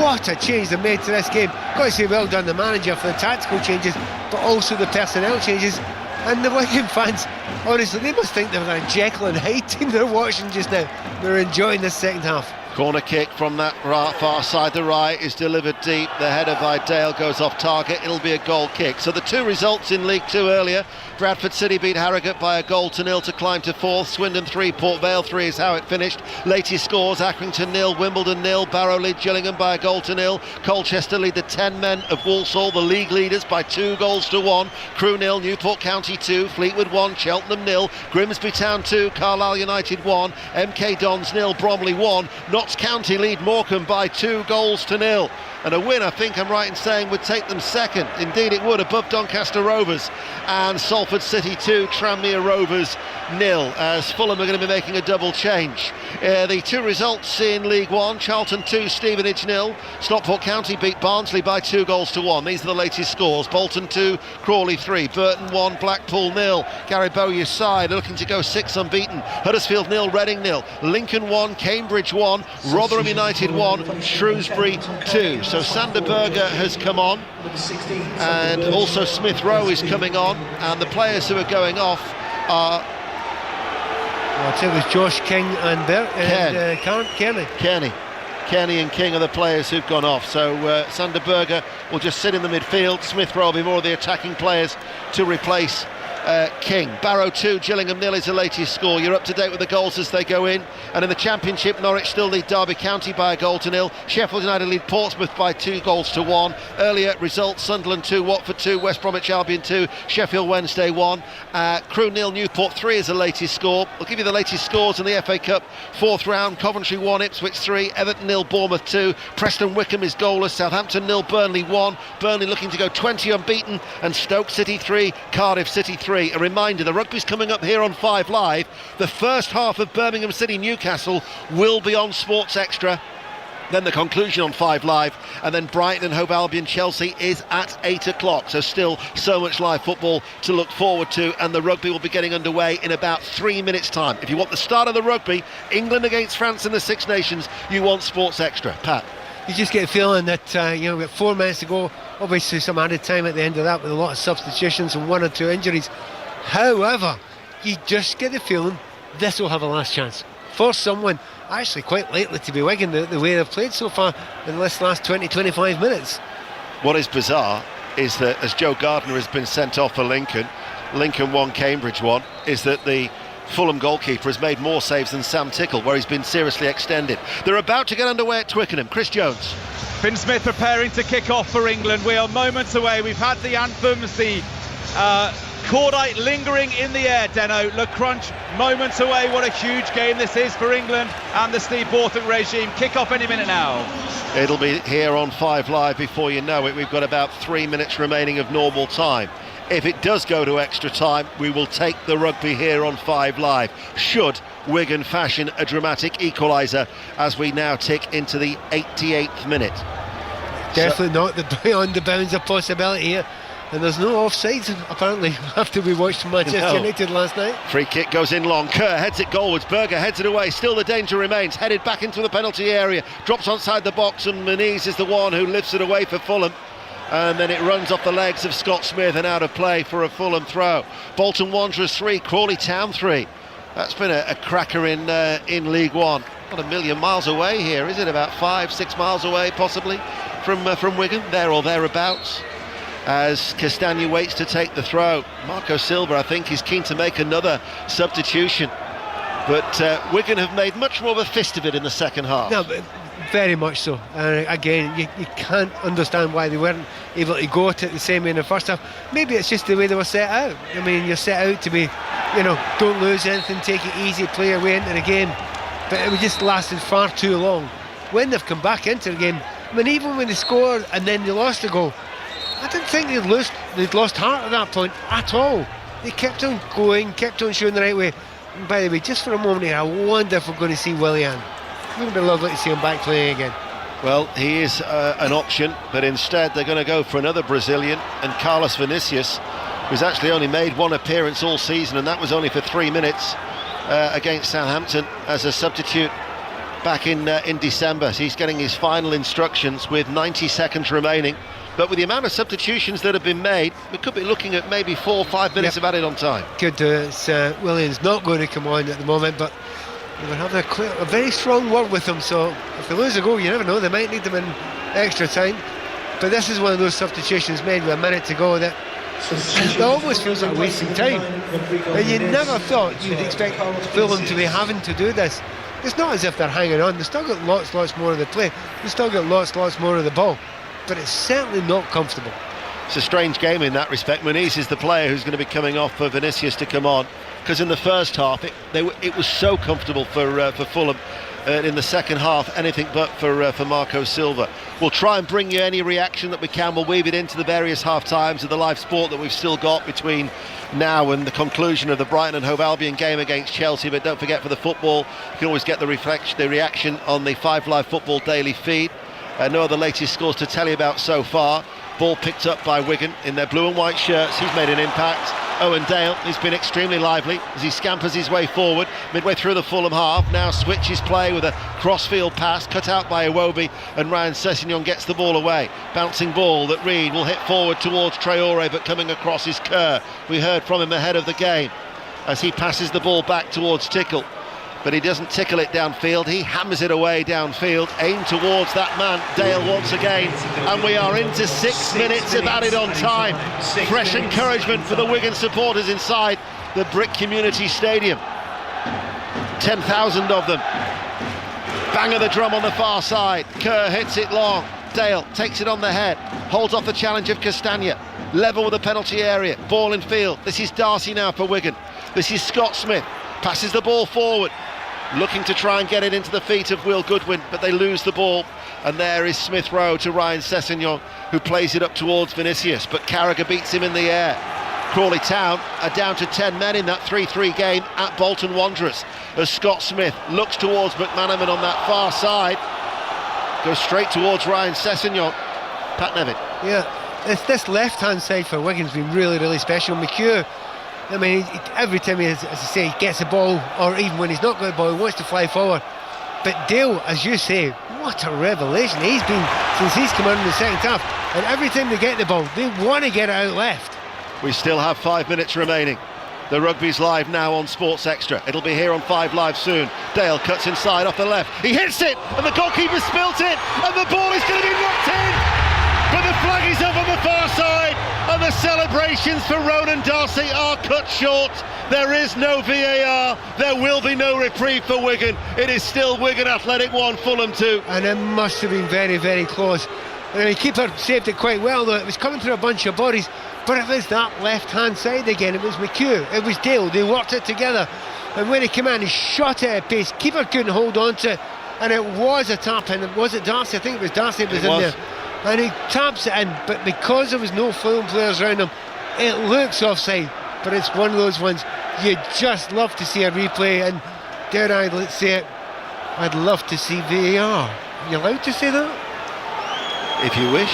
What a change they made to this game. Got to say well done the manager for the tactical changes, but also the personnel changes. And the Wigan fans, honestly, they must think they're a Jekyll and Hyde team they're watching just now. They're enjoying this second half. Corner kick from that far side, the right, is delivered deep. The header by Dale goes off target. It'll be a goal kick. So the 2 results in League 2 earlier. Bradford City beat Harrogate by a goal to 0 to climb to 4th. Swindon 3, Port Vale 3 is how it finished. Latest scores: Accrington 0, Wimbledon 0. Barrow lead Gillingham by a goal to 0. Colchester lead the 10 men of Walsall, the league leaders, by 2 goals to 1. Crewe 0, Newport County 2, Fleetwood 1, Cheltenham 0, Grimsby Town 2, Carlisle United 1, MK Dons 0, Bromley 1. Notts County lead Morecambe by 2 goals to 0. And a win, I think I'm right in saying, would take them second. Indeed it would, above Doncaster Rovers. And Salford City 2, Tranmere Rovers 0, as Fulham are going to be making a double change. The 2 results in League 1, Charlton 2, Stevenage 0. Stockport County beat Barnsley by 2 goals to 1. These are the latest scores. Bolton 2, Crawley 3, Burton 1, Blackpool 0. Gary Bowyer's side looking to go 6 unbeaten. Huddersfield 0, Reading 0. Lincoln 1, Cambridge 1, Rotherham United 1, Shrewsbury 2. So Sander Berger has come on, and also Smith Rowe is coming on, and the players who are going off are... I'd say it was Josh King and Kearney. Kearney and King are the players who've gone off. So Sander Berger will just sit in the midfield. Smith Rowe will be more of the attacking players to replace King. Barrow 2, Gillingham 0 is the latest score. You're up to date with the goals as they go in. And in the Championship, Norwich still lead Derby County by a goal to 0. Sheffield United lead Portsmouth by 2 goals to 1. Earlier results: Sunderland 2, Watford 2, West Bromwich Albion 2, Sheffield Wednesday 1. Crewe 0, Newport 3 is the latest score. I'll give you the latest scores in the FA Cup 4th round. Coventry 1, Ipswich 3, Everton 0, Bournemouth 2. Preston Wickham is goalless. Southampton 0, Burnley 1. Burnley looking to go 20 unbeaten. And Stoke City 3, Cardiff City 3. A reminder, the rugby's coming up here on 5 Live. The first half of Birmingham City Newcastle will be on Sports Extra. Then the conclusion on 5 Live, and then Brighton and Hove Albion Chelsea is at 8 o'clock. So still so much live football to look forward to, and the rugby will be getting underway in about 3 minutes' time. If you want the start of the rugby, England against France in the Six Nations, you want Sports Extra. Pat? You just get a feeling that we've got 4 minutes to go. Obviously some added time at the end of that with a lot of substitutions and 1 or 2 injuries. However, you just get the feeling this will have a last chance for someone actually quite likely to be Wigan, the way they've played so far in this last 20-25 minutes. What is bizarre is that as Joe Gardner has been sent off for Lincoln 1, Cambridge 1, is that the Fulham goalkeeper has made more saves than Sam Tickle, where he's been seriously extended. They're about to get underway at Twickenham. Chris Jones. Finn Smith preparing to kick off for England. We are moments away. We've had the anthems, the cordite lingering in the air, Deno. Le Crunch moments away. What a huge game this is for England and the Steve Borthwick regime. Kick off any minute now. It'll be here on 5 Live before you know it. We've got about 3 minutes remaining of normal time. If it does go to extra time, we will take the rugby here on 5 Live, should Wigan fashion a dramatic equaliser as we now tick into the 88th minute. Definitely not the beyond the bounds of possibility here. And there's no offsides, apparently, after we watched Manchester United last night. Free kick goes in long. Kerr heads it goalwards. Berger heads it away. Still the danger remains. Headed back into the penalty area. Drops onside the box, and Moniz is the one who lifts it away for Fulham. And then it runs off the legs of Scott Smith and out of play for a Fulham throw. Bolton Wanderers 3, Crawley Town 3. That's been a cracker in League One. Not a million miles away here, is it? About 5-6 miles away, possibly, from Wigan, there or thereabouts. As Castagna waits to take the throw, Marco Silva, I think, is keen to make another substitution. But Wigan have made much more of a fist of it in the second half. No, but very much so. Again, you can't understand why they weren't able to go at it the same way in the first half. Maybe it's just the way they were set out. I mean, you're set out to be, don't lose anything, take it easy, play your way into the game. But it just lasted far too long. When they've come back into the game, I mean, even when they scored and then they lost the goal, I didn't think they'd lost heart at that point at all. They kept on going, kept on showing the right way. And by the way, just for a moment here, I wonder if we're going to see Willian. It would be lovely to see him back playing again. Well, he is an option, but instead they're going to go for another Brazilian, and Carlos Vinicius, who's actually only made one appearance all season, and that was only for 3 minutes against Southampton as a substitute back in December. So he's getting his final instructions with 90 seconds remaining. But with the amount of substitutions that have been made, we could be looking at maybe 4 or 5 minutes of added on time. Could do. Williams not going to come on at the moment, but they would have a very strong word with them. So if they lose a goal, you never know, they might need them in extra time. But this is one of those substitutions made with a minute to go that it almost feels like wasting time. And you never thought you'd expect Fulham to be having to do this. It's not as if they're hanging on. They've still got lots more of the play. They've still got lots more of the ball. But it's certainly not comfortable. It's a strange game in that respect. Moniz is the player who's going to be coming off for Vinicius to come on, because in the first half it was so comfortable for Fulham. In the second half, anything but for Marco Silva. We'll try and bring you any reaction that we can. We'll weave it into the various half times of the live sport that we've still got between now and the conclusion of the Brighton and Hove Albion game against Chelsea. But don't forget, for the football, you can always get the reaction on the 5 Live Football daily feed. No other latest scores to tell you about so far. Ball picked up by Wigan in their blue and white shirts. He's made an impact. Owen Dale has been extremely lively as he scampers his way forward midway through the Fulham half. Now switches play with a crossfield pass cut out by Iwobi, and Ryan Sessegnon gets the ball away. Bouncing ball that Reid will hit forward towards Traore, but coming across is Kerr. We heard from him ahead of the game as he passes the ball back towards Tickle. But he doesn't tickle it downfield, he hammers it away downfield, aimed towards that man, Dale, once again. And we are into 6 minutes of added on time. Fresh encouragement for the Wigan supporters inside the Brick Community Stadium. 10,000 of them. Bang of the drum on the far side. Kerr hits it long. Dale takes it on the head, holds off the challenge of Castagna. Level with the penalty area, ball in field. This is Darcy now for Wigan. This is Scott Smith, passes the ball forward, looking to try and get it into the feet of Will Goodwin, but they lose the ball. And there is Smith Rowe to Ryan Sessegnon, who plays it up towards Vinicius, but Carragher beats him in the air. Crawley Town are down to 10 men in that 3-3 game at Bolton Wanderers, as Scott Smith looks towards McManaman on that far side, goes straight towards Ryan Sessegnon. Pat Nevin. Yeah, this left-hand side for Wigan's been really special. McHugh, I mean, every time he, as I say, he gets the ball, or even when he's not got the ball, he wants to fly forward. But Dale, as you say, what a revelation he's been since he's come on in the second half. And every time they get the ball, they want to get it out left. We still have 5 minutes remaining. The rugby's live now on Sports Extra. It'll be here on 5 Live soon. Dale cuts inside off the left. He hits it, and the goalkeeper spilt it, and the ball is going to be knocked in. But the flag is up on the far side, and the celebrations for Ronan Darcy are cut short. There is no VAR. There will be no reprieve for Wigan. It is still Wigan Athletic 1, Fulham 2. And it must have been very, very close. And the keeper saved it quite well, though. It was coming through a bunch of bodies, but it was that left-hand side again. It was McHugh, it was Dale. They worked it together. And when he came in, he shot it at pace. Keeper couldn't hold on to it, and it was a tap in. Was it Darcy? I think it was Darcy that was in there. And he taps it in, but because there was no Fulham players around him, it looks offside. But it's one of those ones you just love to see a replay, and dare I say it, I'd love to see VAR. Are you allowed to say that? If you wish.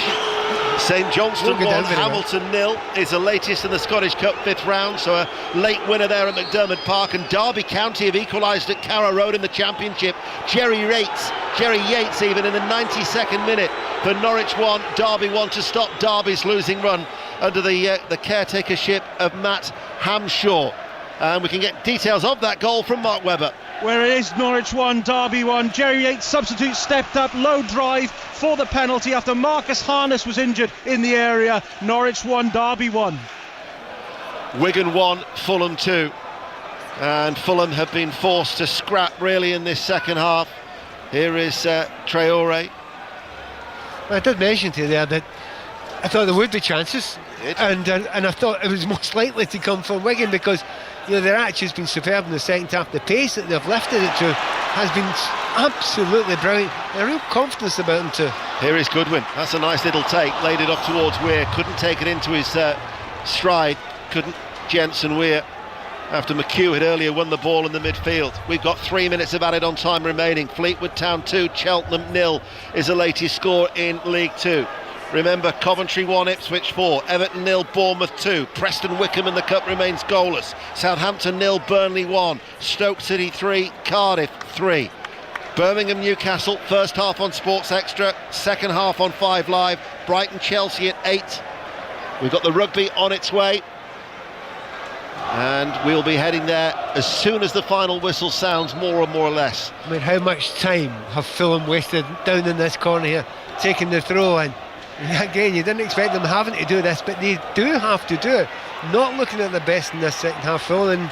St Johnstone 1, Hamilton 0 is the latest in the Scottish Cup 5th round, so a late winner there at McDermott Park. And Derby County have equalised at Carrow Road in the Championship. Jerry Yates even in the 92nd minute for Norwich 1, Derby 1 to stop Derby's losing run under the caretakership of Matt Hamshaw. And we can get details of that goal from Mark Webber. Where it is Norwich 1, Derby 1. Jerry Yates, substitute, stepped up, low drive for the penalty after Marcus Harness was injured in the area. Norwich 1, Derby 1. Wigan 1, Fulham 2. And Fulham have been forced to scrap really in this second half. Here is Traore. I did mention to you there that I thought there would be chances, and I thought it was most likely to come from Wigan, because their attitude's been superb in the second half. The pace that they've lifted it to has been absolutely brilliant. A real confidence about them too. Here is Goodwin. That's a nice little take. Laid it up towards Weir. Couldn't take it into his stride. Couldn't Jensen Weir, after McHugh had earlier won the ball in the midfield. We've got 3 minutes of added on time remaining. Fleetwood Town 2, Cheltenham 0 is the latest score in League 2. Remember, Coventry 1, Ipswich 4, Everton 0, Bournemouth 2, Preston Wickham in the Cup remains goalless, Southampton 0, Burnley 1, Stoke City 3, Cardiff 3. Birmingham Newcastle, first half on Sports Extra, second half on 5 Live, Brighton Chelsea at 8. We've got the rugby on its way, and we'll be heading there as soon as the final whistle sounds, more or less. I mean, how much time have Fulham wasted down in this corner here, taking the throw in? Again, you didn't expect them having to do this, but they do have to do it. Not looking at the best in this second half, Phil, and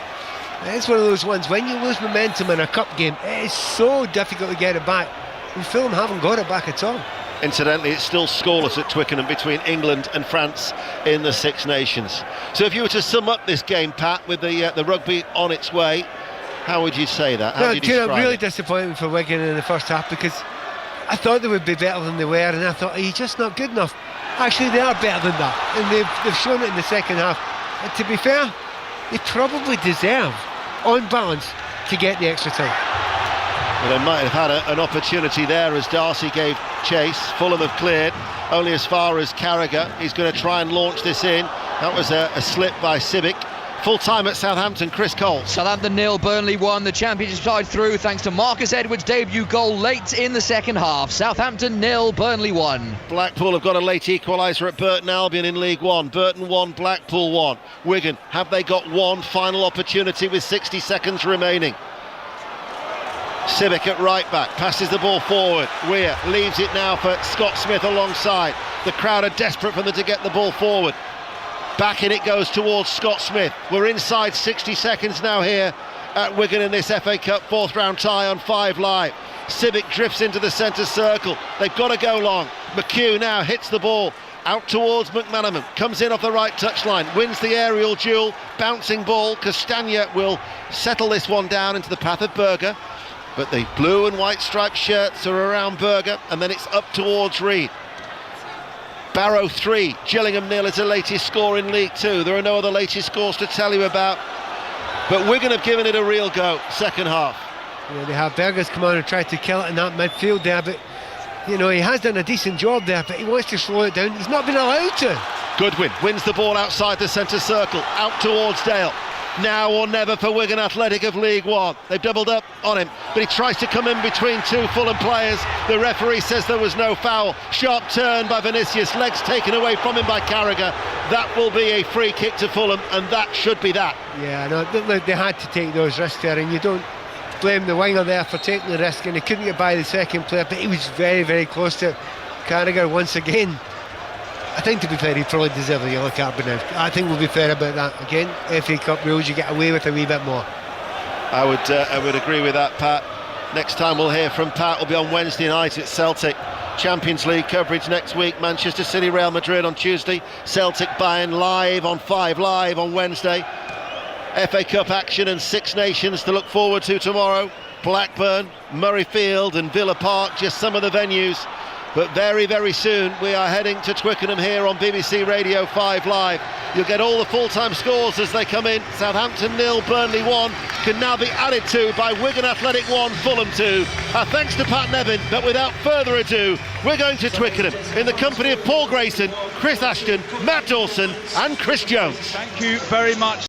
it's one of those ones, when you lose momentum in a cup game, it is so difficult to get it back, and Fulham haven't got it back at all. Incidentally, it's still scoreless at Twickenham between England and France in the Six Nations. So if you were to sum up this game, Pat, with the rugby on its way, how would you say that? How would you describe really it? Disappointing for Wigan in the first half, because I thought they would be better than they were, and I thought, are you just not good enough? Actually, they are better than that, and they've shown it in the second half. And to be fair, they probably deserve, on balance, to get the extra time. Well, they might have had an opportunity there as Darcy gave chase. Fulham have cleared only as far as Carragher. He's going to try and launch this in. That was a slip by Civic. Full time at Southampton, Chris Cole. Southampton 0, Burnley 1. The Championship side through thanks to Marcus Edwards' debut goal late in the second half. Southampton 0, Burnley 1. Blackpool have got a late equaliser at Burton Albion in League 1. Burton 1, Blackpool 1. Wigan, have they got one final opportunity with 60 seconds remaining? Civic at right back, passes the ball forward. Weir leaves it now for Scott Smith alongside. The crowd are desperate for them to get the ball forward. Back in it goes towards Scott Smith. We're inside 60 seconds now here at Wigan in this FA Cup 4th round tie on 5 Live. Civic drifts into the centre circle. They've got to go long. McHugh now hits the ball out towards McManaman. Comes in off the right touchline. Wins the aerial duel. Bouncing ball. Castagna will settle this one down into the path of Berger. But the blue and white striped shirts are around Berger, and then it's up towards Reed. Barrow 3, Gillingham 0 is the latest score in League 2. There are no other latest scores to tell you about, but Wigan have given it a real go, second half. Yeah, they have. Berger's come on and tried to kill it in that midfield there, but he has done a decent job there, but he wants to slow it down. He's not been allowed to. Goodwin wins the ball outside the centre circle, out towards Dale. Now or never for Wigan Athletic of League One. They've doubled up on him, but he tries to come in between two Fulham players. The referee says there was no foul. Sharp turn by Vinicius, legs taken away from him by Carragher. That will be a free kick to Fulham, and that should be that. Yeah, no, they had to take those risks there, and you don't blame the winger there for taking the risk, and he couldn't get by the second player, but he was very, very close to Carragher once again. I think, to be fair, he probably deserved a yellow card by now. I think we'll be fair about that. Again, FA Cup rules, you get away with a wee bit more. I would agree with that, Pat. Next time we'll hear from Pat will be on Wednesday night at Celtic. Champions League coverage next week. Manchester City, Real Madrid on Tuesday. Celtic Bayern live on 5 Live on Wednesday. FA Cup action and Six Nations to look forward to tomorrow. Blackburn, Murrayfield and Villa Park, just some of the venues. But very, very soon we are heading to Twickenham here on BBC Radio 5 Live. You'll get all the full-time scores as they come in. Southampton 0, Burnley 1 can now be added to by Wigan Athletic 1, Fulham 2. Thanks to Pat Nevin, but without further ado, we're going to Twickenham in the company of Paul Grayson, Chris Ashton, Matt Dawson and Chris Jones. Thank you very much.